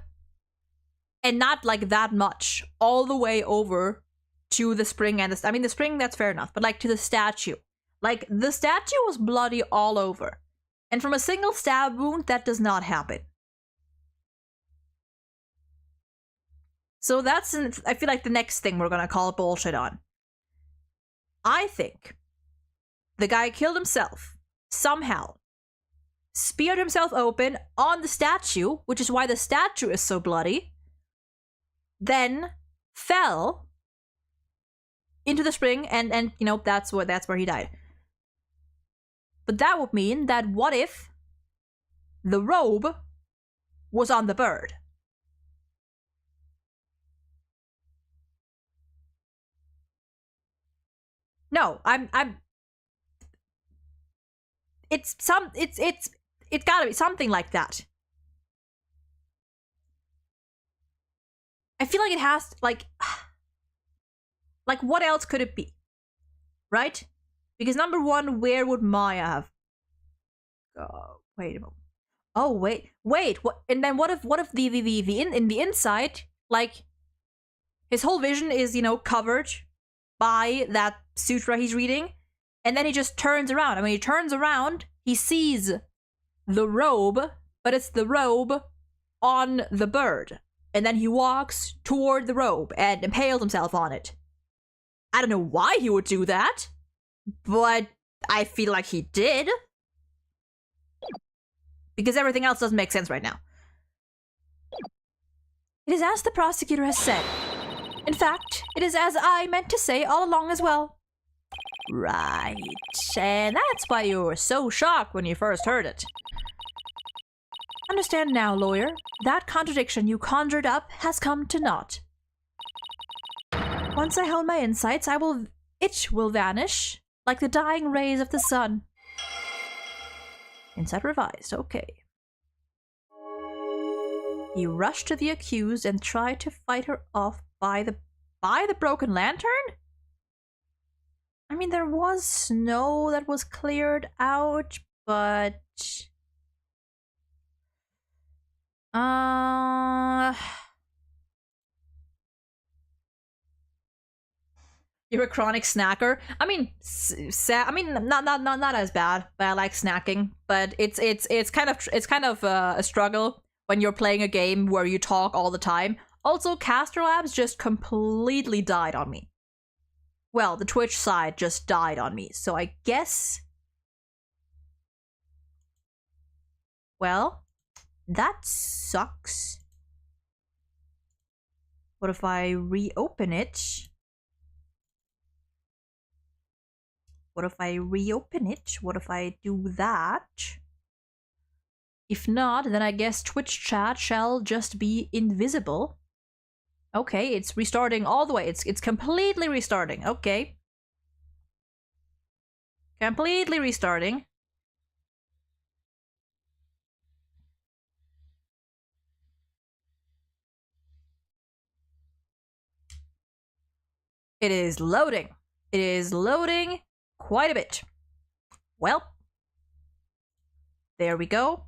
and not like that much, all the way over to the spring and the. I mean, the spring, that's fair enough, but like to the statue. Like, the statue was bloody all over, and from a single stab wound, that does not happen. So that's, I feel like, the next thing we're gonna call bullshit on. I think the guy killed himself, somehow, speared himself open on the statue, which is why the statue is so bloody, then fell into the spring, and you know, that's where he died. But that would mean that what if the robe was on the bird? No, it's gotta be something like that. I feel like it has, like what else could it be? Right? Because number one, where would Maya have? Wait a moment. Oh, wait. What? And then what if in the inside, like, his whole vision is, you know, covered by that sutra he's reading, and then he just turns around. And when he turns around, he sees the robe, but it's the robe on the bird. And then he walks toward the robe and impales himself on it. I don't know why he would do that, but I feel like he did. Because everything else doesn't make sense right now. It is as the prosecutor has said. In fact, it is as I meant to say all along as well. Right. And that's why you were so shocked when you first heard it. Understand now, lawyer. That contradiction you conjured up has come to naught. Once I hone my insights, it will vanish like the dying rays of the sun. Insight revised, okay. He rushed to the accused and tried to fight her off by the broken lantern? I mean, there was snow that was cleared out, but... You're a chronic snacker. I mean, not as bad, but I like snacking. But it's kind of a struggle when you're playing a game where you talk all the time. Also, Caster Labs just completely died on me. Well, the Twitch side just died on me, so I guess... Well, that sucks. What if I reopen it? What if I reopen it? What if I do that? If not, then I guess Twitch chat shall just be invisible. Okay, it's restarting all the way. It's completely restarting. Okay. Completely restarting. It is loading. It is loading quite a bit. Well, there we go.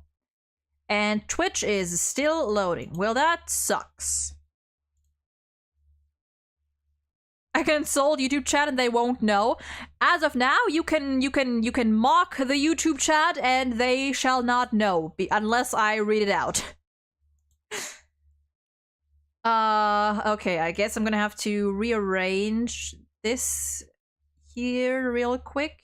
And Twitch is still loading. Well, that sucks. I can insult YouTube chat and they won't know. As of now, you can mock the YouTube chat and they shall not know unless I read it out. Okay, I guess I'm gonna have to rearrange this here real quick.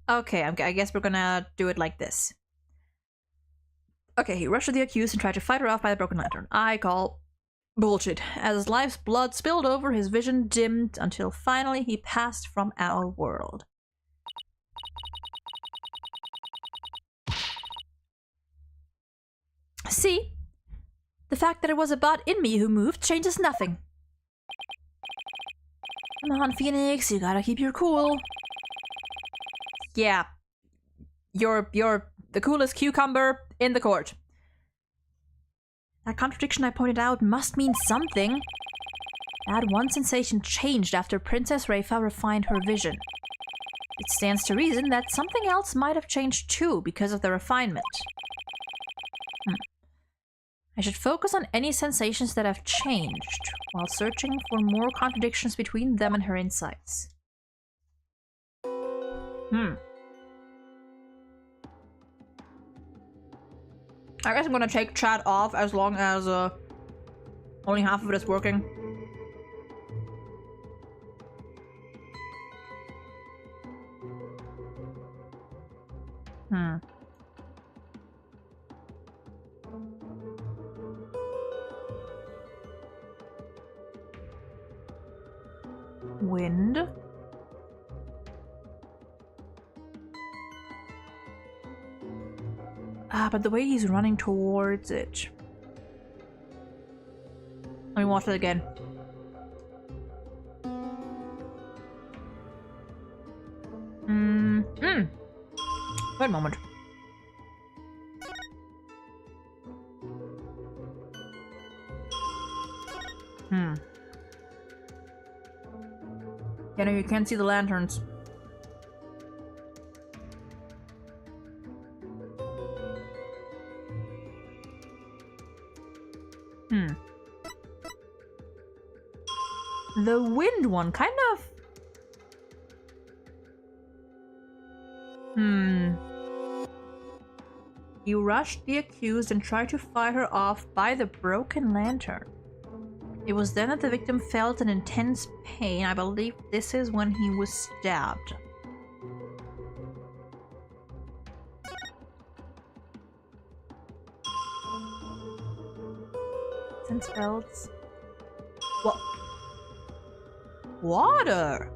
Okay, I guess we're gonna do it like this. Okay, he rushed to the accused and tried to fight her off by the broken lantern. I call bullshit. As his life's blood spilled over, his vision dimmed until finally he passed from our world. See? The fact that it was a bot in me who moved changes nothing. Come on, Phoenix, you gotta keep your cool. Yeah. You're the coolest cucumber in the court. That contradiction I pointed out must mean something. That one sensation changed after Princess Rayfa refined her vision. It stands to reason that something else might have changed too because of the refinement. I should focus on any sensations that have changed, while searching for more contradictions between them and her insights. I guess I'm gonna take chat off as long as only half of it is working. Wind. But the way he's running towards it. Let me watch it again. Wait a moment. Yeah, no, you can't see the lanterns. The wind one, kind of. You rushed the accused and tried to fight her off by the broken lantern. It was then that the victim felt an intense pain. I believe this is when he was stabbed. Since belts. What? Water.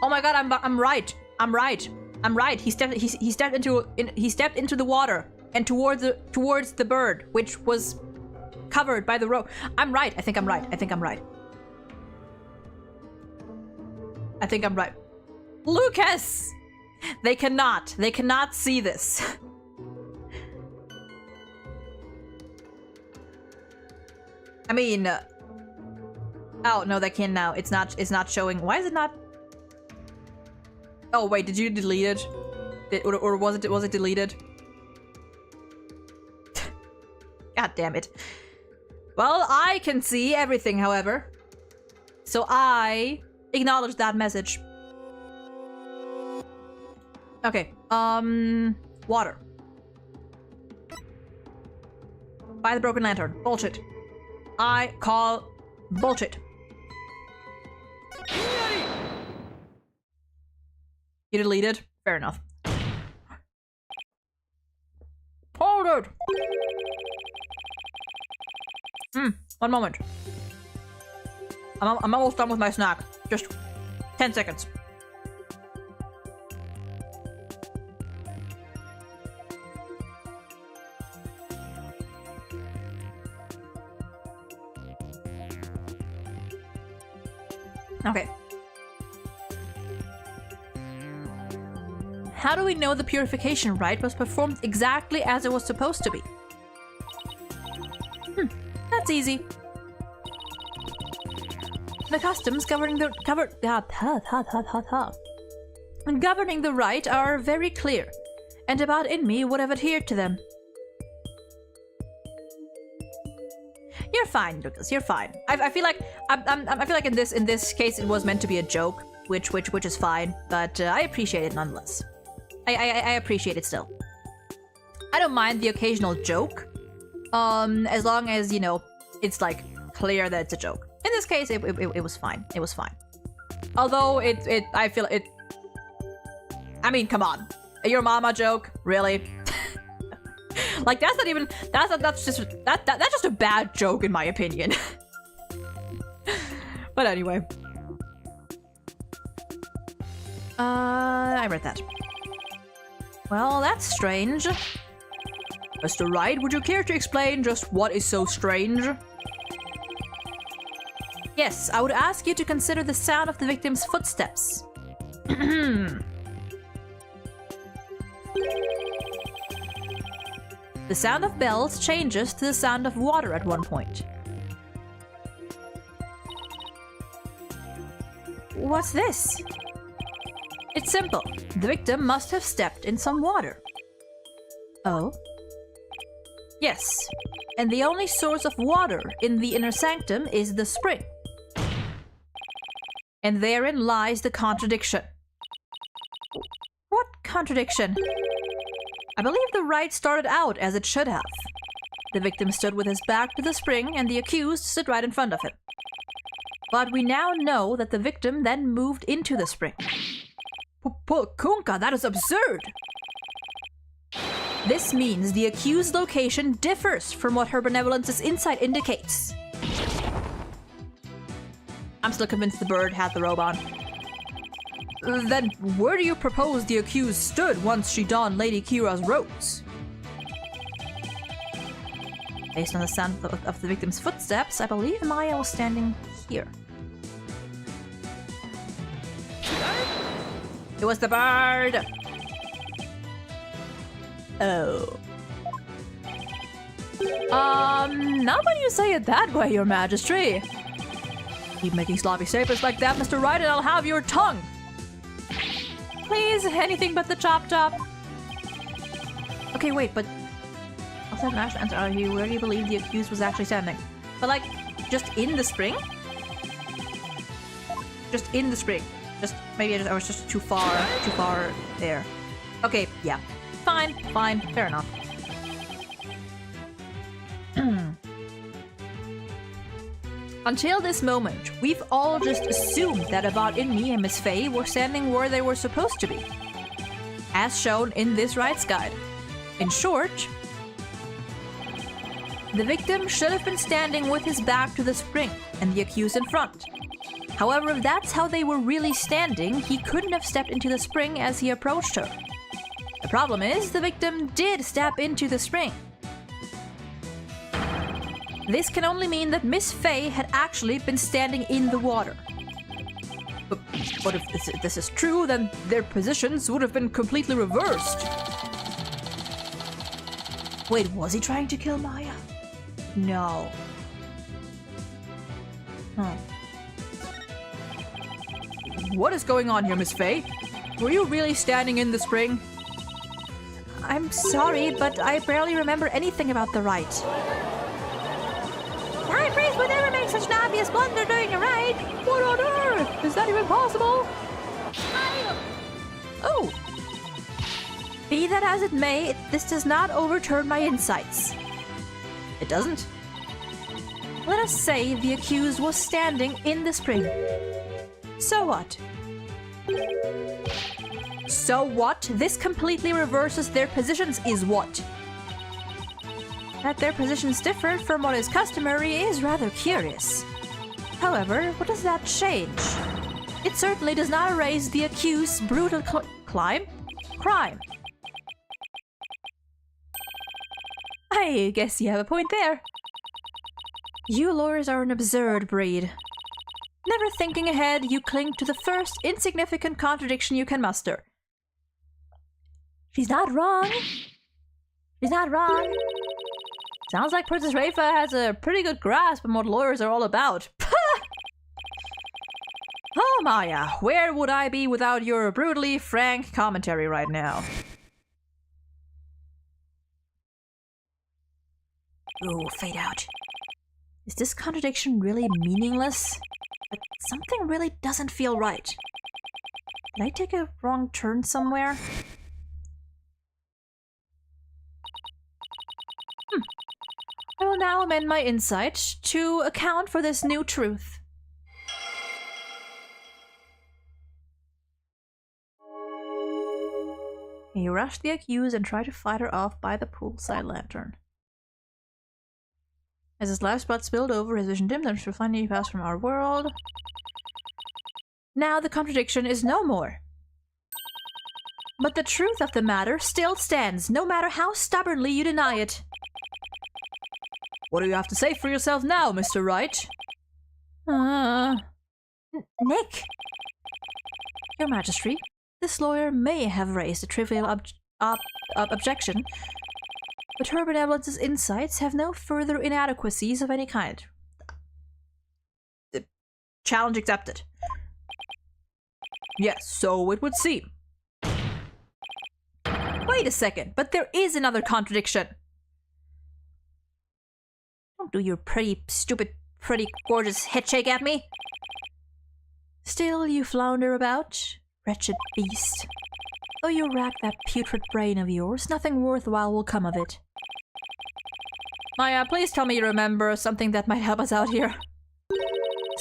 Oh my god! I'm right. I'm right. I'm right. He stepped into the water and towards the bird, which was covered by the rope. I'm right. I think I'm right. I think I'm right. I think I'm right. Lucas! They cannot see this. I mean, oh no, they can now. It's not showing. Why is it not? Oh wait, did you delete it? Or was it deleted? God damn it. Well, I can see everything, however. So I acknowledge that message. Okay, water. By the broken lantern. Bullshit. I call bullshit. You deleted? Fair enough. Hold it! One moment. I'm almost done with my snack. Just 10 seconds. Okay. How do we know the purification rite was performed exactly as it was supposed to be? That's easy. The customs governing the rite are very clear, and about Inmi would have adhered to them. You're fine, Lucas. You're fine. I feel like I feel like in this case it was meant to be a joke, which is fine, but I appreciate it nonetheless. I appreciate it still. I don't mind the occasional joke, as long as, you know, it's like clear that it's a joke. In this case, it was fine. It was fine. Although I feel it. I mean, come on, your mama joke, really? Like that's not even that's just a bad joke in my opinion. But anyway, I read that. Well, that's strange. Mr. Wright, would you care to explain just what is so strange? Yes, I would ask you to consider the sound of the victim's footsteps. The sound of bells changes to the sound of water at one point. What's this? It's simple. The victim must have stepped in some water. Oh? Yes. And the only source of water in the inner sanctum is the spring. And therein lies the contradiction. What contradiction? I believe the rite started out as it should have. The victim stood with his back to the spring and the accused stood right in front of him. But we now know that the victim then moved into the spring. Kunka, that is absurd! This means the accused's location differs from what her benevolence's insight indicates. I'm still convinced the bird had the robe on. Then where do you propose the accused stood once she donned Lady Kira's robes? Based on the sound of the victim's footsteps, I believe Maya was standing here. It was the bird! Oh. Not when you say it that way, Your Majesty. Keep making sloppy statements like that, Mr. Wright, and I'll have your tongue. Please, anything but the chop. Okay, wait, but... I'll have an actual answer. Where do you believe the accused was actually standing? But like, just in the spring? Just in the spring. Just maybe I was just too far there. Okay, yeah. Fine, fair enough. Until this moment, we've all just assumed that about in me and Miss Faye were standing where they were supposed to be, as shown in this rights guide. In short, the victim should have been standing with his back to the spring and the accused in front. However, if that's how they were really standing, he couldn't have stepped into the spring as he approached her. The problem is, the victim did step into the spring. This can only mean that Miss Faye had actually been standing in the water. But if this is true, then their positions would have been completely reversed. Wait, was he trying to kill Maya? No. Huh. What is going on here, Miss Faye? Were you really standing in the spring? I'm sorry, but I barely remember anything about the rite. High priest would never make such an obvious blunder during a rite. What on earth? Is that even possible? Oh! Be that as it may, this does not overturn my insights. It doesn't? Let us say the accused was standing in the spring. So what? So what? This completely reverses their positions is what? That their positions differ from what is customary is rather curious. However, what does that change? It certainly does not erase the accused's brutal crime. I guess you have a point there. You lawyers are an absurd breed. Never thinking ahead, you cling to the first insignificant contradiction you can muster. She's not wrong. She's not wrong. Sounds like Princess Rafa has a pretty good grasp on what lawyers are all about. Oh, Maya, where would I be without your brutally frank commentary right now? Ooh, fade out. Is this contradiction really meaningless? But something really doesn't feel right. Did I take a wrong turn somewhere? I will now amend my insight to account for this new truth. He rushed the accused and tried to fight her off by the poolside lantern. As his life spot spilled over, his vision dimmed and finally passed from our world. Now the contradiction is no more. But the truth of the matter still stands, no matter how stubbornly you deny it. What do you have to say for yourself now, Mr. Wright? Nick! Your Majesty, this lawyer may have raised a trivial objection, but Her Benevolence's insights have no further inadequacies of any kind. Challenge accepted. Yes, so it would seem. Wait a second, but there is another contradiction. Don't do your pretty, stupid, pretty, gorgeous head shake at me. Still you flounder about, wretched beast. Though you rack that putrid brain of yours, nothing worthwhile will come of it. Maya, please tell me you remember something that might help us out here.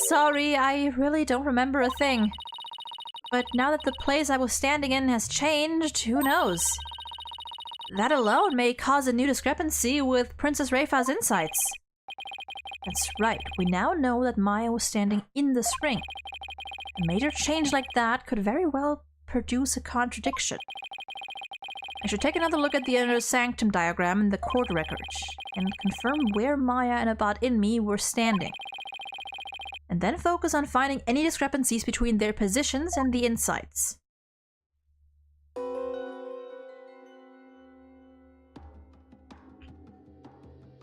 Sorry, I really don't remember a thing. But now that the place I was standing in has changed, who knows? That alone may cause a new discrepancy with Princess Rafa's insights. That's right, we now know that Maya was standing in the spring. A major change like that could very well produce a contradiction. I should take another look at the inner sanctum diagram in the court records and confirm where Maya and Abad in me were standing. And then focus on finding any discrepancies between their positions and the insights.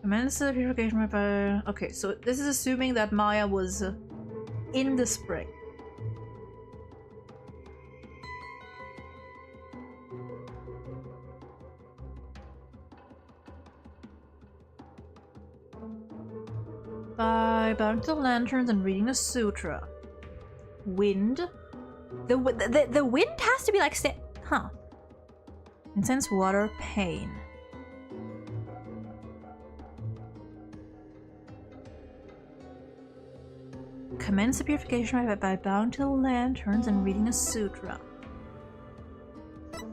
Commence the purification by... Okay, so this is assuming that Maya was in the spring. by bowing to the lanterns and reading the sutra. Wind. The wind has to be like huh. Incense, water, pain. Commence the purification rite by bowing to the lanterns and reading a sutra.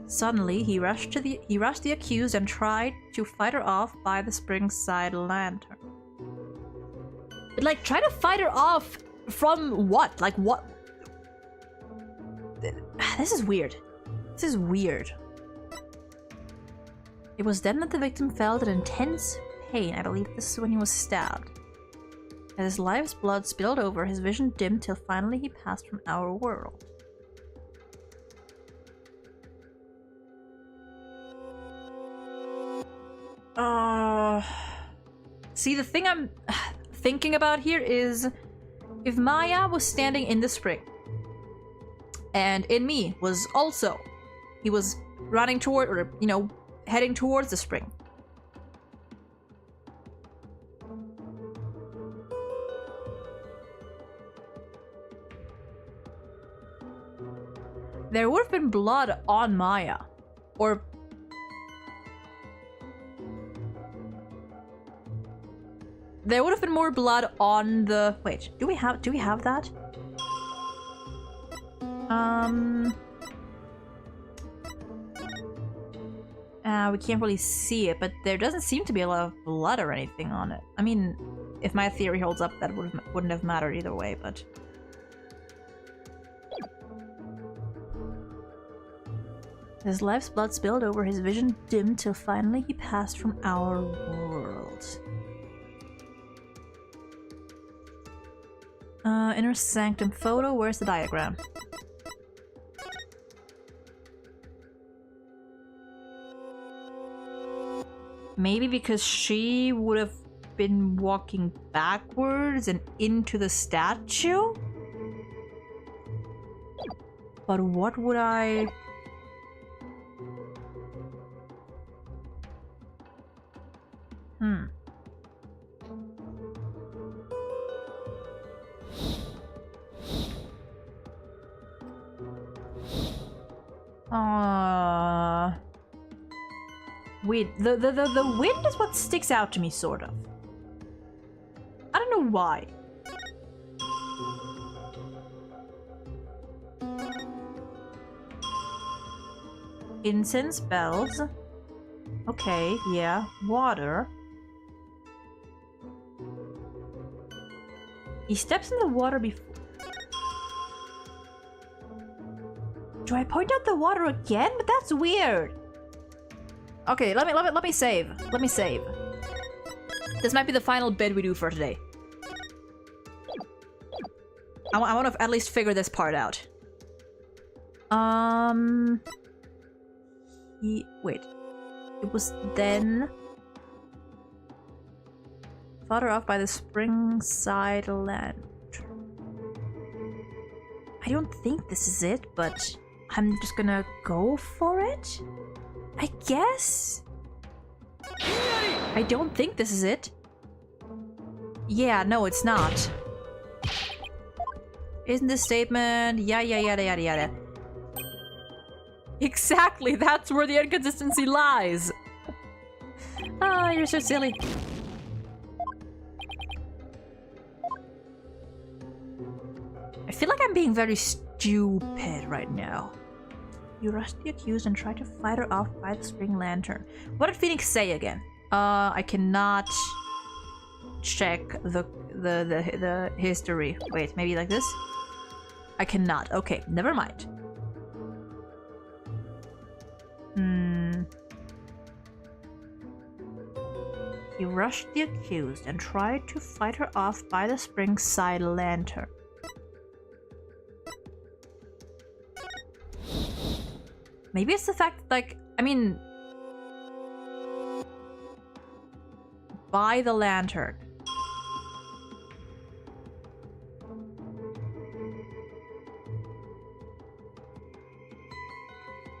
Suddenly, he rushed the accused and tried to fight her off by the spring-side lantern. But, like, try to fight her off from what? Like, what? This is weird. This is weird. It was then that the victim felt an intense pain. I believe this is when he was stabbed. As his life's blood spilled over, his vision dimmed till finally he passed from our world. See, the thing I'm thinking about here is if Maya was standing in the spring and in me was also, he was running toward, or, you know, heading towards the spring. There would have been blood on Maya. Or... there would have been more blood on the... wait, do we have that? We can't really see it, but there doesn't seem to be a lot of blood or anything on it. I mean, if my theory holds up, that wouldn't have mattered either way, but... his life's blood spilled over, his vision dimmed till finally he passed from our world. Inner sanctum photo, where's the diagram? Maybe because she would have been walking backwards and into the statue? But what would I... Wait, the wind is what sticks out to me, sort of. I don't know why. Incense, bells. Okay, yeah. Water. He steps in the water before... do I point out the water again? But that's weird. Okay, let me save. Let me save. This might be the final bid we do for today. I want to at least figure this part out. Wait. It was then... fought her off by the spring-side lantern. I don't think this is it, but I'm just gonna go for it? I guess? I don't think this is it. Yeah, no, it's not. Isn't this statement? Yada. Exactly, that's where the inconsistency lies. Ah, you're so silly. I feel like I'm being very stupid right now. You rush the accused and try to fight her off by the spring lantern. What did Phoenix say again? I cannot check the history. Wait, maybe like this? I cannot. Okay, never mind. He rushed the accused and tried to fight her off by the spring-side lantern. Maybe it's the fact, like, I mean... by the lantern.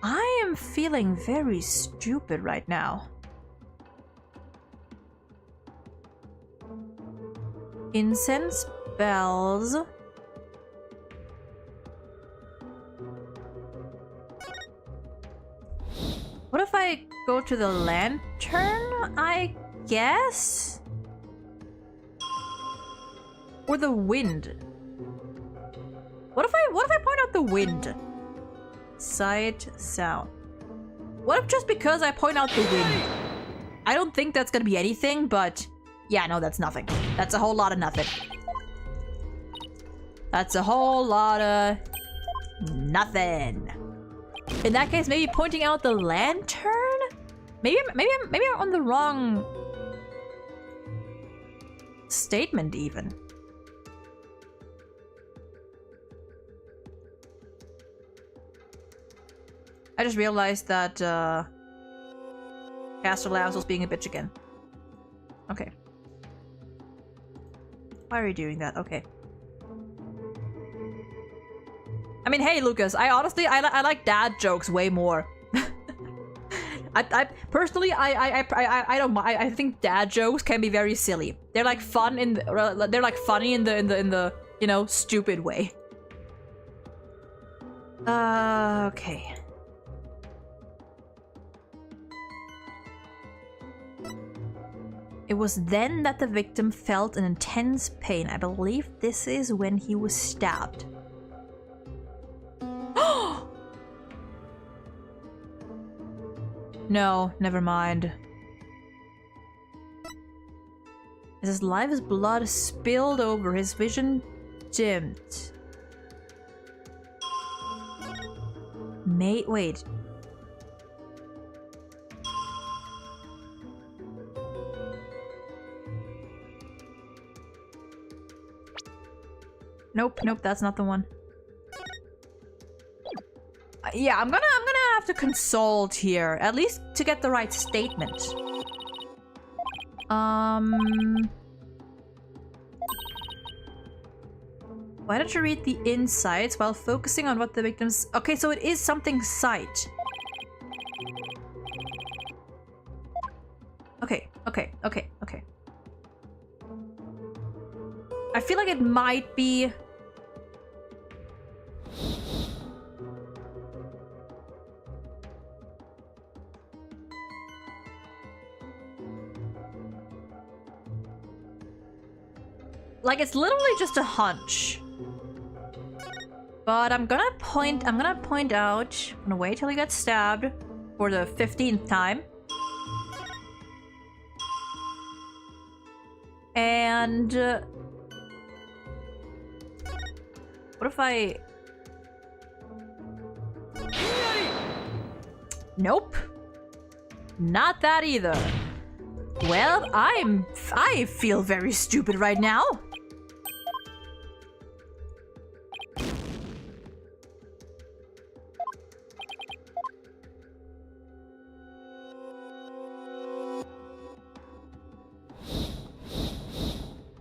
I am feeling very stupid right now. Incense, bells. What if I go to the lantern, I guess? Or the wind? What if I point out the wind? Sight, sound. What if just because I point out the wind? I don't think that's gonna be anything, but yeah, no, that's nothing. That's a whole lot of nothing. That's a whole lot of nothing. In that case, maybe pointing out the lantern? Maybe I'm on the wrong statement even. I just realized that Caster Labs was being a bitch again. Okay. Why are you doing that? Okay. I mean, hey, Lucas. I honestly, I like dad jokes way more. I personally, I don't. I think dad jokes can be very silly. They're like fun in. They're like funny in the you know, stupid way. Okay. It was then that the victim felt an intense pain. I believe this is when he was stabbed. No, never mind. As his life's blood spilled over, his vision dimmed. Wait. Nope, that's not the one. Yeah, I'm gonna have to consult here, at least to get the right statement. Why don't you read the insights while focusing on what the victim's... Okay, so it is something sight. Okay. I feel like it might be... Like, it's literally just a hunch. But I'm gonna point out... I'm gonna wait till he gets stabbed for the 15th time. And... what if I... Nope. Not that either. Well, I feel very stupid right now.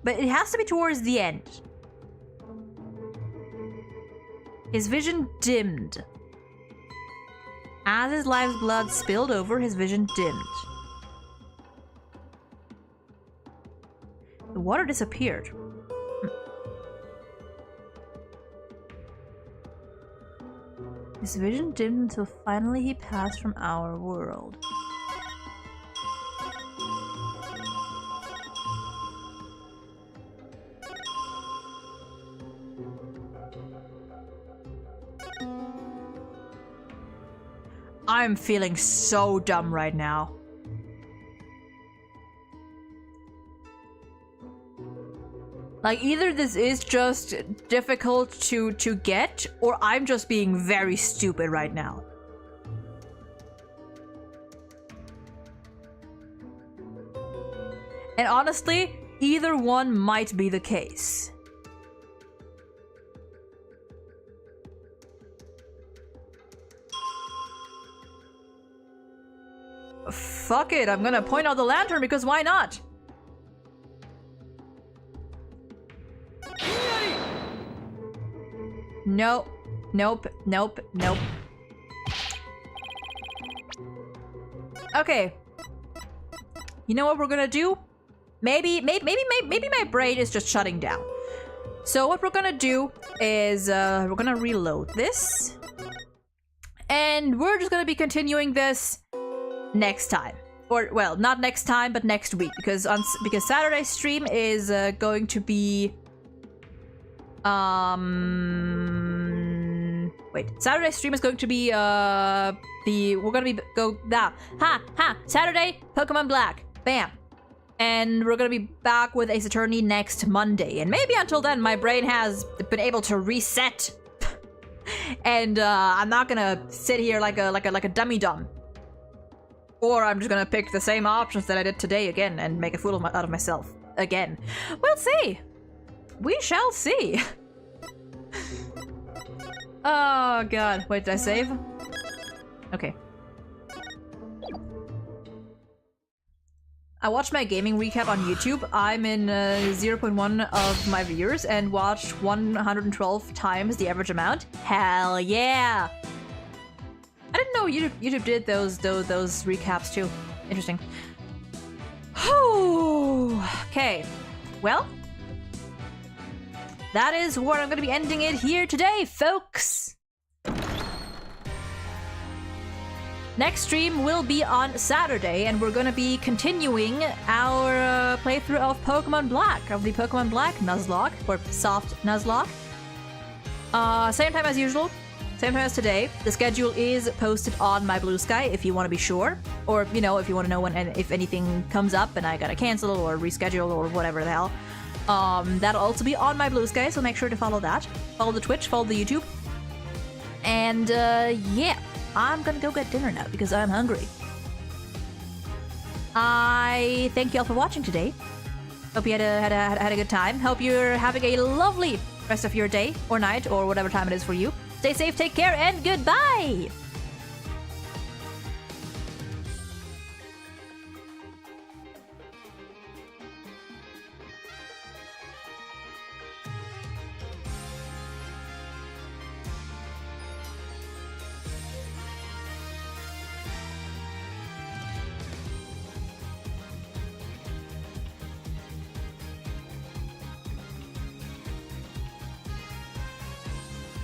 But it has to be towards the end. His vision dimmed. As his life's blood spilled over, his vision dimmed. The water disappeared. His vision dimmed until finally he passed from our world. I'm feeling so dumb right now. Like, either this is just difficult to get, or I'm just being very stupid right now. And honestly, either one might be the case. Fuck it, I'm gonna point out the lantern because why not? Nope. Okay. You know what we're gonna do? Maybe my brain is just shutting down. So what we're gonna do is we're gonna reload this. And we're just gonna be continuing this next time. Or, well, not next time, but next week. Because Saturday's stream is going to be... Wait, Saturday's stream is going to be, Saturday, Pokemon Black. Bam. And we're gonna be back with Ace Attorney next Monday. And maybe until then, my brain has been able to reset. And I'm not gonna sit here like a dummy-dumb. Or I'm just gonna pick the same options that I did today again and make a fool out of myself again. We'll see. We shall see. Oh god. Wait, did I save? Okay. I watched my gaming recap on YouTube. I'm in 0.1 of my viewers and watched 112 times the average amount. Hell yeah! I didn't know YouTube did those recaps too. Interesting. Okay. Well, that is where I'm going to be ending it here today, folks. Next stream will be on Saturday, and we're going to be continuing our playthrough of Pokemon Black, of the Pokemon Black Nuzlocke, or soft Nuzlocke. Same time as usual. Same time as today. The schedule is posted on my Blue Sky if you want to be sure. Or, you know, if you want to know when if anything comes up and I gotta cancel or reschedule or whatever the hell. That'll also be on my Blue Sky, so make sure to follow that. Follow the Twitch, follow the YouTube. And, yeah. I'm gonna go get dinner now because I'm hungry. I thank you all for watching today. Hope you had a good time. Hope you're having a lovely rest of your day or night or whatever time it is for you. Stay safe, take care, and goodbye!